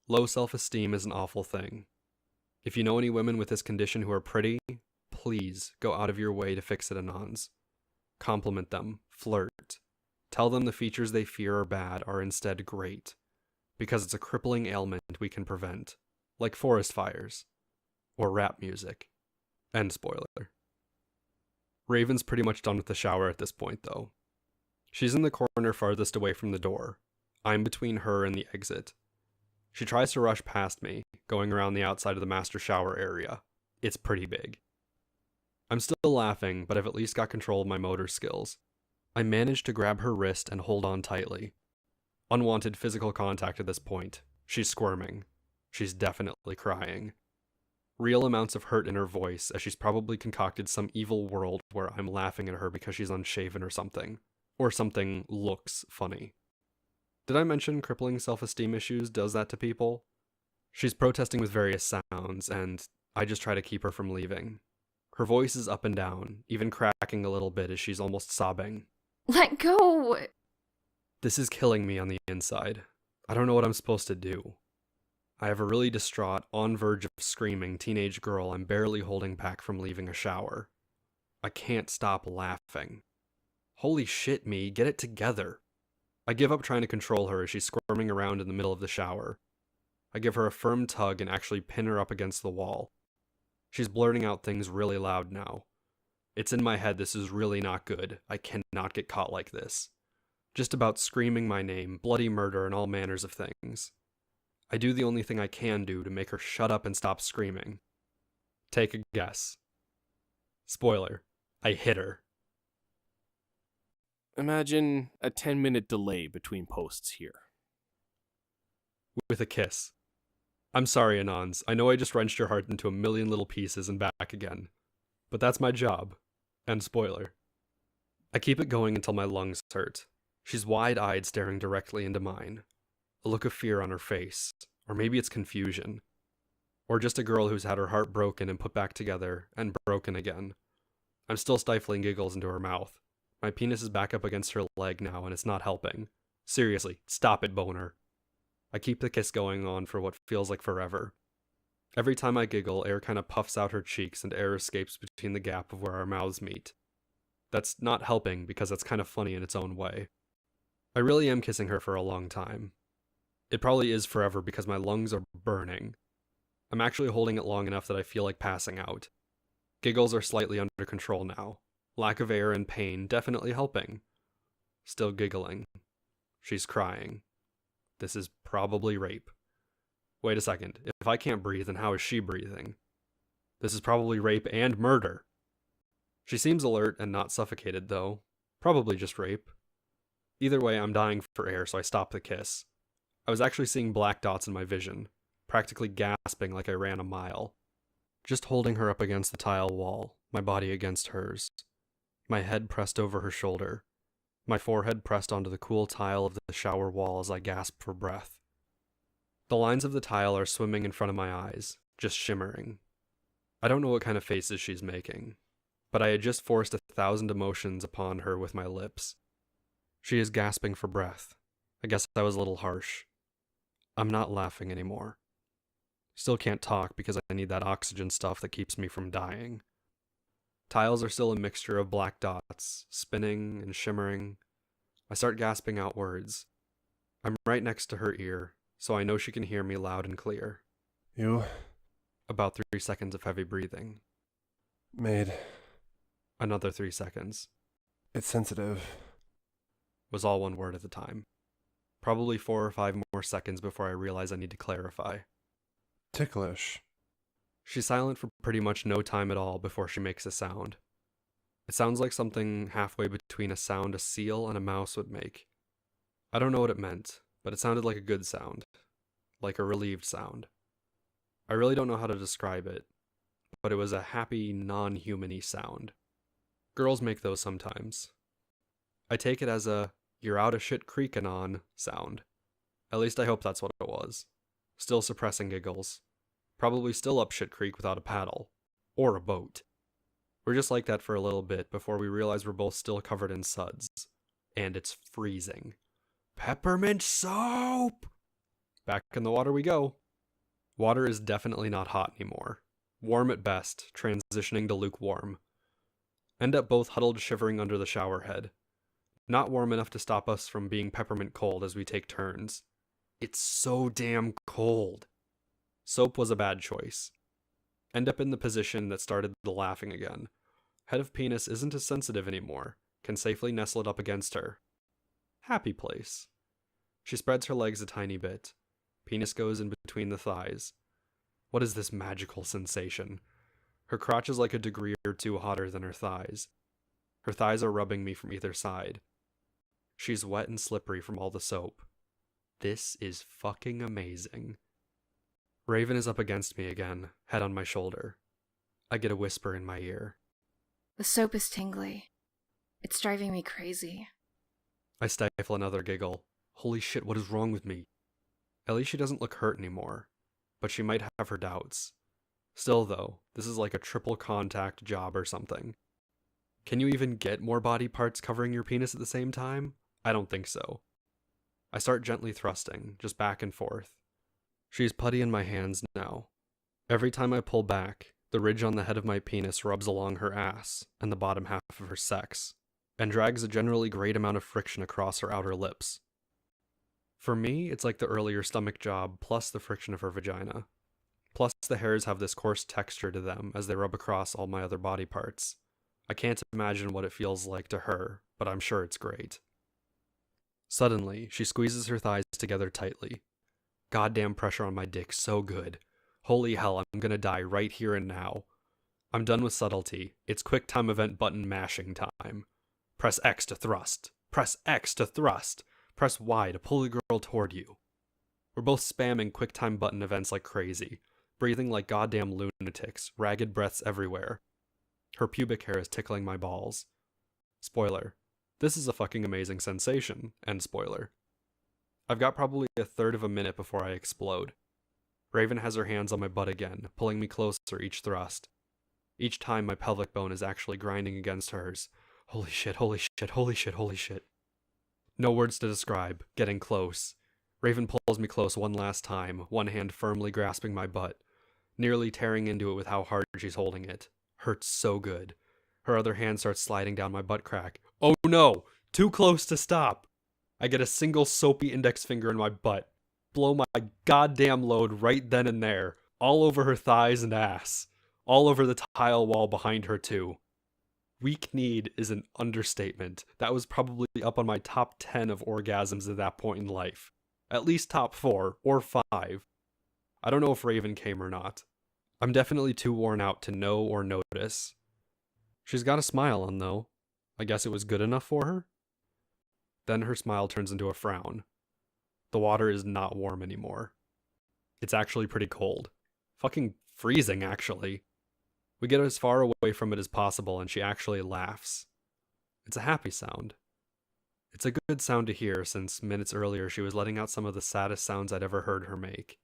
Low self-esteem is an awful thing. If you know any women with this condition who are pretty, please go out of your way to fix it, Anons. Compliment them, flirt. Tell them the features they fear are bad are instead great. Because it's a crippling ailment we can prevent, like forest fires. Or rap music. End spoiler. Raven's pretty much done with the shower at this point, though. She's in the corner farthest away from the door. I'm between her and the exit. She tries to rush past me, going around the outside of the master shower area. It's pretty big. I'm still laughing, but I've at least got control of my motor skills. I manage to grab her wrist and hold on tightly. Unwanted physical contact at this point. She's squirming. She's definitely crying. Real amounts of hurt in her voice, as she's probably concocted some evil world where I'm laughing at her because she's unshaven or something. Or something looks funny. Did I mention crippling self-esteem issues does that to people? She's protesting with various sounds, and I just try to keep her from leaving. Her voice is up and down, even cracking a little bit as she's almost sobbing. Let go! This is killing me on the inside. I don't know what I'm supposed to do. I have a really distraught, on verge of screaming teenage girl I'm barely holding back from leaving a shower. I can't stop laughing. Holy shit, me, get it together. I give up trying to control her as she's squirming around in the middle of the shower. I give her a firm tug and actually pin her up against the wall. She's blurting out things really loud now. It's in my head this is really not good. I cannot get caught like this. Just about screaming my name, bloody murder, and all manners of things. I do the only thing I can do to make her shut up and stop screaming. Take a guess. Spoiler. I hit her. Imagine a 10-minute delay between posts here. With a kiss. I'm sorry, Anons. I know I just wrenched your heart into a million little pieces and back again. But that's my job. End spoiler. I keep it going until my lungs hurt. She's wide-eyed staring directly into mine. A look of fear on her face. Or maybe it's confusion. Or just a girl who's had her heart broken and put back together, and broken again. I'm still stifling giggles into her mouth. My penis is back up against her leg now, and it's not helping. Seriously, stop it, boner. I keep the kiss going on for what feels like forever. Every time I giggle, air kind of puffs out her cheeks and air escapes between the gap of where our mouths meet. That's not helping because that's kind of funny in its own way. I really am kissing her for a long time. It probably is forever because my lungs are burning. I'm actually holding it long enough that I feel like passing out. Giggles are slightly under control now. Lack of air and pain definitely helping. Still giggling. She's crying. This is probably rape. Wait a second. If I can't breathe, then how is she breathing? This is probably rape and murder. She seems alert and not suffocated, though. Probably just rape. Either way, I'm dying for air, so I stop the kiss. I was actually seeing black dots in my vision, practically gasping like I ran a mile. Just holding her up against the tile wall, my body against hers. My head pressed over her shoulder. My forehead pressed onto the cool tile of the shower wall as I gasped for breath. The lines of the tile are swimming in front of my eyes, just shimmering. I don't know what kind of faces she's making, but I had just forced 1,000 emotions upon her with my lips. She is gasping for breath. I guess I was a little harsh. I'm not laughing anymore. Still can't talk because I need that oxygen stuff that keeps me from dying. Tiles are still a mixture of black dots, spinning and shimmering. I start gasping out words. I'm right next to her ear, so I know she can hear me loud and clear. You About 3 seconds of heavy breathing. made Another 3 seconds. it sensitive. Was all one word at the time. Probably 4 or 5 more seconds before I realize I need to clarify. Ticklish. She's silent for pretty much no time at all before she makes a sound. It sounds like something halfway between a sound a seal and a mouse would make. I don't know what it meant, but it sounded like a good sound. Like a relieved sound. I really don't know how to describe it, but it was a happy, non-human-y sound. Girls make those sometimes. I take it as a "you're out of shit creekin' on" sound. At least I hope that's what it was. Still suppressing giggles. Probably still up shit creek without a paddle. Or a boat. We're just like that for a little bit before we realize we're both still covered in suds. And it's freezing. Peppermint soap! Back in the water we go. Water is definitely not hot anymore. Warm at best, transitioning to lukewarm. End up both huddled shivering under the shower head. Not warm enough to stop us from being peppermint cold as we take turns. It's so damn cold. Soap was a bad choice. End up in the position that started the laughing again. Head of penis isn't as sensitive anymore. Can safely nestle it up against her. Happy place. She spreads her legs a tiny bit. Penis goes in between the thighs. What is this magical sensation? Her crotch is like a degree or two hotter than her thighs. Her thighs are rubbing me from either side. She's wet and slippery from all the soap. This is fucking amazing. Raven is up against me again, head on my shoulder. I get a whisper in my ear. The soap is tingly. It's driving me crazy. I stifle another giggle. Holy shit, what is wrong with me? At least she doesn't look hurt anymore, but she might have her doubts. Still though, this is like a triple contact job or something. Can you even get more body parts covering your penis at the same time? I don't think so. I start gently thrusting, just back and forth. She's putty in my hands now. Every time I pull back, the ridge on the head of my penis rubs along her ass and the bottom half of her sex, and drags a generally great amount of friction across her outer lips. For me, it's like the earlier stomach job plus the friction of her vagina. Plus the hairs have this coarse texture to them as they rub across all my other body parts. I can't imagine what it feels like to her, but I'm sure it's great. Suddenly, she squeezes her thighs together tightly. Goddamn pressure on my dick, so good. Holy hell, I'm gonna die right here and now. I'm done with subtlety. It's quick time event button mashing time. Press X to thrust. Press X to thrust. Press Y to pull the girl toward you. We're both spamming quick time button events like crazy, breathing like goddamn lunatics, ragged breaths everywhere. Her pubic hair is tickling my balls. Spoiler. This is a fucking amazing sensation. End spoiler. I've got probably a third of a minute before I explode. Raven has her hands on my butt again, pulling me closer each thrust. Each time my pelvic bone is actually grinding against hers. Holy shit, holy shit, holy shit, holy shit. No words to describe. Getting close. Raven pulls me close one last time, one hand firmly grasping my butt, nearly tearing into it with how hard she's holding it. Hurts so good. Her other hand starts sliding down my butt crack. Oh no! Too close to stop! I get a single soapy index finger in my butt. Blow my goddamn load right then and there. All over her thighs and ass. All over the tile wall behind her too. Weak-kneed is an understatement. That was probably up on my top 10 of orgasms at that point in life. At least top 4 or 5. I don't know if Raven came or not. I'm definitely too worn out to know or notice. She's got a smile on though. I guess it was good enough for her? Then her smile turns into a frown. The water is not warm anymore. It's actually pretty cold. Fucking freezing, actually. We get as far away from it as possible and she actually laughs. It's a happy sound. It's a good sound to hear since minutes earlier she was letting out some of the saddest sounds I'd ever heard her make.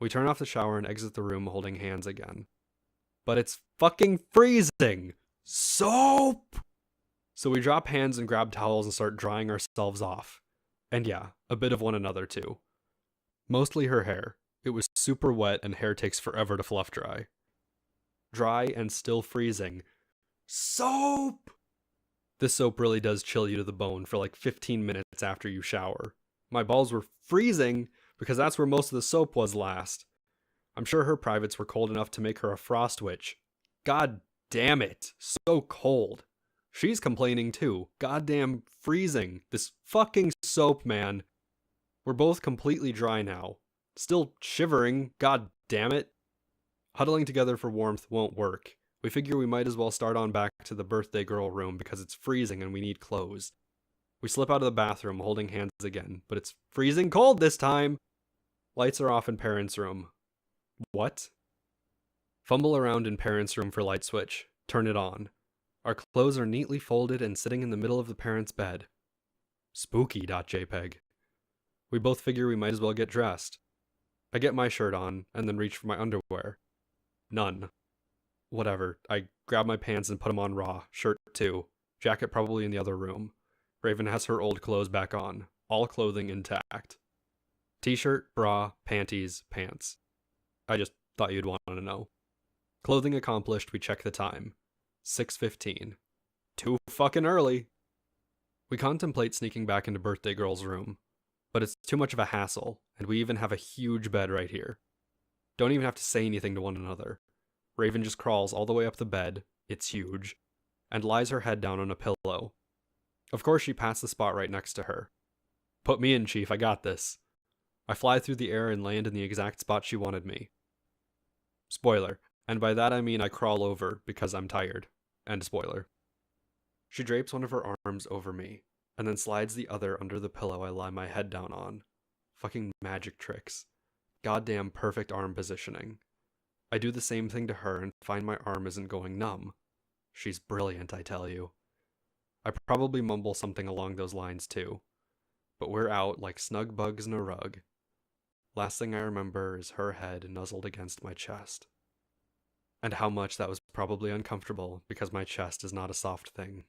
We turn off the shower and exit the room holding hands again. But it's fucking freezing! Soap! So we drop hands and grab towels and start drying ourselves off. And yeah, a bit of one another too. Mostly her hair. It was super wet and hair takes forever to fluff dry. Dry and still freezing. Soap! This soap really does chill you to the bone for like 15 minutes after you shower. My balls were freezing because that's where most of the soap was last. I'm sure her privates were cold enough to make her a frost witch. God damn it, so cold. She's complaining too. Goddamn freezing. This fucking soap, man. We're both completely dry now. Still shivering, god damn it. Huddling together for warmth won't work. We figure we might as well start on back to the birthday girl room because it's freezing and we need clothes. We slip out of the bathroom holding hands again, but it's freezing cold this time. Lights are off in parents' room. What? Fumble around in parents' room for light switch. Turn it on. Our clothes are neatly folded and sitting in the middle of the parents' bed. Spooky.jpg. We both figure we might as well get dressed. I get my shirt on, and then reach for my underwear. None. Whatever. I grab my pants and put them on raw. Shirt too. Jacket probably in the other room. Raven has her old clothes back on. All clothing intact. T-shirt, bra, panties, pants. I just thought you'd want to know. Clothing accomplished, we check the time. 6:15. Too fucking early. We contemplate sneaking back into birthday girl's room, but it's too much of a hassle, and we even have a huge bed right here. Don't even have to say anything to one another. Raven just crawls all the way up the bed, it's huge, and lies her head down on a pillow. Of course she pats the spot right next to her. Put me in, Chief, I got this. I fly through the air and land in the exact spot she wanted me. Spoiler, and by that I mean I crawl over because I'm tired. End spoiler. She drapes one of her arms over me, and then slides the other under the pillow I lie my head down on. Fucking magic tricks. Goddamn perfect arm positioning. I do the same thing to her and find my arm isn't going numb. She's brilliant, I tell you. I probably mumble something along those lines too. But we're out like snug bugs in a rug. Last thing I remember is her head nuzzled against my chest. And how much that was probably uncomfortable because my chest is not a soft thing.